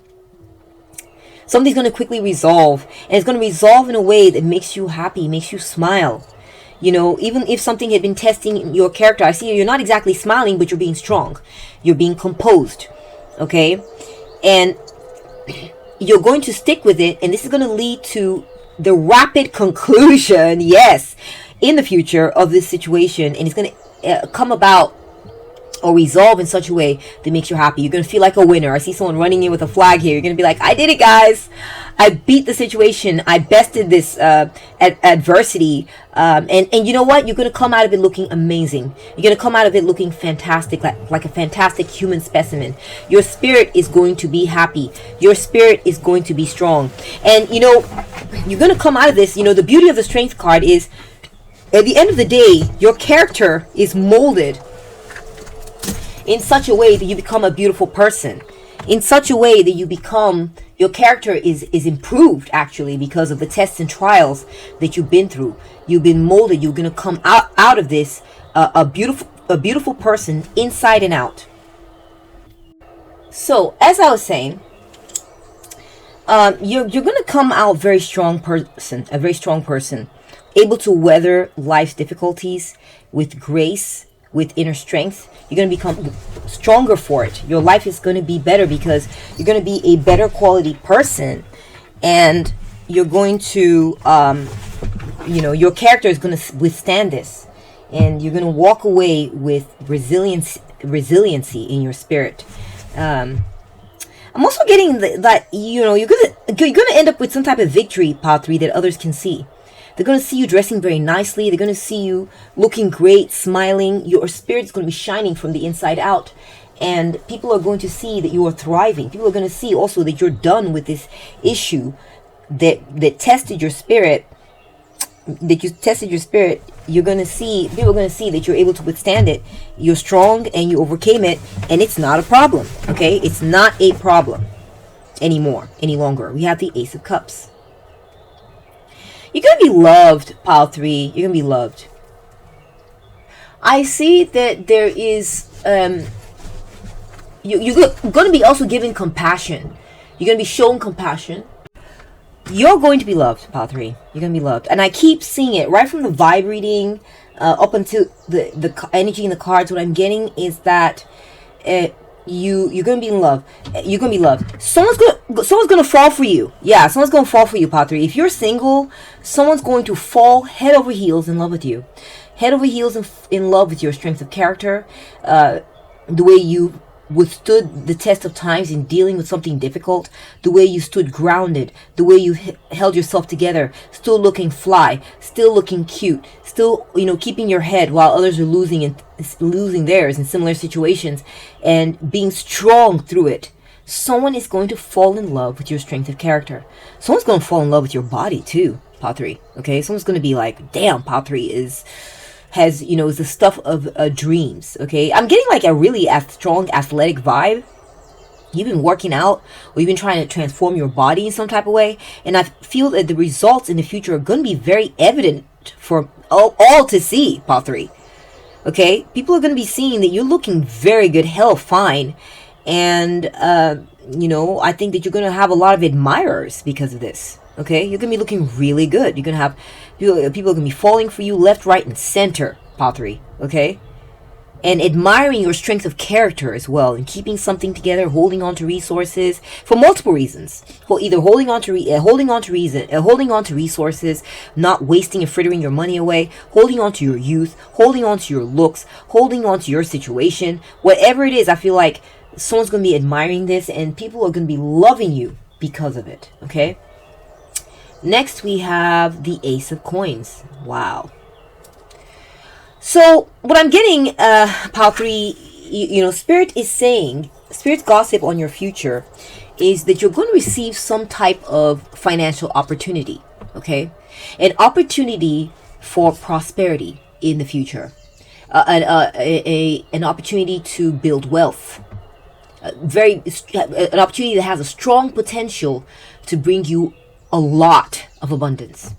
Something's going to quickly resolve. And it's going to resolve in a way that makes you happy, makes you smile. You know, even if something had been testing your character, I see you're not exactly smiling, but you're being strong. You're being composed. Okay? And you're going to stick with it. And this is going to lead to the rapid conclusion, yes, in the future of this situation. And it's going to come about or resolve in such a way that makes you happy. You're going to feel like a winner. I see someone running in with a flag here. You're going to be like, I did it, guys. I beat the situation. I bested this adversity. And you know what? You're going to come out of it looking amazing. You're going to come out of it looking fantastic, like a fantastic human specimen. Your spirit is going to be happy. Your spirit is going to be strong. And, you know, you're going to come out of this. You know, the beauty of the Strength card is, at the end of the day, your character is molded in such a way that you become a beautiful person. In such a way that you become, your character is improved actually because of the tests and trials that you've been through. You've been molded. You're going to come out of this a beautiful person inside and out. So, as I was saying, you're going to come out a very strong person, able to weather life's difficulties with grace, with inner strength. You're going to become stronger for it. Your life is going to be better because you're going to be a better quality person, and you're going to, you know, your character is going to withstand this, and you're going to walk away with resiliency in your spirit. I'm also getting that you know, you're gonna end up with some type of victory, Pile 3, that others can see. They're going to see you dressing very nicely. They're going to see you looking great, smiling. Your spirit's going to be shining from the inside out. And people are going to see that you are thriving. People are going to see also that you're done with this issue that tested your spirit. You're going to see, people are going to see that you're able to withstand it. You're strong and you overcame it. And it's not a problem. Okay? It's not a problem any longer. We have the Ace of Cups. You're going to be loved, Pile 3. You're going to be loved. I see that there is, you're going to be also given compassion. You're going to be shown compassion. You're going to be loved, Pile 3. You're going to be loved. And I keep seeing it right from the vibe reading up until the energy in the cards. What I'm getting is that you're going to be in love. You're going to be loved. Someone's going to fall for you. Yeah, someone's going to fall for you, Pile 3. If you're single, someone's going to fall head over heels in love with you. Head over heels in love with your strength of character. The way you withstood the test of times in dealing with something difficult. The way you stood grounded. The way you held yourself together. Still looking fly. Still looking cute. Still, you know, keeping your head while others are losing theirs in similar situations. And being strong through it. Someone is going to fall in love with your strength of character. Someone's going to fall in love with your body too, Pile 3. Okay, someone's going to be like, damn, Pile 3 has the stuff of dreams. Okay, I'm getting like a really strong athletic vibe. You've been working out, or you've been trying to transform your body in some type of way, and I feel that the results in the future are going to be very evident for all to see, Pile 3. Okay, people are going to be seeing that you're looking very good, hell fine, and I think that you're going to have a lot of admirers because of this. Okay, you're going to be looking really good. You're going to have people are going to be falling for you left, right, and center, Pile 3. Okay, and admiring your strength of character as well, and keeping something together, holding on to resources for multiple reasons. Either holding on to resources, not wasting and frittering your money away, holding on to your youth, holding on to your looks, holding on to your situation, whatever it is. I feel like someone's going to be admiring this, and people are going to be loving you because of it. Okay. Next, we have the Ace of Coins. Wow. So what I'm getting, Pal 3, Spirit is saying, Spirit's gossip on your future is that you're going to receive some type of financial opportunity, okay? An opportunity for prosperity in the future. An opportunity to build wealth. An opportunity that has a strong potential to bring you a lot of abundance.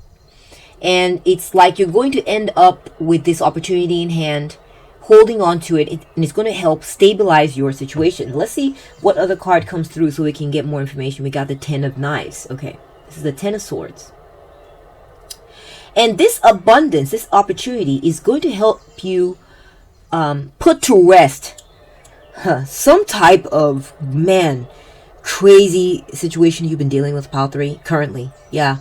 And it's like you're going to end up with this opportunity in hand, holding on to it, and it's going to help stabilize your situation. Let's see what other card comes through so we can get more information. We got the Ten of Knives. Okay, this is the Ten of Swords. And this abundance, this opportunity is going to help you put to rest some type of, crazy situation you've been dealing with, Pal 3, currently. Yeah.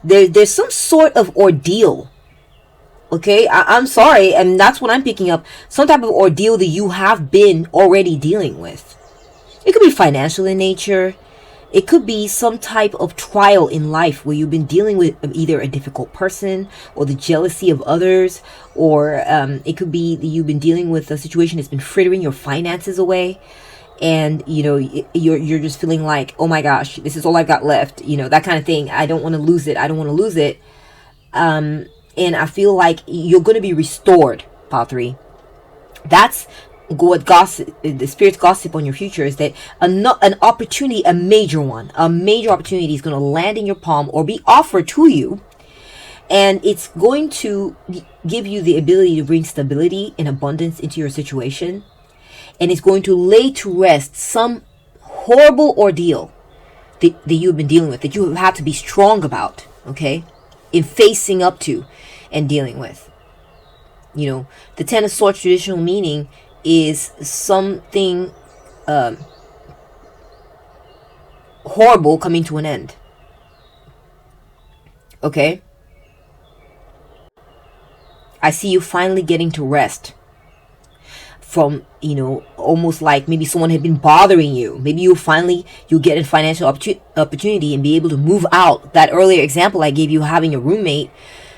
There's some sort of ordeal. Okay, I'm sorry, and that's what I'm picking up. Some type of ordeal that you have been already dealing with. It could be financial in nature. It could be some type of trial in life where you've been dealing with either a difficult person or the jealousy of others, or it could be that you've been dealing with a situation that's been frittering your finances away. And you're just feeling like, oh my gosh, this is all I've got left, that kind of thing. I don't want to lose it. And I feel like you're going to be restored, Pal 3. That's what the Spirit's gossip on your future is, that an opportunity, a major opportunity is going to land in your palm or be offered to you. And it's going to give you the ability to bring stability and abundance into your situation. And it's going to lay to rest some horrible ordeal that you've been dealing with, that you have had to be strong about, okay, in facing up to and dealing with. The Ten of Swords traditional meaning is something horrible coming to an end. Okay? I see you finally getting to rest from, almost like maybe someone had been bothering you. Maybe you'll get a financial opportunity and be able to move out. That earlier example I gave you, having a roommate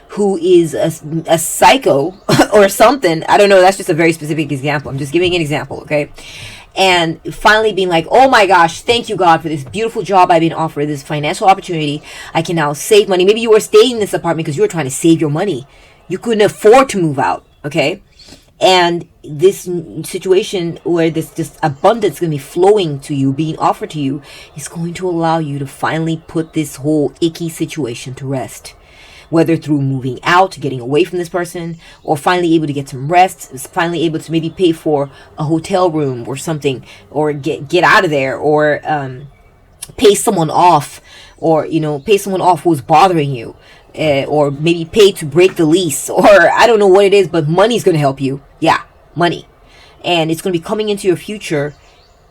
who is a psycho or something. I don't know. That's just a very specific example. I'm just giving an example, okay? And finally being like, oh my gosh, thank you, God, for this beautiful job I've been offered, this financial opportunity. I can now save money. Maybe you were staying in this apartment because you were trying to save your money. You couldn't afford to move out, okay? And this situation where this abundance is going to be flowing to you, being offered to you, is going to allow you to finally put this whole icky situation to rest. Whether through moving out, getting away from this person, or finally able to get some rest, finally able to maybe pay for a hotel room or something, or get out of there, or pay someone off, or pay someone off who's bothering you. Or maybe pay to break the lease, or I don't know what it is, but money's going to help you. Yeah, money. And it's going to be coming into your future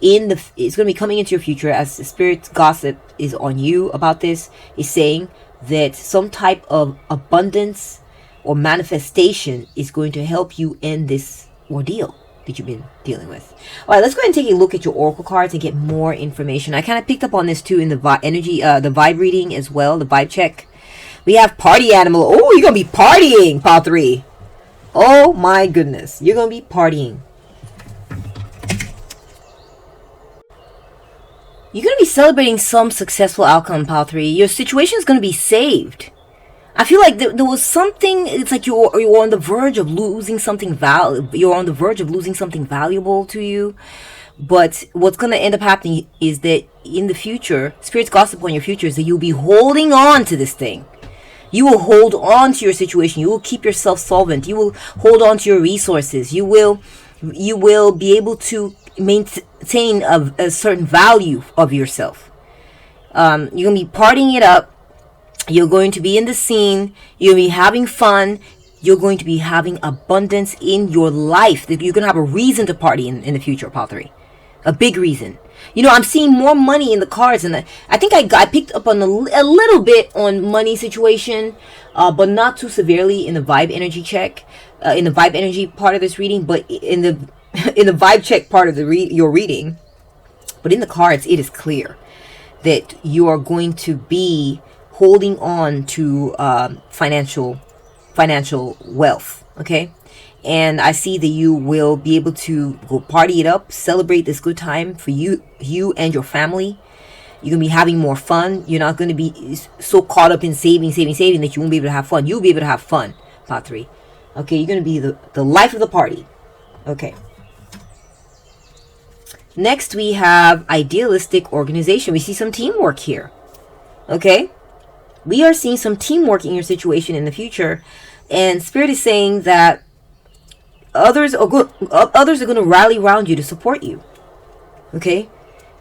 it's going to be coming into your future as the Spirit's gossip is on you about this, is saying that some type of abundance or manifestation is going to help you end this ordeal that you've been dealing with. All right, let's go ahead and take a look at your oracle cards and get more information. I kind of picked up on this too in the the vibe reading as well, the vibe check. We have party animal. Oh, you're going to be partying, Pal 3. Oh my goodness. You're going to be partying. You're going to be celebrating some successful outcome, Pal 3. Your situation is going to be saved. I feel like there was something, it's like you're on the verge of losing something you're on the verge of losing something valuable to you. But what's going to end up happening is that in the future, Spirit's gossip on your future is that you'll be holding on to this thing. You will hold on to your situation. You will keep yourself solvent. You will hold on to your resources. You will be able to maintain a certain value of yourself. You're going to be partying it up. You're going to be in the scene. You'll be having fun. you're going to be having abundance in your life. That you're going to have a reason to party in the future, pile 3. A big reason. You know, I'm seeing more money in the cards, and I think I picked up on a little bit on money situation, but not too severely in the vibe energy check, in the vibe energy part of this reading, but in the in the vibe check part of your reading. But in the cards, it is clear that you are going to be holding on to financial wealth, okay? And I see that you will be able to go party it up, celebrate this good time for you and your family. You're going to be having more fun. You're not going to be so caught up in saving that you won't be able to have fun. You'll be able to have fun, part 3. Okay, you're going to be the life of the party. Okay. Next, we have idealistic organization. We see some teamwork here. Okay? We are seeing some teamwork in your situation in the future. And Spirit is saying that others are going to rally around you to support you. Okay?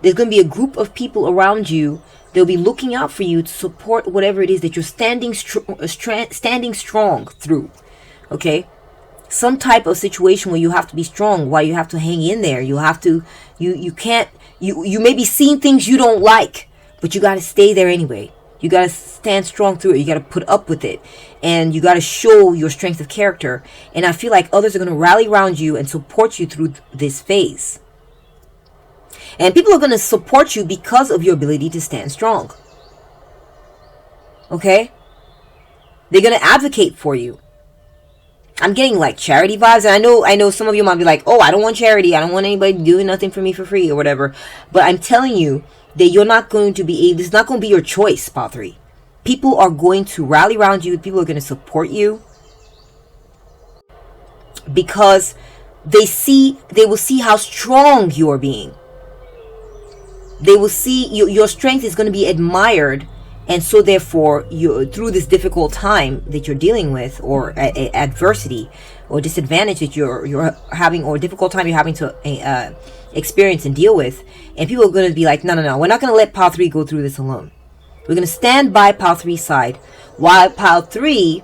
There's going to be a group of people around you. They'll be looking out for you to support whatever it is that you're standing strong through. Okay? Some type of situation where you have to be strong, while you have to hang in there. You have to, you may be seeing things you don't like, but you got to stay there anyway. You got to stand strong through it. You got to put up with it. And you got to show your strength of character. And I feel like others are going to rally around you and support you through this phase. And people are going to support you because of your ability to stand strong. Okay? They're going to advocate for you. I'm getting like charity vibes. And I know some of you might be like, oh, I don't want charity. I don't want anybody doing nothing for me for free or whatever. But I'm telling you that you're not going to be, this is not going to be your choice, Pile 3. People are going to rally around you. People are going to support you. Because they will see how strong you are being. They will see your strength is going to be admired. And so therefore, through this difficult time that you're dealing with, or adversity, or disadvantage that you're having, or difficult time you're having to experience and deal with, and people are going to be like, no, we're not going to let Pile 3 go through this alone. We're going to stand by Pile 3's side, while Pile 3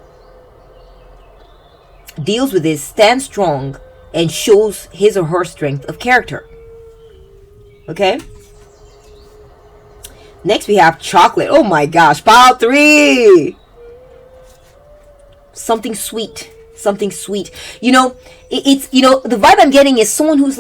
deals with this, stands strong, and shows his or her strength of character. Okay? Next we have chocolate. Oh my gosh, Pile 3! Something sweet. Something sweet. You know, it's the vibe I'm getting is someone who's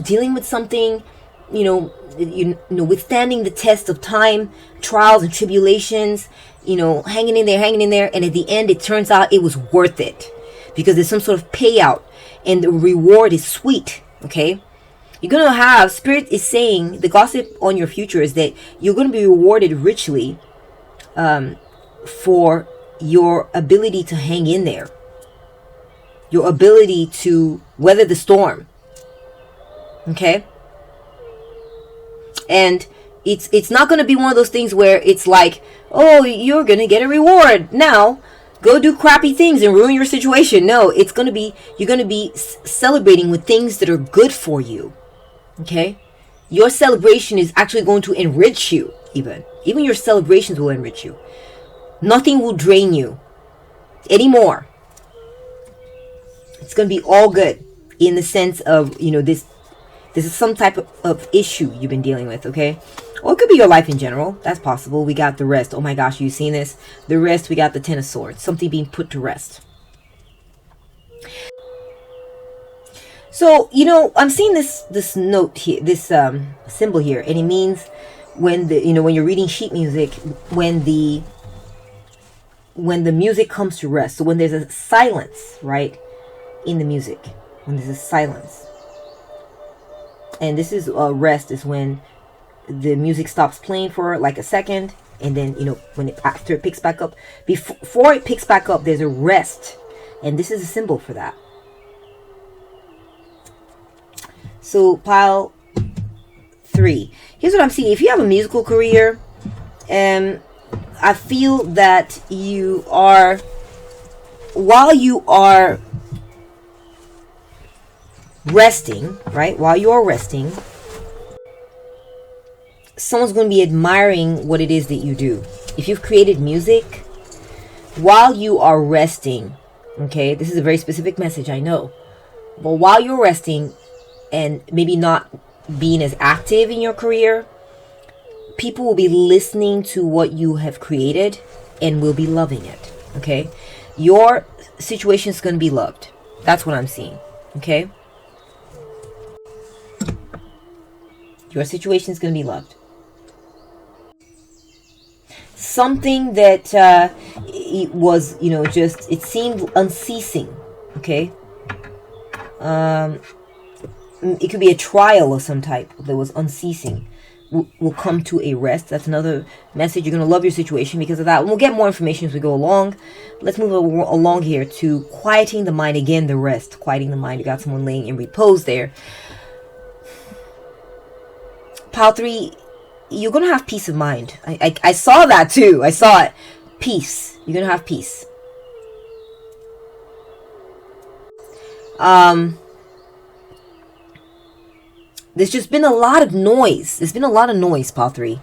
dealing with something, withstanding the test of time, trials and tribulations, hanging in there, and at the end it turns out it was worth it. Because there's some sort of payout and the reward is sweet. Okay? You're going to have, Spirit is saying, the gossip on your future is that you're going to be rewarded richly for your ability to hang in there. Your ability to weather the storm. Okay? And it's not going to be one of those things where it's like, oh, you're going to get a reward. Now, go do crappy things and ruin your situation. No, it's going to be, you're going to be celebrating with things that are good for you. Okay? Your celebration is actually going to enrich you, even your celebrations will enrich you. Nothing will drain you anymore. It's going to be all good in the sense of, this is some type of issue you've been dealing with, okay? Or it could be your life in general. That's possible. We got the rest. Oh my gosh, you've seen this? The rest, we got the Ten of Swords. Something being put to rest. So, I'm seeing this note here, this symbol here, and it means when when you're reading sheet music, when the music comes to rest. So when there's a silence, right, in the music, when there's a silence, and this is rest is when the music stops playing for like a second, and then after it picks back up, before it picks back up, there's a rest, and this is a symbol for that. So, Pile 3. Here's what I'm seeing. If you have a musical career, I feel that while you are resting, right? While you are resting, someone's going to be admiring what it is that you do. If you've created music, while you are resting, Okay, this is a very specific message, I know. But while you're resting and maybe not being as active in your career, people will be listening to what you have created and will be loving it. Okay, your situation is going to be loved. That's what I'm seeing. Okay, your situation is going to be loved. Something that it was, just, it seemed unceasing. Okay, it could be a trial of some type that was unceasing, will come to a rest. That's another message. You're going to love your situation because of that. And we'll get more information as we go along. Let's move along here to quieting the mind. Again, the rest. Quieting the mind. You got someone laying in repose there. Pile 3, you're going to have peace of mind. I saw that too. I saw it. Peace. You're going to have peace. There's just been a lot of noise. There's been a lot of noise, Pile 3.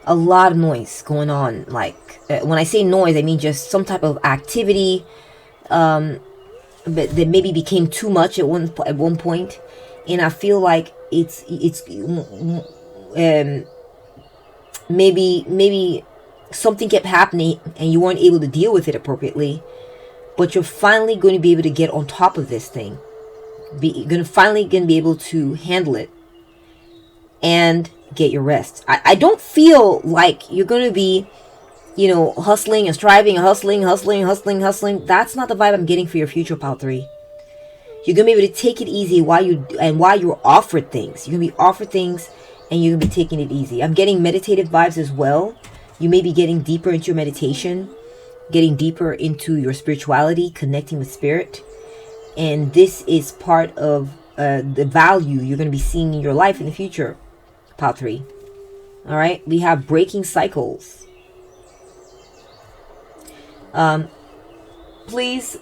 A lot of noise going on. Like, when I say noise, I mean just some type of activity but that maybe became too much at one point. And I feel like it's maybe something kept happening and you weren't able to deal with it appropriately. But you're finally going to be able to get on top of this thing. You're going to be able to handle it and get your rest. I don't feel like you're going to be, hustling and striving and hustling. That's not the vibe I'm getting for your future, Pile 3. You're going to be able to take it easy while you're offered things. You're going to be offered things and you're going to be taking it easy. I'm getting meditative vibes as well. You may be getting deeper into your meditation, getting deeper into your spirituality, connecting with spirit. And this is part of the value you're going to be seeing in your life in the future, Pile 3. All right, we have breaking cycles. Please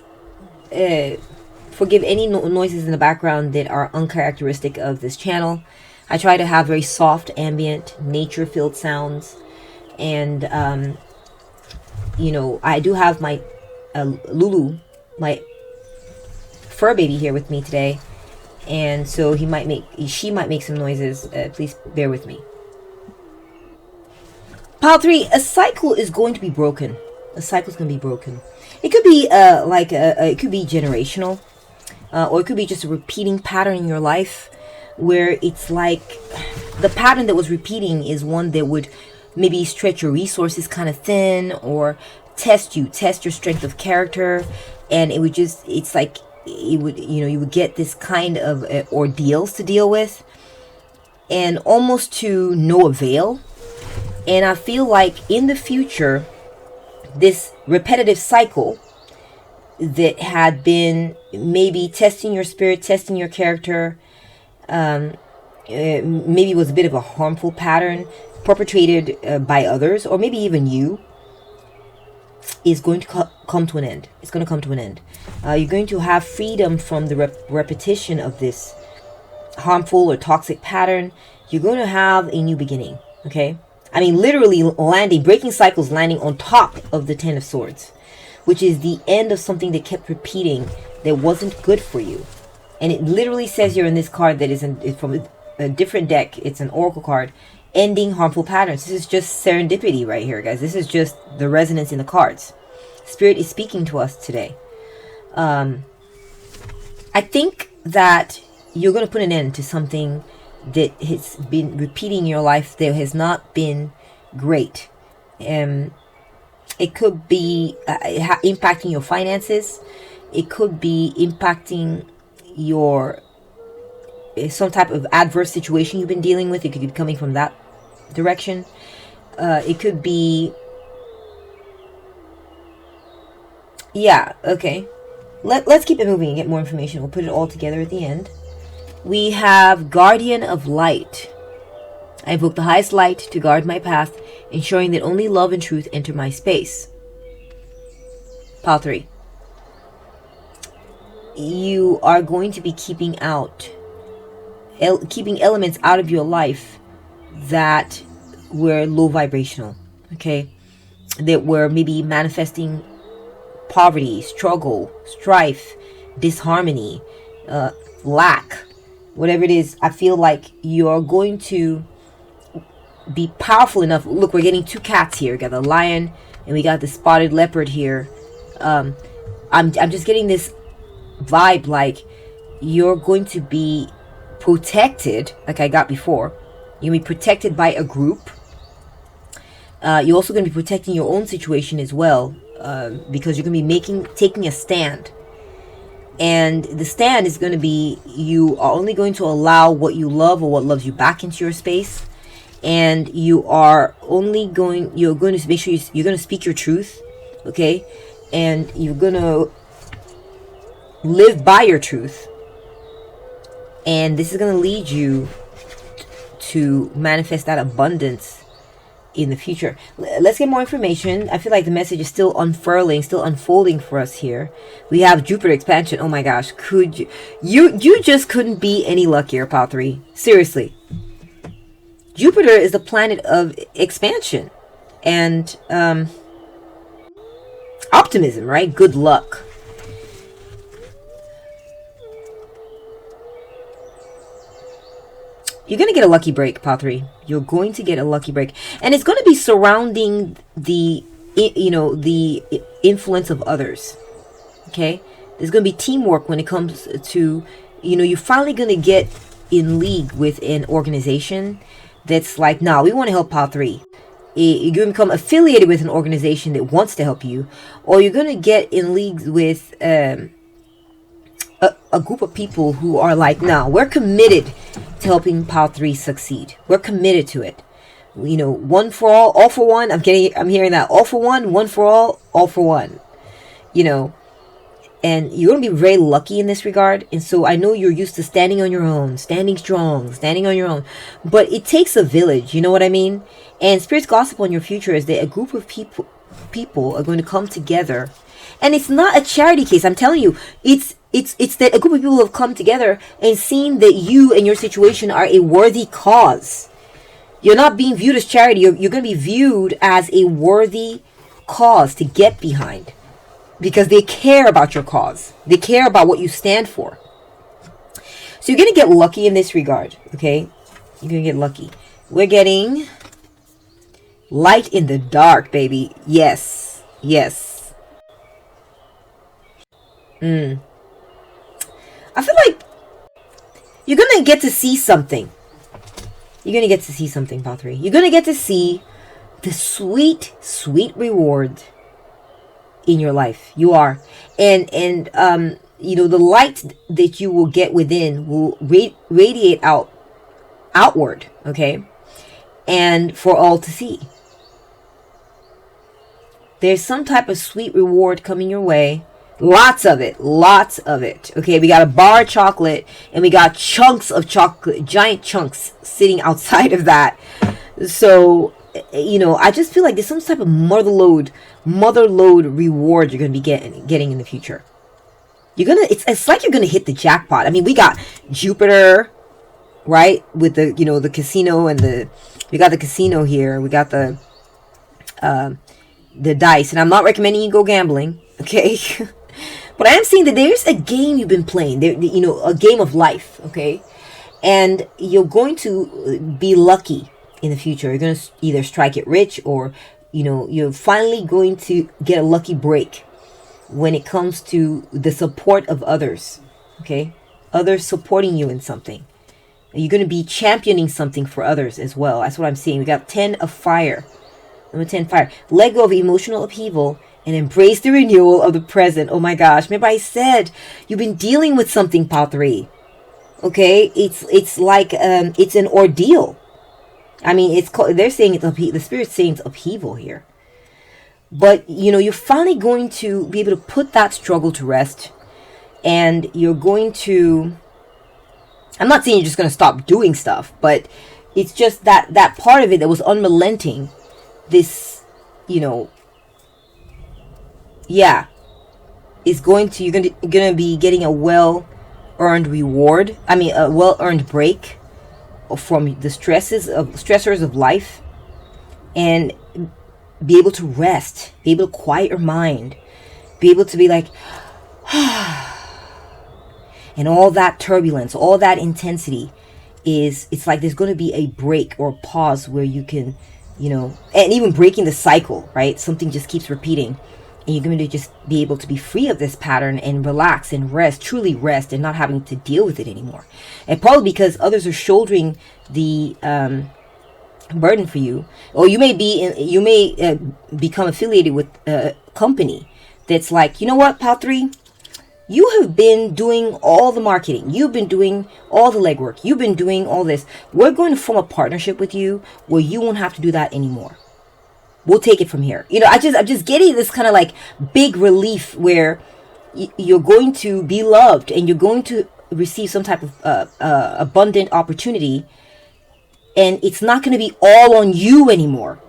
forgive any noises in the background that are uncharacteristic of this channel. I try to have very soft, ambient, nature-filled sounds. And, I do have my Lulu, my fur baby here with me today, and so she might make some noises. Please bear with me. Pile 3, a cycle is going to be broken. A cycle is going to be broken. It could be it could be generational, or it could be just a repeating pattern in your life, where it's like the pattern that was repeating is one that would maybe stretch your resources kind of thin, or test your strength of character, and it would just, it's like, you would get this kind of ordeals to deal with, and almost to no avail. And I feel like in the future, this repetitive cycle that had been maybe testing your spirit, testing your character, maybe was a bit of a harmful pattern perpetrated by others, or maybe even you, is going to come to an end. It's going to come to an end. You're going to have freedom from the repetition of this harmful or toxic pattern. You're going to have a new beginning. Okay? I mean, literally breaking cycles, landing on top of the 10 of Swords, which is the end of something that kept repeating that wasn't good for you. And it literally says here in this card that is from a different deck. It's an oracle card. Ending harmful patterns. This is just serendipity right here, guys. This is just the resonance in the cards. Spirit is speaking to us today. I think that you're going to put an end to something that has been repeating in your life that has not been great. It could be impacting your finances. It could be impacting your some type of adverse situation you've been dealing with. It could be coming from that direction. It could be, yeah, okay. Let's keep it moving and get more information. We'll put it all together at the end. We have Guardian of Light. I invoke the highest light to guard my path, ensuring that only love and truth enter my space. Pile 3. You are going to be keeping elements out of your life that were low vibrational, okay? That were maybe manifesting poverty, struggle, strife, disharmony, lack, whatever it is, I feel like you're going to be powerful enough. Look, we're getting two cats here. We got the lion and we got the spotted leopard here. I'm just getting this vibe like you're going to be protected, like I got before. You'll be protected by a group. You're also going to be protecting your own situation as well, because you're going to be taking a stand. And the stand is going to be, you are only going to allow what you love or what loves you back into your space. And you're going to make sure you're going to speak your truth, okay? And you're going to live by your truth. And this is going to lead you to manifest that abundance in the future. Let's get more information. I feel like the message is still unfurling, still unfolding for us here. We have Jupiter expansion. Oh my gosh, could you just couldn't be any luckier, Pile 3. Seriously. Jupiter is the planet of expansion and optimism, right? Good luck. You're going to get a lucky break, Pile 3. You're going to get a lucky break. And it's going to be surrounding the influence of others. Okay? There's going to be teamwork when it comes to, you're finally going to get in league with an organization that's like, nah, we want to help Pile 3. You're going to become affiliated with an organization that wants to help you. Or you're going to get in league with a group of people who are like, nah, we're committed to helping Pile 3 succeed. We're committed to it. One for all for one. I'm hearing that. All for one for all for one. And you're going to be very lucky in this regard. And so I know you're used to standing on your own, standing strong, standing on your own. But it takes a village, you know what I mean? And Spirit's gossip on your future is that a group of people are going to come together. And it's not a charity case. I'm telling you, it's that a group of people have come together and seen that you and your situation are a worthy cause. You're not being viewed as charity. You're going to be viewed as a worthy cause to get behind. Because they care about your cause. They care about what you stand for. So you're going to get lucky in this regard. Okay? You're going to get lucky. We're getting light in the dark, baby. Yes. Yes. I feel like you're going to get to see something. You're going to get to see something, Pile 3. You're going to get to see the sweet, sweet reward in your life. You are. And the light that you will get within will radiate outward, okay? And for all to see. There's some type of sweet reward coming your way. Lots of it. Okay, we got a bar of chocolate and we got chunks of chocolate, giant chunks sitting outside of that. So, I just feel like there's some type of mother load reward you're going to be getting in the future. It's like you're going to hit the jackpot. I mean, we got Jupiter, right? With the, the casino and we got the casino here. We got the dice. And I'm not recommending you go gambling, okay? But I am seeing that there's a game you've been playing, a game of life, okay? And you're going to be lucky in the future. You're going to either strike it rich or, you're finally going to get a lucky break when it comes to the support of others, okay? Others supporting you in something. You're going to be championing something for others as well. That's what I'm seeing. We got 10 of fire. Number 10, fire. Let go of emotional upheaval and embrace the renewal of the present. Oh my gosh. Remember I said you've been dealing with something, Pile 3. Okay? It's like, it's an ordeal. I mean, they're saying the Spirit's saying it's upheaval here. But, you're finally going to be able to put that struggle to rest. And you're going to, I'm not saying you're just going to stop doing stuff, but it's just that part of it that was unrelenting. This, is you're going to be getting a well-earned reward. I mean, a well-earned break from the stressors of life, and be able to rest, be able to quiet your mind, Be able to be like, and all that turbulence, all that intensity it's like there's going to be a break or pause where you can, and even breaking the cycle, right? Something just keeps repeating, and you're going to just be able to be free of this pattern and relax and rest, truly rest, and not having to deal with it anymore. And probably because others are shouldering the burden for you, or you may become affiliated with a company that's like, you know what, Pal 3, you have been doing all the marketing, you've been doing all the legwork, you've been doing all this. We're going to form a partnership with you where you won't have to do that anymore. We'll take it from here. I'm just getting this kind of like big relief where you're going to be loved and you're going to receive some type of abundant opportunity, and it's not going to be all on you anymore.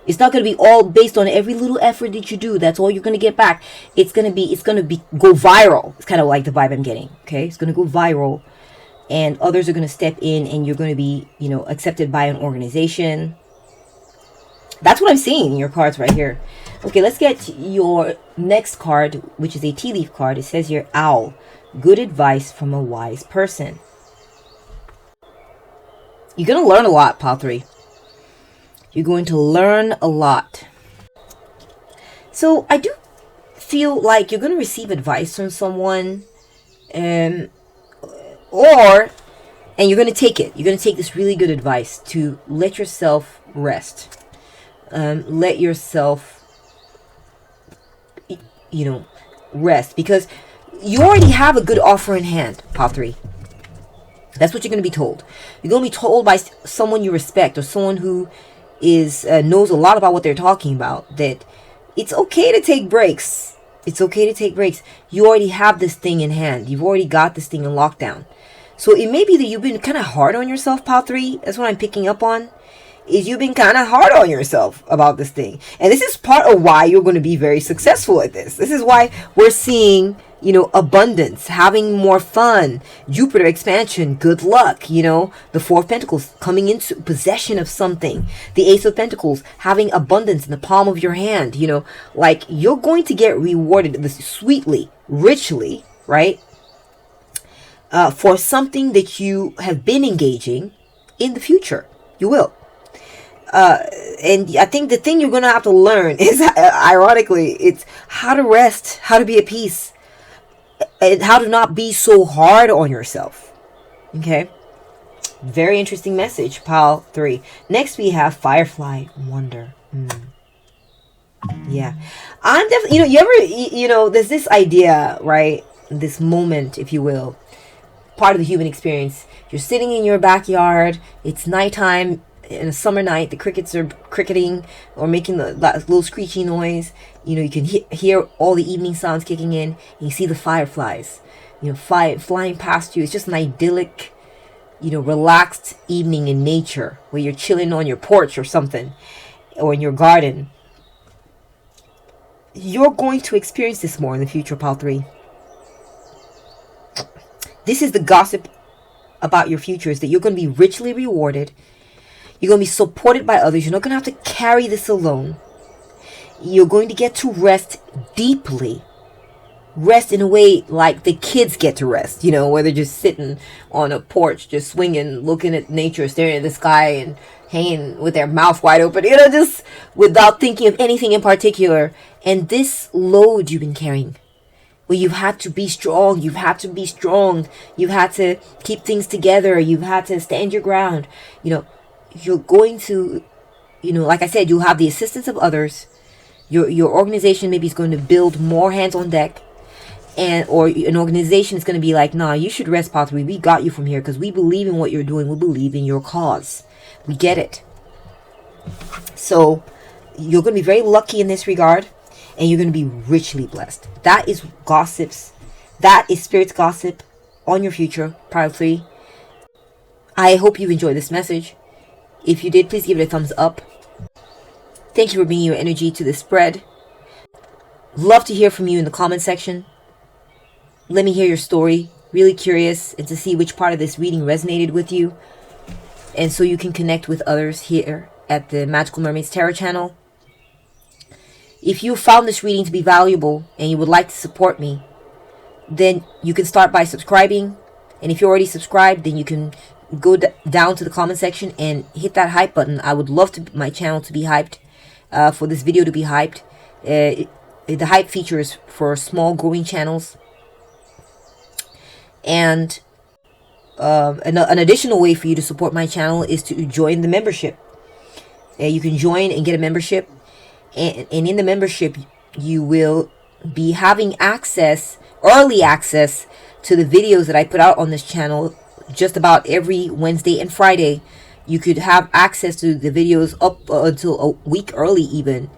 It's not going to be all based on every little effort that you do. That's all you're going to get back. It's going to go viral. It's kind of like the vibe I'm getting. Okay. It's going to go viral, and others are going to step in, and you're going to be, accepted by an organization. That's what I'm seeing in your cards right here. Okay. Let's get your next card, which is a tea leaf card. It says here, Owl, good advice from a wise person. You're going to learn a lot, Pal 3. You're going to learn a lot. So I do feel like you're going to receive advice from someone, and you're going to take it. You're going to take this really good advice to let yourself rest. Let yourself, rest, because you already have a good offer in hand, Pal 3. That's what you're going to be told. You're going to be told by someone you respect, or someone who knows a lot about what they're talking about, that it's okay to take breaks. It's okay to take breaks. You already have this thing in hand. You've already got this thing in lockdown. So it may be that you've been kind of hard on yourself, Pal 3. That's what I'm picking up on, is you've been kind of hard on yourself about this thing. And this is part of why you're going to be very successful at this. This is why we're seeing, abundance, having more fun, Jupiter expansion, good luck, the Four of Pentacles coming into possession of something, the Ace of Pentacles, having abundance in the palm of your hand, like you're going to get rewarded sweetly, richly, right? For something that you have been engaging in the future. You will. And I think the thing you're going to have to learn is, ironically, it's how to rest, how to be at peace, and how to not be so hard on yourself. Okay. Very interesting message, Pal 3. Next we have Firefly Wonder. Yeah. I'm definitely, you ever, there's this idea, right? This moment, if you will, part of the human experience. You're sitting in your backyard. It's nighttime. In a summer night, the crickets are cricketing or making the little screechy noise. You can hear all the evening sounds kicking in, and you see the fireflies, flying past you. It's just an idyllic, relaxed evening in nature where you're chilling on your porch or something, or in your garden. You're going to experience this more in the future, Pal 3. This is the gossip about your future, is that you're going to be richly rewarded. You're going to be supported by others. You're not going to have to carry this alone. You're going to get to rest deeply. Rest in a way like the kids get to rest, where they're just sitting on a porch, just swinging, looking at nature, staring at the sky and hanging with their mouth wide open, just without thinking of anything in particular. And this load you've been carrying, where you've had to be strong, you've had to keep things together, you've had to stand your ground, you're going to, like I said, you'll have the assistance of others. Your organization maybe is going to build more hands on deck, or an organization is going to be like, nah, you should rest, Pal 3. We got you from here because we believe in what you're doing. We believe in your cause. We get it. So you're going to be very lucky in this regard, and you're going to be richly blessed. That is gossips. That is spirit's gossip on your future, Pal 3. I hope you enjoyed this message. If you did, please give it a thumbs up. Thank you for bringing your energy to this spread. Love to hear from you in the comment section. Let me hear your story. Really curious and to see which part of this reading resonated with you. And so you can connect with others here at the Magical Mermaids Tarot channel. If you found this reading to be valuable and you would like to support me, then you can start by subscribing. And if you're already subscribed, then you can go down to the comment section and hit that hype button. I would love my channel to be hyped, for this video to be hyped. The hype feature is for small growing channels. And an additional way for you to support my channel is to join the membership. You can join and get a membership. And in the membership, you will be having early access to the videos that I put out on this channel just about every Wednesday and Friday. You could have access to the videos up until a week early even.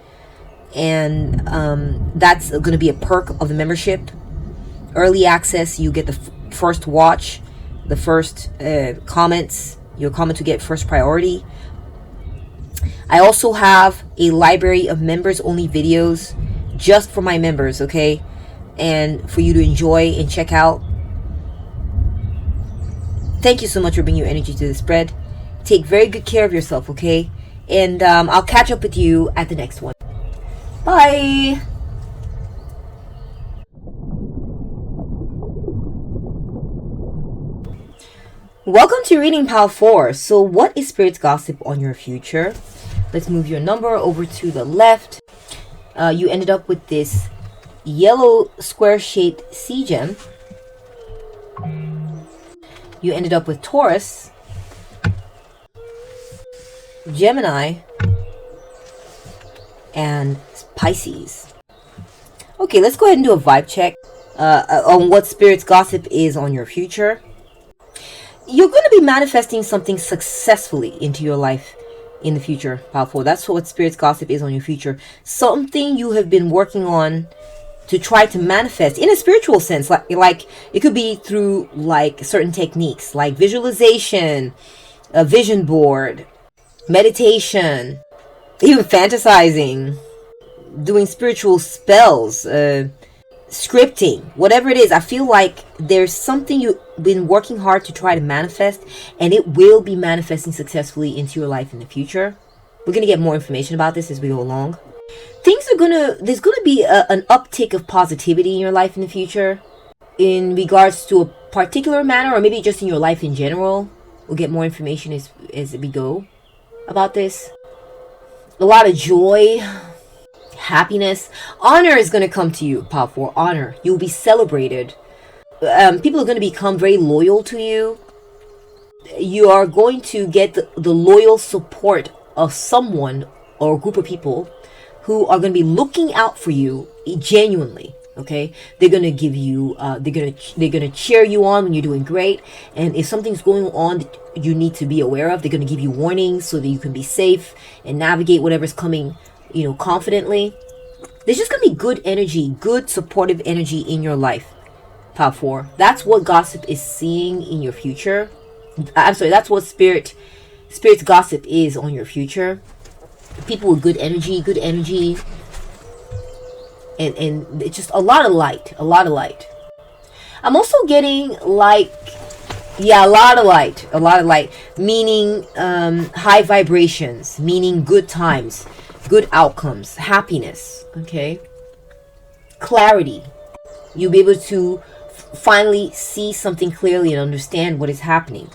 And that's going to be a perk of the membership. Early access, you get the first watch, the first comments. Your comments will get first priority. I also have a library of members only videos just for my members, okay? And for you to enjoy and check out. Thank you so much for bringing your energy to the spread. Take very good care of yourself, okay? And I'll catch up with you at the next one. Bye! Welcome to Reading Pile 4. So what is Spirit's gossip on your future? Let's move your number over to the left. You ended up with this yellow square-shaped sea gem. You ended up with Taurus, Gemini, and Pisces. Okay, let's go ahead and do a vibe check on what Spirit's gossip is on your future. You're going to be manifesting something successfully into your life in the future, Pile 4. That's what Spirit's gossip is on your future. Something you have been working on to try to manifest in a spiritual sense. Like it could be through like certain techniques like visualization, a vision board, meditation, even fantasizing, doing spiritual spells, scripting, whatever it is. I feel like there's something you've been working hard to try to manifest, and it will be manifesting successfully into your life in the future. We're going to get more information about this as we go along. There's gonna be an uptick of positivity in your life in the future in regards to a particular matter, or maybe just in your life in general. We'll get more information as we go about this. A lot of joy, happiness, honor is going to come to you, Pile 4. Honor. You'll be celebrated. People are going to become very loyal to you. You are going to get the loyal support of someone or a group of people who are going to be looking out for you genuinely. Okay, they're going to give you they're going to cheer you on when you're doing great, and if something's going on that you need to be aware of, they're going to give you warnings so that you can be safe and navigate whatever's coming, confidently. There's just going to be good energy, good supportive energy in your life, Pile 4. That's what gossip is seeing in your future. I'm sorry, that's what Spirit's gossip is on your future. People with good energy, and it's just a lot of light. I'm also getting a lot of light, meaning high vibrations, meaning good times, good outcomes, happiness, okay? Clarity. You'll be able to finally see something clearly and understand what is happening.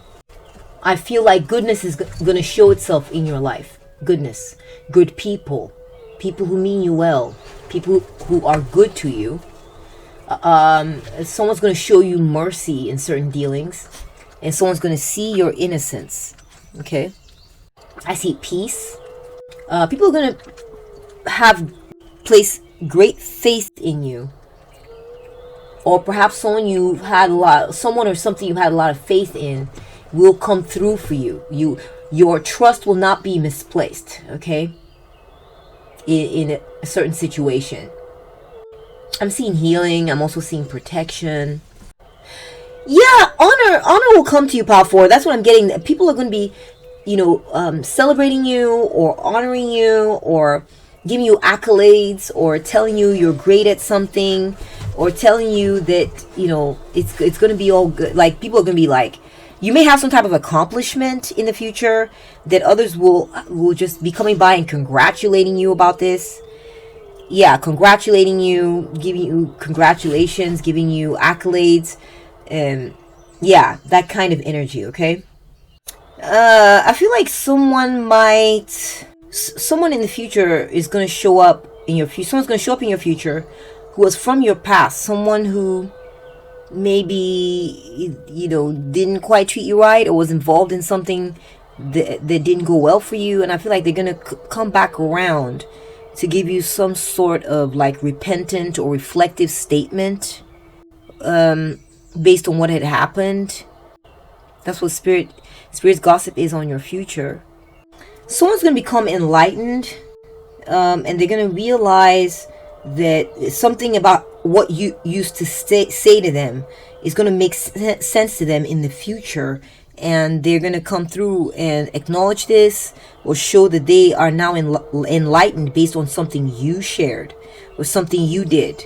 I feel like goodness is going to show itself in your life. Goodness, good people who mean you well, people who are good to you. Someone's going to show you mercy in certain dealings, and someone's going to see your innocence. Okay, I see peace. People are going to place great faith in you, or perhaps someone or something you had a lot of faith in will come through for you. Your trust will not be misplaced, okay? In a certain situation. I'm seeing healing. I'm also seeing protection. Yeah, honor will come to you, Pile 4. That's what I'm getting. People are going to be, celebrating you or honoring you or giving you accolades or telling you you're great at something or telling you that, it's going to be all good. Like, people are going to be like, you may have some type of accomplishment in the future that others will just be coming by and congratulating you about this. yeah, congratulating you, giving you congratulations, giving you accolades, and yeah, that kind of energy. Okay. I feel like someone in the future is going to show up in your future. Someone's going to show up in your future who was from your past. Someone who maybe, didn't quite treat you right, or was involved in something that didn't go well for you. And I feel like they're going to come back around to give you some sort of like repentant or reflective statement, based on what had happened. That's what spirit's gossip is on your future. Someone's going to become enlightened, and they're going to realize that something about what you used to say to them is going to make sense to them in the future, and they're going to come through and acknowledge this, or show that they are now enlightened based on something you shared or something you did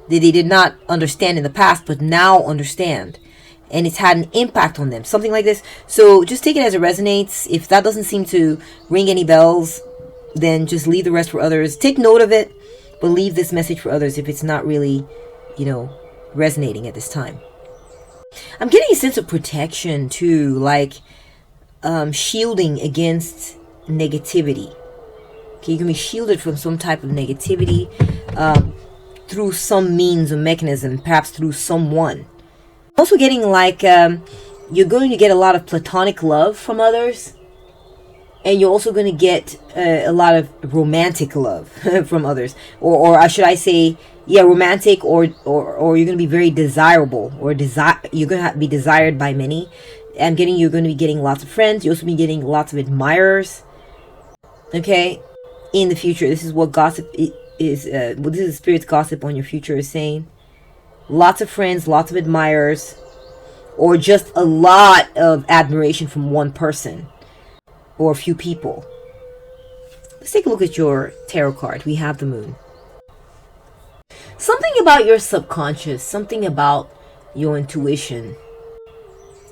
that they did not understand in the past but now understand, and it's had an impact on them, something like this. So just take it as it resonates. If that doesn't seem to ring any bells, then just leave the rest for others. Take note of it, but leave this message for others if it's not really, resonating at this time. I'm getting a sense of protection too, like shielding against negativity. Okay, you can be shielded from some type of negativity through some means or mechanism, perhaps through someone. Also getting like you're going to get a lot of platonic love from others, and you're also going to get a lot of romantic love from others, or should I say, romantic, or you're going to be very desirable, or you're going to be desired by many. You're going to be getting lots of friends. You'll also be getting lots of admirers. Okay, in the future, this is what gossip is. This is spirit's gossip on your future is saying. Lots of friends, lots of admirers, or just a lot of admiration from one person or a few people. Let's take a look at your tarot card. We have the moon. Something about your subconscious, something about your intuition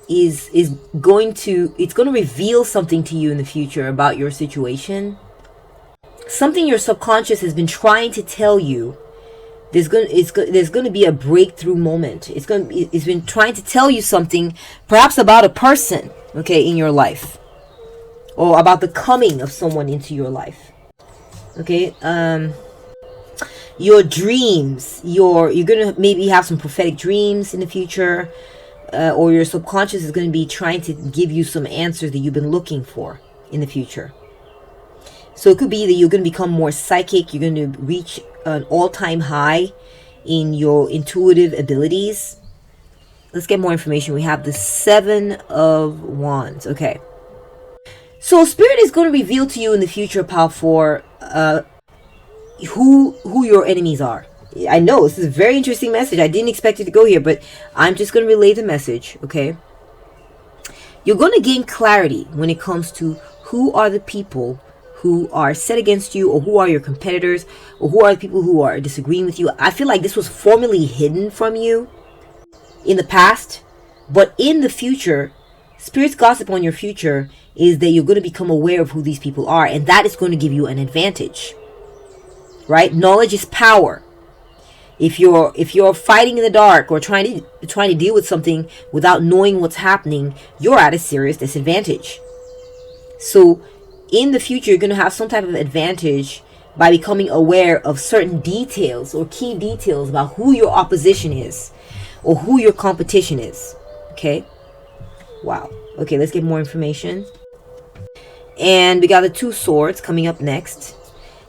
is going to reveal something to you in the future about your situation. Something your subconscious has been trying to tell you. There's going to be a breakthrough moment. It's been trying to tell you something, perhaps about a person, okay, in your life, or about the coming of someone into your life. Okay, your dreams, you're going to maybe have some prophetic dreams in the future, or your subconscious is going to be trying to give you some answers that you've been looking for in the future. So it could be that you're going to become more psychic. You're going to reach an all-time high in your intuitive abilities. Let's get more information. We have the 7 of Wands. Okay. So Spirit is going to reveal to you in the future, pal, for who your enemies are. I know this is a very interesting message. I didn't expect it to go here, but I'm just going to relay the message. Okay. You're going to gain clarity when it comes to who are the people who are set against you, or who are your competitors, or who are the people who are disagreeing with you. I feel like this was formerly hidden from you in the past, but in the future, Spirit's gossip on your future is that you're going to become aware of who these people are, and that is going to give you an advantage, right? Knowledge is power. If you're fighting in the dark, or trying to deal with something without knowing what's happening, you're at a serious disadvantage. So in the future, you're going to have some type of advantage by becoming aware of certain details or key details about who your opposition is or who your competition is. Okay? Wow. Okay, let's get more information. And we got the 2 swords coming up next.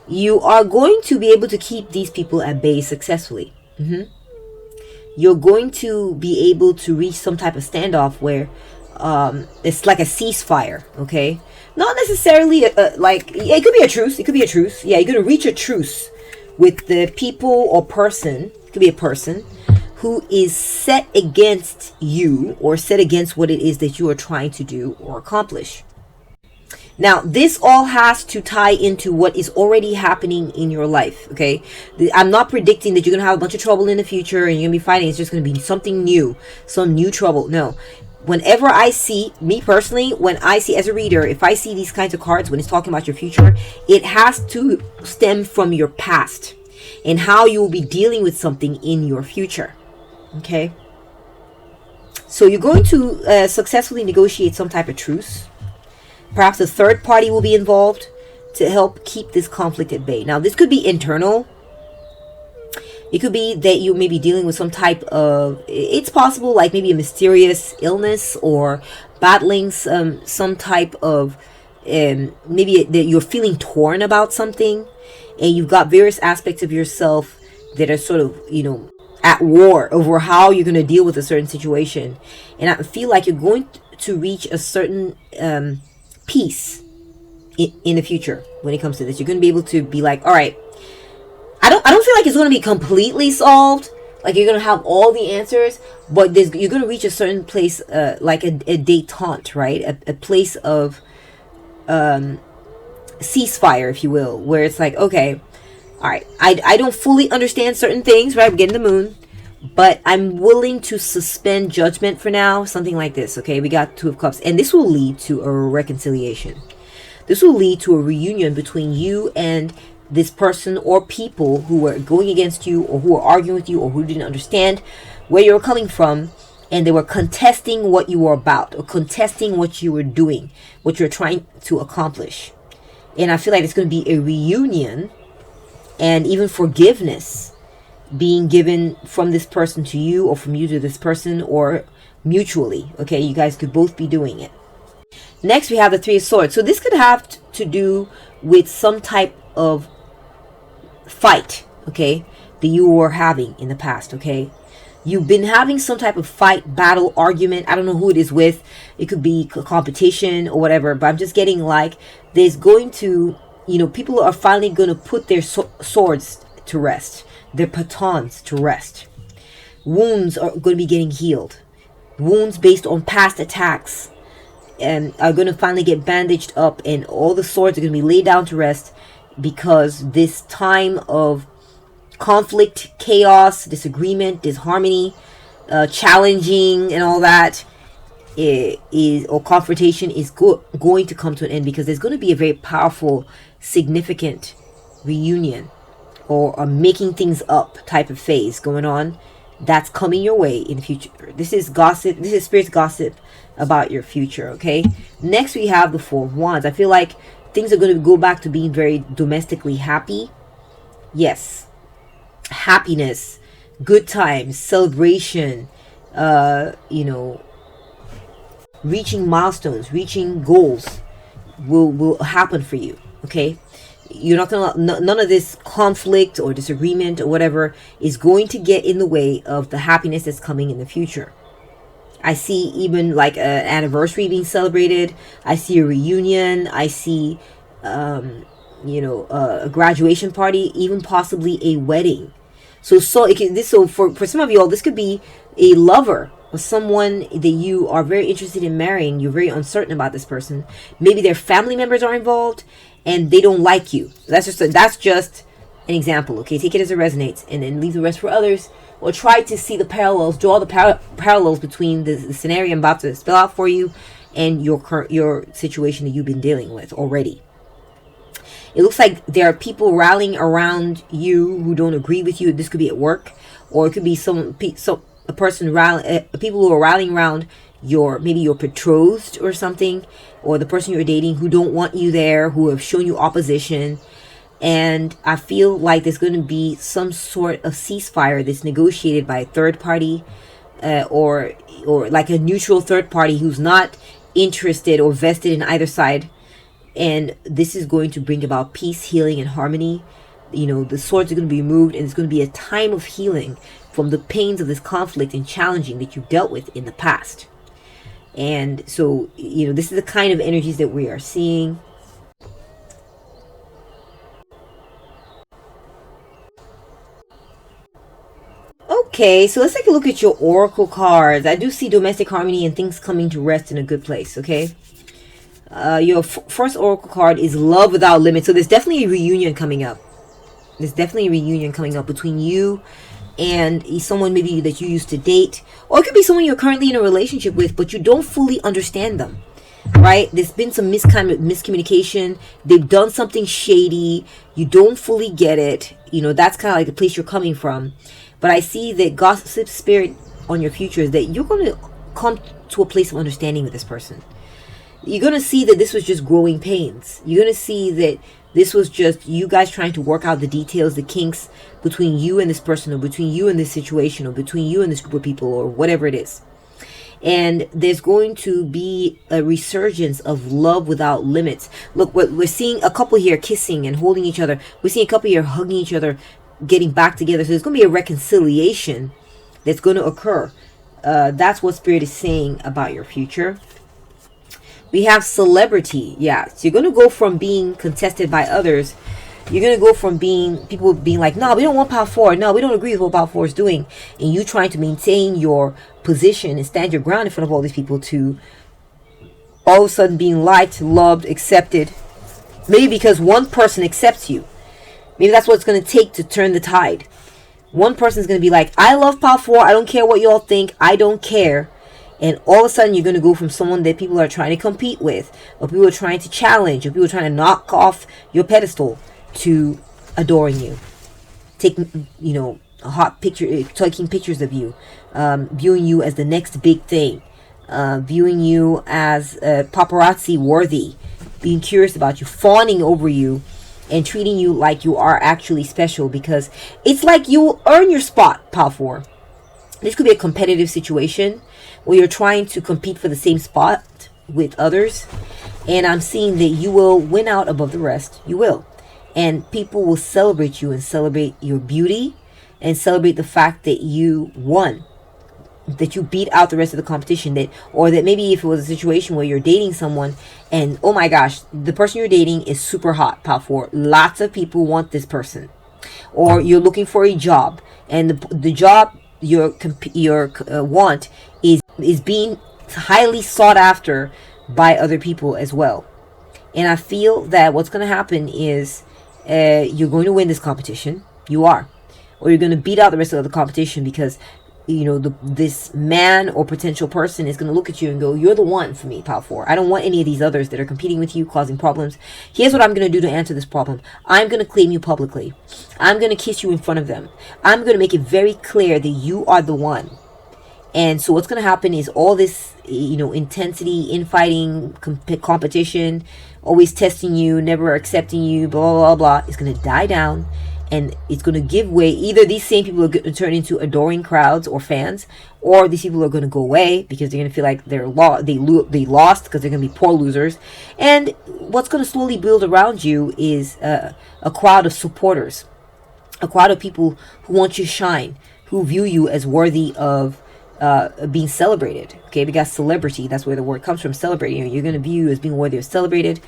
You are going to be able to keep these people at bay successfully. You're going to be able to reach some type of standoff where it's like a ceasefire. Okay? Not necessarily it could be a truce. It could be a truce. Yeah, you're going to reach a truce with the people or person. It could be a person who is set against you, or set against what it is that you are trying to do or accomplish. Now, this all has to tie into what is already happening in your life, okay? I'm not predicting that you're going to have a bunch of trouble in the future and you're going to be fighting. It's just going to be something new, some new trouble. No. Whenever I see, me personally, when I see as a reader, if I see these kinds of cards, when it's talking about your future, it has to stem from your past. and how you will be dealing with something in your future. Okay, so you're going to successfully negotiate some type of truce. Perhaps a third party will be involved to help keep this conflict at bay. Now, this could be internal. It could be that you may be dealing with some type of, it's possible, like maybe a mysterious illness, or battling some type of, maybe that you're feeling torn about something, and you've got various aspects of yourself that are sort of, at war over how you're going to deal with a certain situation. And I feel like you're going to reach a certain peace in the future when it comes to this. You're going to be able to be like, all right, I don't feel like it's going to be completely solved, like you're going to have all the answers, but you're going to reach a certain place, like a détente, right? A place of ceasefire, if you will, where it's like, okay, all right, I don't fully understand certain things, right? I'm getting the moon, but I'm willing to suspend judgment for now, something like this. Okay, we got Two of Cups, and this will lead to a reconciliation. This will lead to a reunion between you and this person or people who were going against you, or who were arguing with you, or who didn't understand where you were coming from, and they were contesting what you were about, or contesting what you were doing, what you're trying to accomplish. And I feel like it's going to be a reunion, and even forgiveness being given from this person to you, or from you to this person, or mutually. Okay, you guys could both be doing it. Next, we have the Three of Swords. So this could have to do with some type of fight, okay, that you were having in the past. Okay, you've been having some type of fight, battle, argument. I don't know who it is with. It could be a competition or whatever, but I'm just getting like there's going to, people are finally going to put their swords to rest, their batons to rest. Wounds are going to be getting healed. Wounds based on past attacks and are going to finally get bandaged up, and all the swords are going to be laid down to rest, because this time of conflict, chaos, disagreement, disharmony, challenging and all that or confrontation is going to come to an end, because there's going to be a very powerful, significant reunion, or a making things up type of phase going on that's coming your way in the future. This is gossip. This is spirit's gossip about your future. Okay, next we have the Four of Wands. I feel like things are going to go back to being very domestically happy. Yes, happiness, good times, celebration, reaching milestones, reaching goals will happen for you. Okay, you're not gonna, none of this conflict or disagreement or whatever is going to get in the way of the happiness that's coming in the future. I see even like an anniversary being celebrated. I see a reunion. I see, a graduation party, even possibly a wedding. So for some of you all, this could be a lover or someone that you are very interested in marrying. You're very uncertain about this person. Maybe their family members are involved and they don't like you. That's just an example. Okay, take it as it resonates, and then leave the rest for others. Or try to see the parallels, draw the parallels between the scenario I'm about to spell out for you and your situation that you've been dealing with already. It looks like there are people rallying around you who don't agree with you. This could be at work, or it could be people who are rallying around maybe your betrothed or something, or the person you're dating who don't want you there, who have shown you opposition. And I feel like there's going to be some sort of ceasefire that's negotiated by a third party, or like a neutral third party who's not interested or vested in either side. And this is going to bring about peace, healing, and harmony. The swords are going to be removed, and it's going to be a time of healing from the pains of this conflict and challenging that you dealt with in the past. And so, this is the kind of energies that we are seeing. Okay, so let's take a look at your oracle cards. I do see domestic harmony and things coming to rest in a good place, okay? Your first oracle card is Love Without Limits. So there's definitely a reunion coming up. There's definitely a reunion coming up between you and someone maybe that you used to date. Or it could be someone you're currently in a relationship with, but you don't fully understand them. right? There's been some miscommunication. They've done something shady. You don't fully get it. You know, that's kind of like the place you're coming from. But I see that gossip spirit on your future is that you're going to come to a place of understanding with this person. You're going to see that this was just growing pains. You're going to see that this was just you guys trying to work out the details, the kinks between you and this person, or between you and this situation, or between you and this group of people, or whatever it is. And there's going to be a resurgence of love without limits. Look, we're seeing a couple here kissing and holding each other. We're seeing a couple here hugging each other, getting back together. So there's going to be a reconciliation that's going to occur. That's what Spirit is saying about your future. We have celebrity. Yeah, so you're going to go from being contested by others. You're going to go from people being like, no, we don't want Power 4. No, we don't agree with what Power 4 is doing. And you trying to maintain your position and stand your ground in front of all these people, to all of a sudden being liked, loved, accepted. Maybe because one person accepts you. Maybe that's what it's going to take to turn the tide. One person's going to be like, I love Power 4. I don't care what y'all think. I don't care. And all of a sudden you're going to go from someone that people are trying to compete with, or people are trying to challenge, or people are trying to knock off your pedestal, to adoring you, taking, a hot picture, taking pictures of you, viewing you as the next big thing, viewing you as paparazzi worthy, being curious about you, fawning over you, and treating you like you are actually special, because it's like you will earn your spot, Power 4. This could be a competitive situation where you're trying to compete for the same spot with others, and I'm seeing that you will win out above the rest. You will. And people will celebrate you and celebrate your beauty and celebrate the fact that you won, that you beat out the rest of the competition, or that maybe if it was a situation where you're dating someone and, oh my gosh, the person you're dating is super hot, Power 4. Lots of people want this person. Or you're looking for a job, and the job your want is being highly sought after by other people as well. And I feel that what's going to happen is you're going to win this competition. You are. Or you're going to beat out the rest of the competition, because this man or potential person is going to look at you and go, you're the one for me, Power 4. I don't want any of these others that are competing with you, causing problems. Here's what I'm going to do to answer this problem. I'm going to claim you publicly. I'm going to kiss you in front of them. I'm going to make it very clear that you are the one. And so what's going to happen is all this, intensity, infighting, competition, always testing you, never accepting you, blah, blah, blah, is going to die down. And it's going to give way. Either these same people are going to turn into adoring crowds or fans, or these people are going to go away because they're going to feel like they lost, because they're going to be poor losers. And what's going to slowly build around you is a crowd of supporters, a crowd of people who want you to shine, who view you as worthy of being celebrated. Okay, because celebrity, that's where the word comes from, celebrating. You're going to view you as being worthy of celebrated,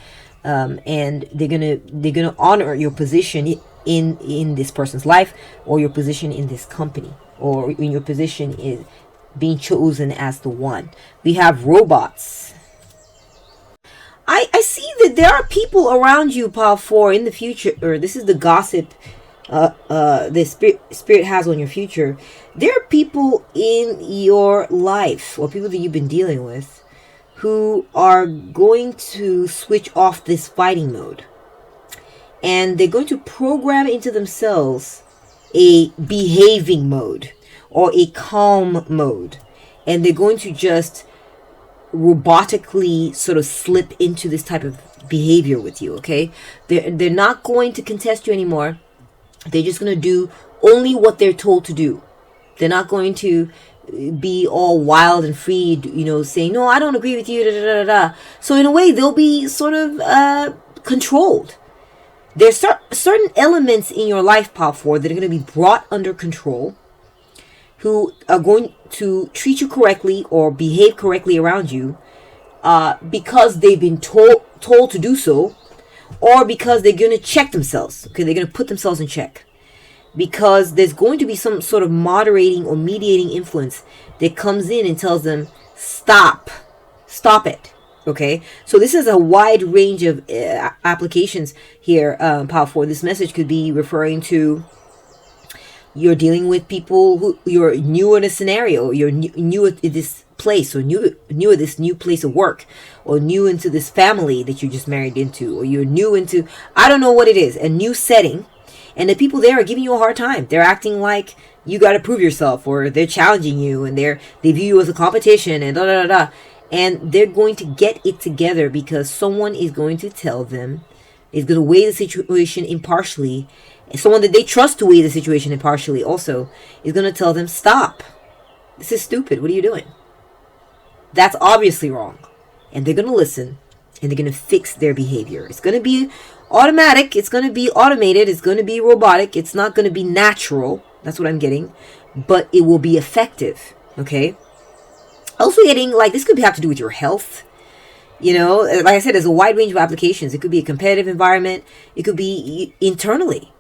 and they're gonna honor your position in this person's life, or your position in this company, or in your position is being chosen as the one. We have robots. I see that there are people around you, Power 4, in the future, or this is the gossip the spirit has on your future. There are people in your life, or people that you've been dealing with, who are going to switch off this fighting mode. And they're going to program into themselves a behaving mode, or a calm mode. And they're going to just robotically sort of slip into this type of behavior with you, okay? They're not going to contest you anymore. They're just going to do only what they're told to do. They're not going to be all wild and free, saying, no, I don't agree with you, da, da, da, da. So in a way, they'll be sort of controlled. There's certain elements in your life, Power 4, that are going to be brought under control, who are going to treat you correctly or behave correctly around you because they've been told to do so, or because they're going to check themselves. Okay, they're going to put themselves in check. Because there's going to be some sort of moderating or mediating influence that comes in and tells them, stop it. Okay, so this is a wide range of applications here, Power 4. This message could be referring to you're dealing with people who you're new in a scenario, you're new at this place, or new at this new place of work, or new into this family that you just married into, or you're new into, I don't know what it is, a new setting, and the people there are giving you a hard time. They're acting like you got to prove yourself, or they're challenging you, and they view you as a competition, and da da da da. And they're going to get it together because someone is going to tell them, is going to weigh the situation impartially. And someone that they trust to weigh the situation impartially also is going to tell them, stop. This is stupid. What are you doing? That's obviously wrong. And they're going to listen, and they're going to fix their behavior. It's going to be automatic. It's going to be automated. It's going to be robotic. It's not going to be natural. That's what I'm getting. But it will be effective. Okay? Also getting, like, this could have to do with your health. You know, like I said, there's a wide range of applications. It could be a competitive environment. It could be internally.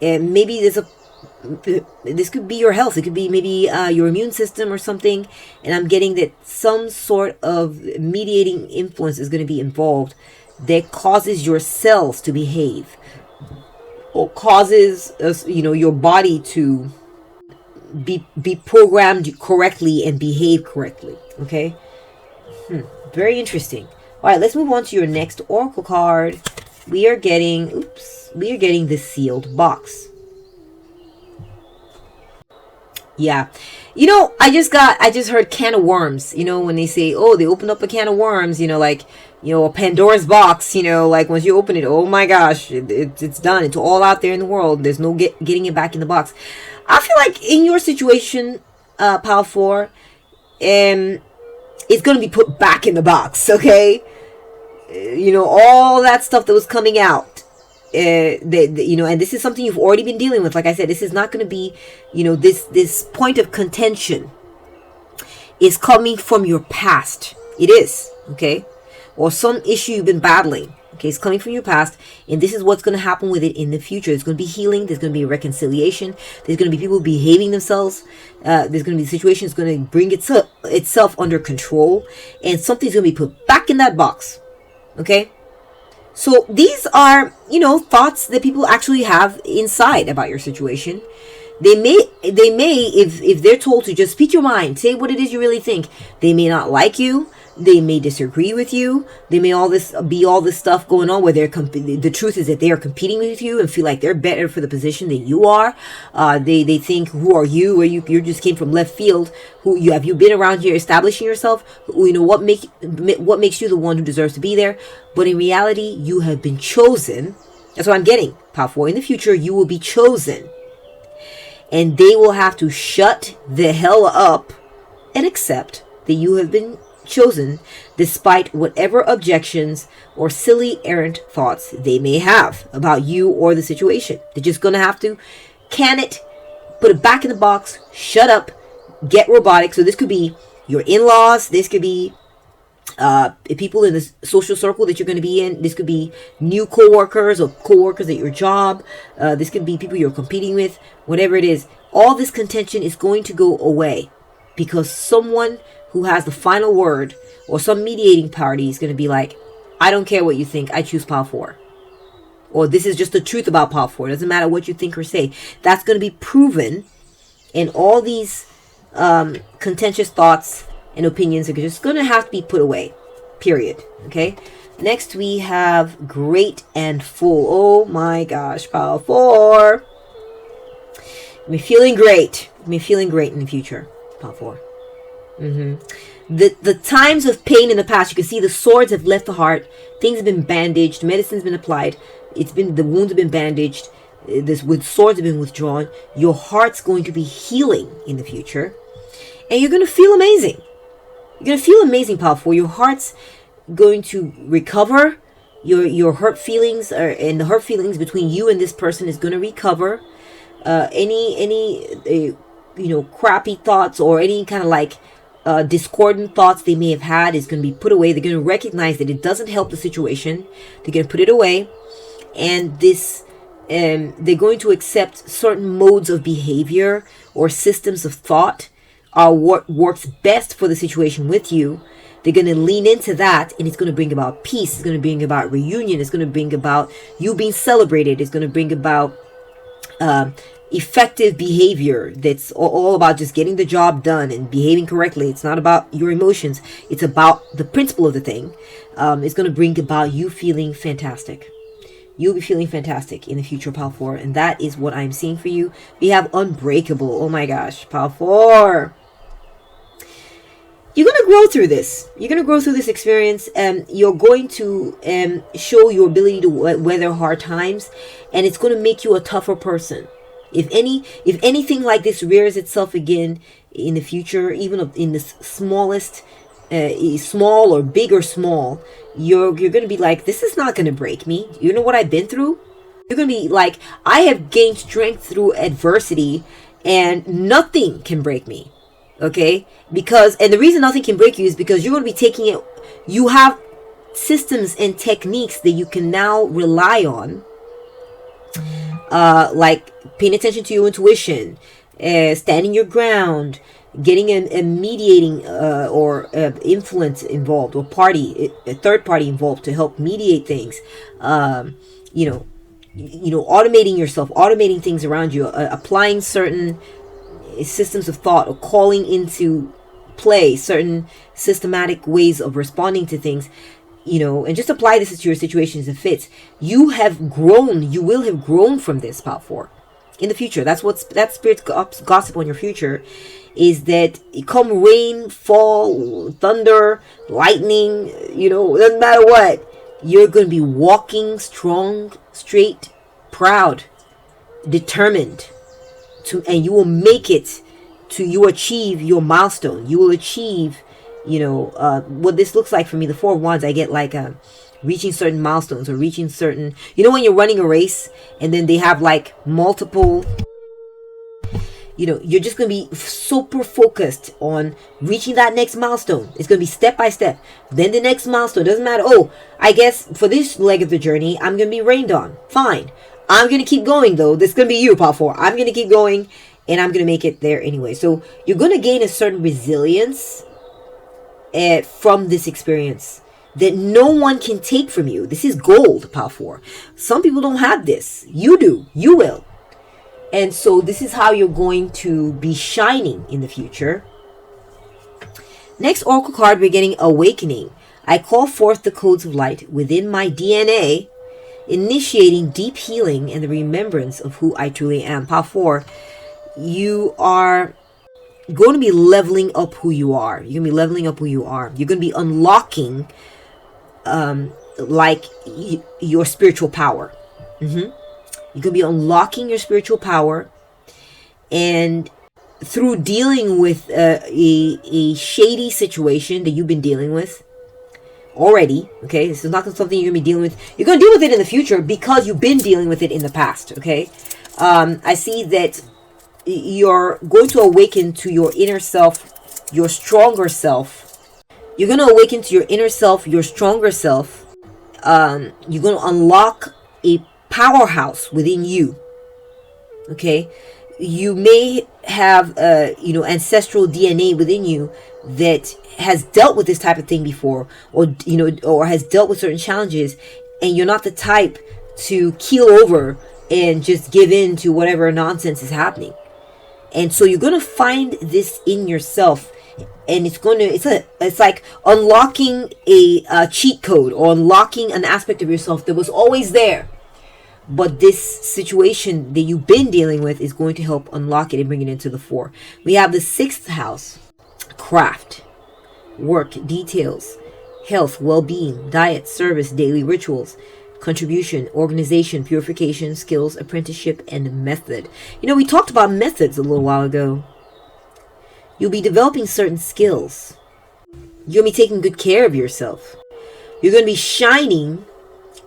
And maybe this could be your health. It could be maybe your immune system or something. And I'm getting that some sort of mediating influence is going to be involved that causes your cells to behave, or causes your body to be programmed correctly and behave correctly. Okay. Very interesting. All right, let's move on to your next oracle card. We are getting the sealed box. Yeah. You know, I just heard can of worms. You know, when they say, oh, they opened up a can of worms, you know, like, you know, a Pandora's box, you know, like once you open it, oh my gosh, it's done. It's all out there in the world. There's no getting it back in the box. I feel like in your situation, Pile 4, it's going to be put back in the box, okay? You know, all that stuff that was coming out, and this is something you've already been dealing with. Like I said, this is not going to be, you know, this point of contention is coming from your past. It is, okay? Or some issue you've been battling. Okay, it's coming from your past, and this is what's going to happen with it in the future. There's going to be healing. There's going to be a reconciliation. There's going to be people behaving themselves. There's going to be situations going to bring itself under control, and something's going to be put back in that box. Okay, so these are, you know, thoughts that people actually have inside about your situation. They may, if they're told to just speak your mind, say what it is you really think. They may not like you. They may disagree with you. They may all this stuff going on where the truth is that they are competing with you and feel like they're better for the position than you are. They think, who are you? Or you just came from left field. Have you been around here establishing yourself? You know, what makes you the one who deserves to be there? But in reality, you have been chosen. That's what I'm getting. Power 4. In the future, you will be chosen. And they will have to shut the hell up and accept that you have been chosen, despite whatever objections or silly errant thoughts they may have about you or the situation. They're just going to have to can it, put it back in the box, shut up, get robotic. So this could be your in-laws. This could be people in the social circle that you're going to be in. This could be new co-workers or co-workers at your job. This could be people you're competing with. Whatever it is, all this contention is going to go away because someone who has the final word or some mediating party is going to be like, I don't care what you think, I choose Power 4. Or this is just the truth about Power 4. It doesn't matter what you think or say. That's going to be proven, and all these contentious thoughts and opinions are just going to have to be put away. Period. Okay? Next we have great and full. Oh my gosh, Power 4. I'm feeling great. I'm feeling great in the future. Power 4. The times of pain in the past, you can see the swords have left the heart. Things have been bandaged. Medicine's been applied. The wounds have been bandaged. With swords have been withdrawn. Your heart's going to be healing in the future, and you're going to feel amazing. You're going to feel amazing, Power 4. Your heart's going to recover. Your hurt feelings and the hurt feelings between you and this person is going to recover. Any crappy thoughts or any kind of like discordant thoughts they may have had is going to be put away. They're going to recognize that it doesn't help the situation. They're going to put it away, and they're going to accept certain modes of behavior or systems of thought are what works best for the situation with you. They're going to lean into that, and it's going to bring about peace. It's going to bring about reunion. It's going to bring about you being celebrated. It's going to bring about effective behavior that's all about just getting the job done and behaving correctly. It's not about your emotions. It's about the principle of the thing. It's going to bring about you feeling fantastic. You'll be feeling fantastic in the future, Pile 4. And that is what I'm seeing for you. We have Unbreakable. Oh my gosh, Pile 4. You're going to grow through this. You're going to grow through this experience. You're going to show your ability to weather hard times. And it's going to make you a tougher person. If anything like this rears itself again in the future, even in the smallest, small or big or small, you're going to be like, this is not going to break me. You know what I've been through? You're going to be like, I have gained strength through adversity and nothing can break me. Okay? And the reason nothing can break you is because you're going to be taking it. You have systems and techniques that you can now rely on. Like paying attention to your intuition, standing your ground, getting a mediating or influence involved, or a third party involved to help mediate things. Automating yourself, automating things around you, applying certain systems of thought, or calling into play certain systematic ways of responding to things. And just apply this to your situation as it fits. You have grown. You will have grown from this, Pile 4, in the future. That's Spirit's gossip on your future, is that come rain, fall, thunder, lightning, doesn't matter what, you're going to be walking strong, straight, proud, determined, and you will make it you achieve your milestone. You will achieve what this looks like for me. The 4 of Wands, I get like reaching certain milestones, or reaching certain, when you're running a race and then they have like multiple, you're just going to be super focused on reaching that next milestone. It's going to be step by step. Then the next milestone, doesn't matter. Oh, I guess for this leg of the journey, I'm going to be rained on. Fine. I'm going to keep going though. This is going to be you, Pile 4. I'm going to keep going and I'm going to make it there anyway. So you're going to gain a certain resilience from this experience that no one can take from you. This is gold, Pile 4. Some people don't have this. You do. You will. And so this is how you're going to be shining in the future. Next oracle card, we're getting Awakening. I call forth the codes of light within my DNA, initiating deep healing and the remembrance of who I truly am. Pile 4, you are going to be leveling up who you are. You're going to be leveling up who you are. You're going to be unlocking your spiritual power. You're going to be unlocking your spiritual power, and through dealing with a shady situation that you've been dealing with already. Okay, this is not something you're going to be dealing with. You're going to deal with it in the future because you've been dealing with it in the past. Okay, I see that you're going to awaken to your inner self, your stronger self. You're going to awaken to your inner self, your stronger self. You're going to unlock a powerhouse within you. Okay, you may have ancestral DNA within you that has dealt with this type of thing before, or has dealt with certain challenges, and you're not the type to keel over and just give in to whatever nonsense is happening. And so you're going to find this in yourself, and it's like unlocking a cheat code, or unlocking an aspect of yourself that was always there. But this situation that you've been dealing with is going to help unlock it and bring it into the 4. We have the 6th house, craft, work, details, health, well-being, diet, service, daily rituals, contribution, organization, purification, skills, apprenticeship, and method. We talked about methods a little while ago. You'll be developing certain skills. You're going to be taking good care of yourself. You're going to be shining.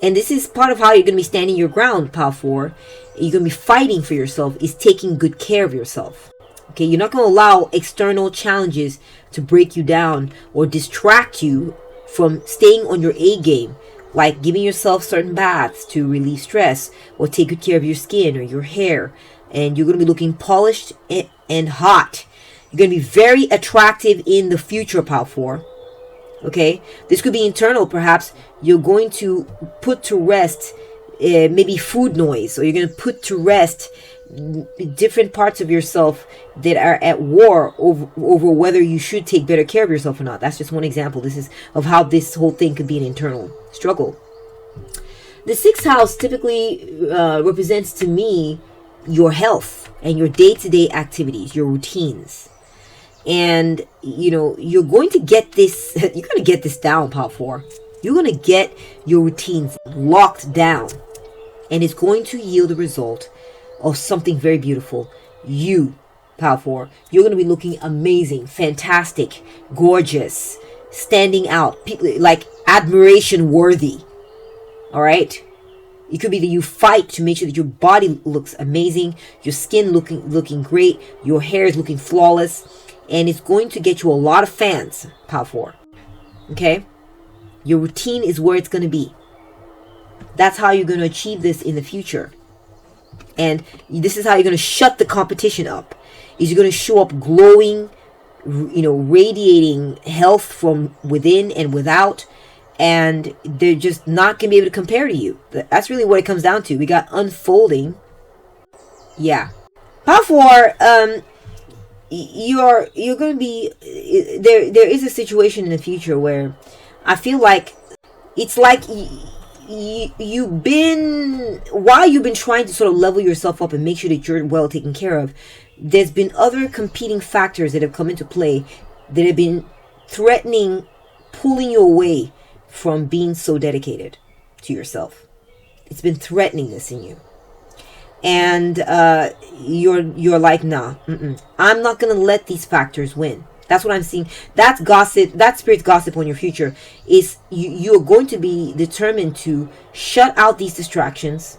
And this is part of how you're going to be standing your ground, Pile 4. You're going to be fighting for yourself, is taking good care of yourself. Okay, you're not going to allow external challenges to break you down or distract you from staying on your A game, like giving yourself certain baths to relieve stress, or take good care of your skin or your hair. And you're going to be looking polished and hot. You're going to be very attractive in the future, Pile 4. Okay, this could be internal. Perhaps you're going to put to rest maybe food noise, or you're going to put to rest different parts of yourself that are at war over whether you should take better care of yourself or not. That's just one example. This is of how this whole thing could be an internal struggle. The sixth house typically represents to me your health and your day-to-day activities, your routines. And, you're going to get this, you're going to get this down, Power 4. You're going to get your routines locked down. And it's going to yield a result of something very beautiful. You, Power 4, you're going to be looking amazing, fantastic, gorgeous, standing out, like admiration worthy. All right? It could be that you fight to make sure that your body looks amazing, your skin looking great, your hair is looking flawless, and it's going to get you a lot of fans, Power 4. Okay? Your routine is where it's going to be. That's how you're going to achieve this in the future. And this is how you're going to shut the competition up. Is you're going to show up glowing, radiating health from within and without. And they're just not going to be able to compare to you. That's really what it comes down to. We got unfolding. Yeah. Power 4, you're going to be... There is a situation in the future where I feel like it's like... you've been, while you've been trying to sort of level yourself up and make sure that you're well taken care of, there's been other competing factors that have come into play that have been threatening, pulling you away from being so dedicated to yourself. It's been threatening this in you. And you're like, nah, I'm not going to let these factors win. That's what I'm seeing. That's gossip. That spirit's gossip on your future. Is you're going to be determined to shut out these distractions,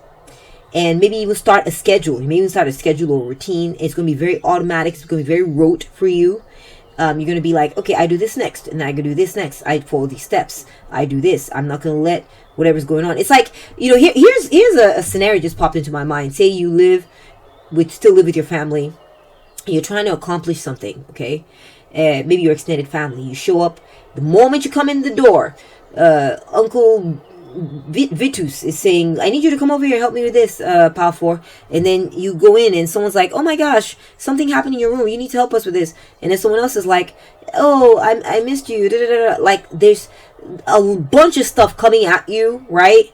and maybe even start a schedule. You may even start a schedule or routine. It's going to be very automatic. It's going to be very rote for you. You're going to be like, okay, I do this next, and I can do this next. I follow these steps. I do this. I'm not going to let whatever's going on. It's like, here's a scenario just popped into my mind. Say you still live with your family. You're trying to accomplish something, okay? Maybe your extended family. You show up the moment you come in the door. Uncle Vitus is saying, I need you to come over here and help me with this, Power 4. And then you go in and someone's like, oh my gosh, something happened in your room. You need to help us with this. And then someone else is like, oh, I missed you. Da, da, da, da. Like there's a bunch of stuff coming at you, right?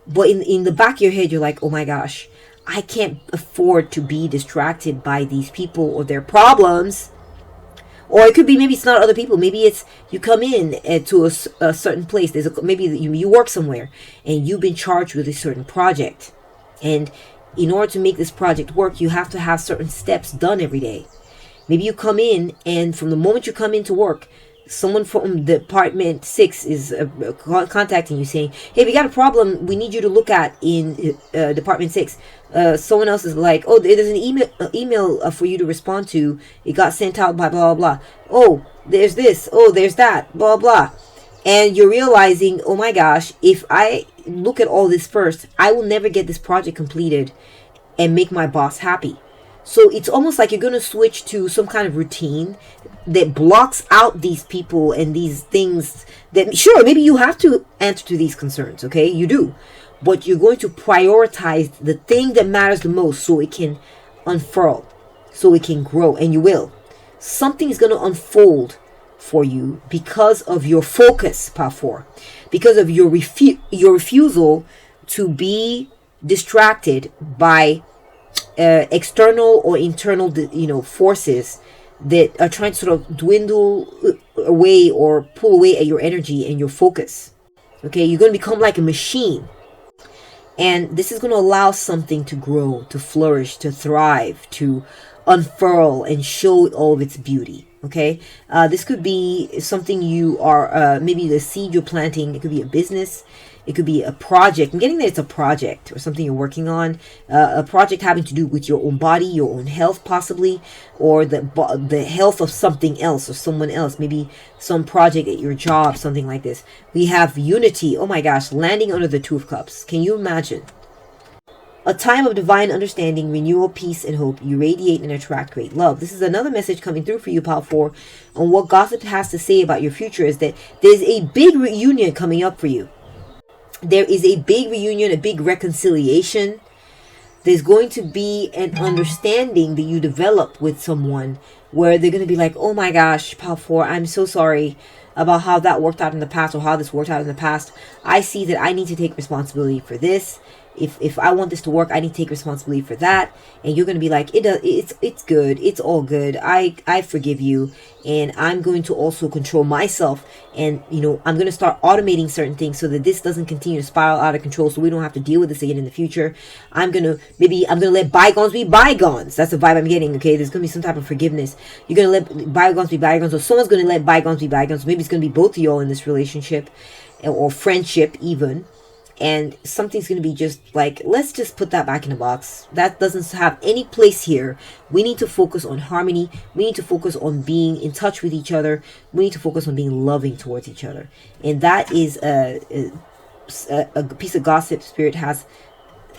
But in the back of your head, you're like, oh my gosh, I can't afford to be distracted by these people or their problems. Or it could be, maybe it's not other people. Maybe it's you come in to a certain place. Maybe you work somewhere and you've been charged with a certain project. And in order to make this project work, you have to have certain steps done every day. Maybe you come in, and from the moment you come into work, someone from Department 6 is contacting you saying, hey, we got a problem we need you to look at in Department 6. Someone else is like, oh, there's an email for you to respond to. It got sent out by blah, blah, blah. Oh, there's this. Oh, there's that. Blah, blah. And you're realizing, oh my gosh, if I look at all this first, I will never get this project completed and make my boss happy. So it's almost like you're going to switch to some kind of routine that blocks out these people and these things that, sure, maybe you have to answer to these concerns, okay? You do. But you're going to prioritize the thing that matters the most so it can unfurl, so it can grow, and you will. Something is going to unfold for you because of your focus, Power 4, because of your refusal to be distracted by external or internal, forces that are trying to sort of dwindle away or pull away at your energy and your focus. Okay, you're going to become like a machine. And this is going to allow something to grow, to flourish, to thrive, to unfurl and show all of its beauty. Okay, this could be something you are, maybe the seed you're planting. It could be a business. It could be a project. I'm getting that it's a project or something you're working on. A project having to do with your own body, your own health possibly, or the health of something else or someone else. Maybe some project at your job, something like this. We have unity. Oh my gosh, landing under the Two of Cups. Can you imagine? A time of divine understanding, renewal, peace, and hope. You radiate and attract great love. This is another message coming through for you, Power 4. And what gossip has to say about your future is that there's a big reunion coming up for you. There is a big reunion, a big reconciliation There's going to be an understanding that you develop with someone where they're going to be like, oh my gosh, Pal 4, I'm so sorry about how that worked out in the past, or how this worked out in the past. I see that I need to take responsibility for this. If I want this to work, I need to take responsibility for that. And you're going to be like, it's good. It's all good. I forgive you. And I'm going to also control myself. And, you know, I'm going to start automating certain things so that this doesn't continue to spiral out of control, so we don't have to deal with this again in the future. I'm going to let bygones be bygones. That's the vibe I'm getting, okay? There's going to be some type of forgiveness. You're going to let bygones be bygones, or someone's going to let bygones be bygones. Maybe it's going to be both of y'all in this relationship, or friendship even. And something's going to be just like, let's just put that back in the box. That doesn't have any place here. We need to focus on harmony. We need to focus on being in touch with each other. We need to focus on being loving towards each other. And that is a piece of gossip Spirit has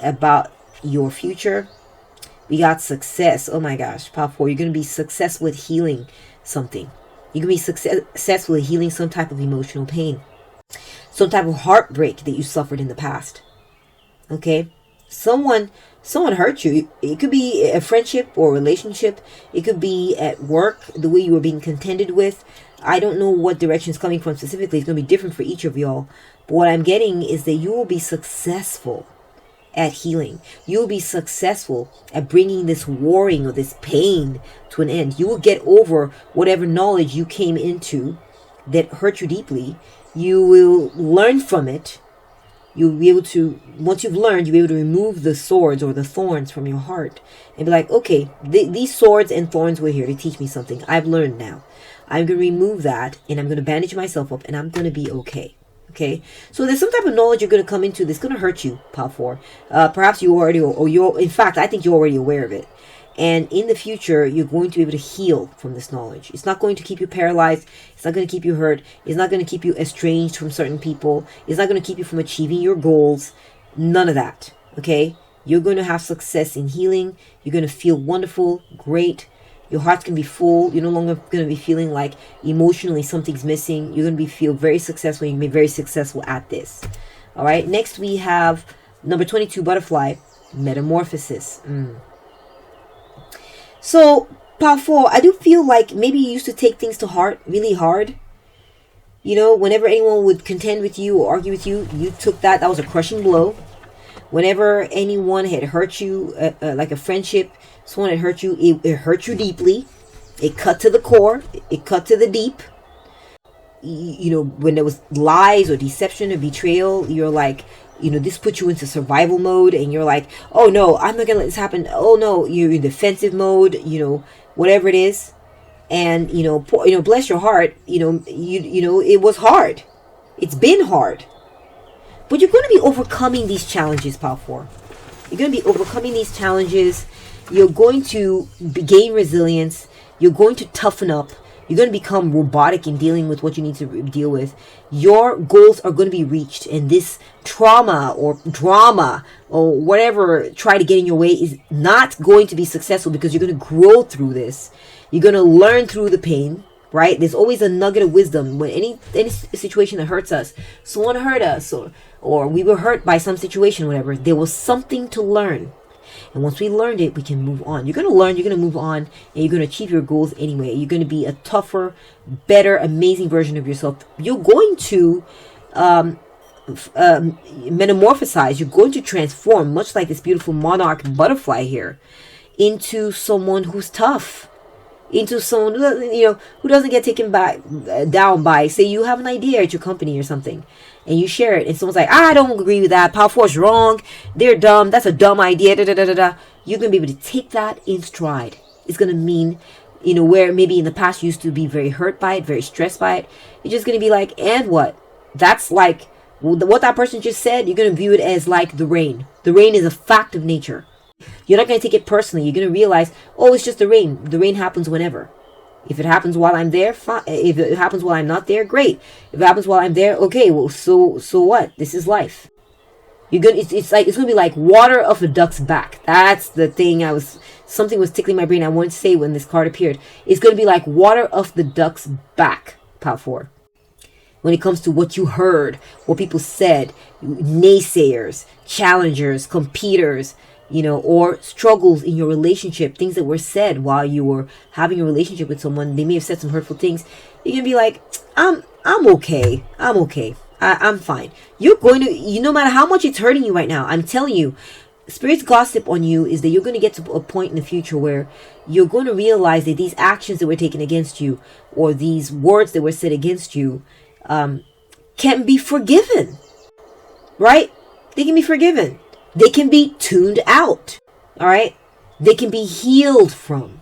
about your future. We got success. Oh my gosh, Pop 4, you're going to be successful with healing something. You're going to be successful at healing some type of emotional pain. Some type of heartbreak that you suffered in the past. Okay? Someone hurt you. It could be a friendship or a relationship. It could be at work, the way you were being contended with. I don't know what direction it's coming from specifically. It's going to be different for each of y'all. But what I'm getting is that you will be successful at healing. You will be successful at bringing this warring or this pain to an end. You will get over whatever knowledge you came into that hurt you deeply. You will learn from it. You'll be able to, once you've learned, you'll be able to remove the swords or the thorns from your heart and be like, okay, these swords and thorns were here to teach me something. I've learned now. I'm going to remove that, and I'm going to bandage myself up, and I'm going to be okay. Okay? So there's some type of knowledge you're going to come into that's going to hurt you, Pal 4. Perhaps you already, in fact, I think you're already aware of it. And in the future, you're going to be able to heal from this knowledge. It's not going to keep you paralyzed. It's not going to keep you hurt. It's not going to keep you estranged from certain people. It's not going to keep you from achieving your goals. None of that. Okay? You're going to have success in healing. You're going to feel wonderful, great. Your heart's going to be full. You're no longer going to be feeling like emotionally something's missing. You're going to feel very successful. You're going to be very successful at this. All right? Next, we have number 22, butterfly, metamorphosis. So, Pal 4, I do feel like maybe you used to take things to heart really hard. You know, whenever anyone would contend with you or argue with you, you took that. That was a crushing blow. Whenever anyone had hurt you, like a friendship, someone had hurt you, it hurt you deeply. It cut to the core. It cut to the deep. You know, when there was lies or deception or betrayal, you're like, you know, this puts you into survival mode, and you're like, oh no, I'm not gonna let this happen. Oh no, you're in defensive mode, you know, whatever it is. And you know, bless your heart, you know, it was hard. It's been hard. But you're going to be overcoming these challenges, Pal 4. You're going to be overcoming these challenges. You're going to gain resilience. You're going to toughen up. You're going to become robotic in dealing with what you need to deal with. Your goals are going to be reached. And this trauma or drama or whatever try to get in your way is not going to be successful, because you're going to grow through this. You're going to learn through the pain, right? There's always a nugget of wisdom. When any situation that hurts us, someone hurt us, or we were hurt by some situation, whatever, there was something to learn. And once we learned it, we can move on. You're going to learn, you're going to move on, and you're going to achieve your goals anyway. You're going to be a tougher, better, amazing version of yourself. You're going to metamorphosize. You're going to transform, much like this beautiful monarch butterfly here, into someone who's tough. Into someone, you know, who doesn't get taken down by, say you have an idea at your company or something, and you share it, and someone's like, I don't agree with that, Pal 4's wrong, they're dumb, that's a dumb idea, you're going to be able to take that in stride. It's going to mean, you know, where maybe in the past you used to be very hurt by it, very stressed by it, you're just going to be like, and what? That's like, what that person just said, you're going to view it as like the rain. The rain is a fact of nature. You're not going to take it personally. You're going to realize, oh, it's just the rain. The rain happens whenever. If it happens while I'm there, fine. If it happens while I'm not there, great. If it happens while I'm there, okay. Well, so what? This is life. You're gonna. It's going to be like water off a duck's back. That's the thing. Something was tickling my brain. I wanted to say when this card appeared. It's going to be like water off the duck's back, Pal 4. When it comes to what you heard, what people said, naysayers, challengers, competitors, or struggles in your relationship, things that were said while you were having a relationship with someone. They may have said some hurtful things. You're going to be like, I'm okay. I'm okay. I'm fine. You're going to, no matter how much it's hurting you right now, I'm telling you, Spirit's gossip on you is that you're going to get to a point in the future where you're going to realize that these actions that were taken against you, or these words that were said against you, can be forgiven. Right? They can be forgiven. They can be tuned out. All right? They can be healed from.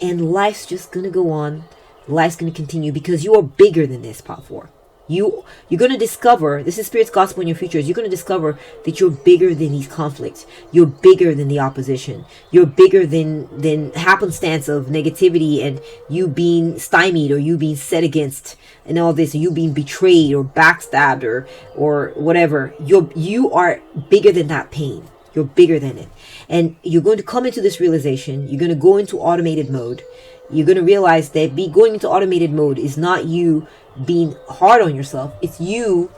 And life's just going to go on. Life's going to continue because you are bigger than this, Part 4. You're going to discover, this is Spirit's gospel in your future, you're going to discover that you're bigger than these conflicts. You're bigger than the opposition. You're bigger than happenstance of negativity and you being stymied or you being set against and all this, and you being betrayed or backstabbed or whatever. You are bigger than that pain. You're bigger than it. And you're going to come into this realization. You're going to go into automated mode. You're going to realize that going into automated mode is not you being hard on yourself. It's you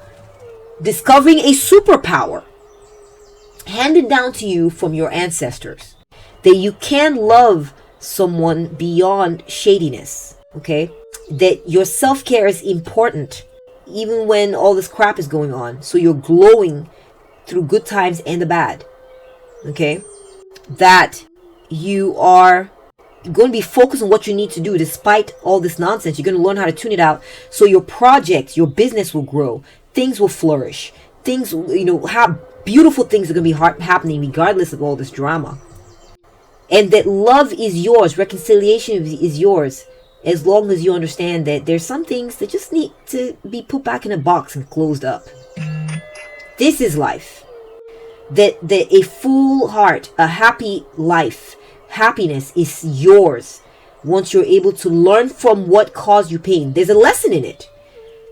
discovering a superpower handed down to you from your ancestors, that you can love someone beyond shadiness. Okay, that your self-care is important even when all this crap is going on, so you're glowing through good times and the bad. Okay, that you are going to be focused on what you need to do despite all this nonsense. You're going to learn how to tune it out, so your projects, your business will grow, things will flourish, things, beautiful things are going to be happening regardless of all this drama. And that love is yours, reconciliation is yours, as long as you understand that there's some things that just need to be put back in a box and closed up. This is life. That a full heart, a happy life, happiness is yours once you're able to learn from what caused you pain. There's a lesson in it.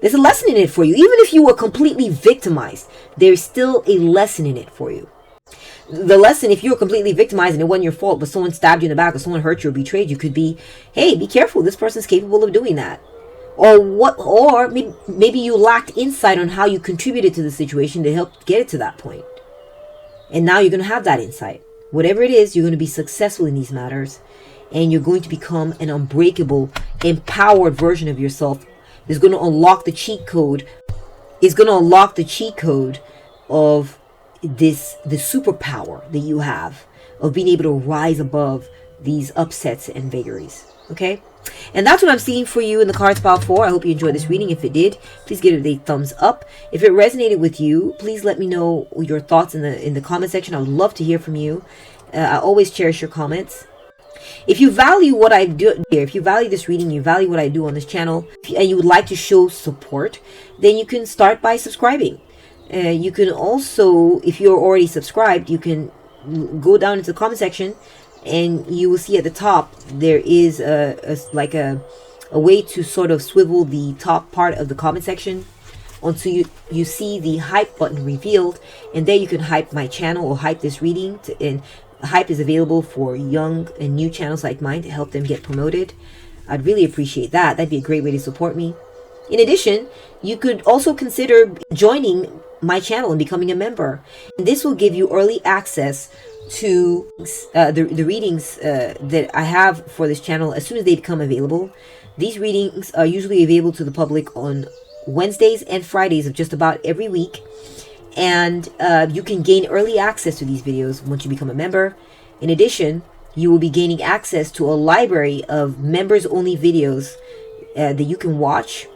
There's a lesson in it for you. Even if you were completely victimized, there's still a lesson in it for you. The lesson, if you were completely victimized and it wasn't your fault, but someone stabbed you in the back or someone hurt you or betrayed you, could be, hey, be careful. This person's capable of doing that. Or maybe you lacked insight on how you contributed to the situation to help get it to that point. And now you're going to have that insight. Whatever it is, you're going to be successful in these matters. And you're going to become an unbreakable, empowered version of yourself. It's going to unlock the cheat code. It's going to unlock the cheat code of the superpower that you have of being able to rise above these upsets and vagaries. Okay? And that's what I'm seeing for you in the cards pile 4. I hope you enjoyed this reading. If it did, please give it a thumbs up. If it resonated with you, please let me know your thoughts in the comment section. I would love to hear from you. I always cherish your comments. If you value what I do here, if you value this reading, you value what I do on this channel, and you would like to show support, then you can start by subscribing. You can also, if you're already subscribed, you can go down into the comment section and you will see at the top there is a way to sort of swivel the top part of the comment section until you see the hype button revealed, and there you can hype my channel or hype this reading and hype is available for young and new channels like mine to help them get promoted. I'd really appreciate that. That'd be a great way to support me. In addition, you could also consider joining my channel and becoming a member. And this will give you early access to the readings that I have for this channel as soon as they become available. These readings are usually available to the public on Wednesdays and Fridays of just about every week. And you can gain early access to these videos once you become a member. In addition, you will be gaining access to a library of members-only videos that you can watch.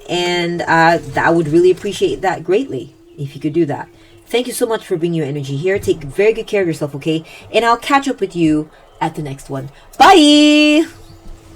And I would really appreciate that greatly if you could do that. Thank you so much for bringing your energy here. Take very good care of yourself, okay? And I'll catch up with you at the next one. Bye!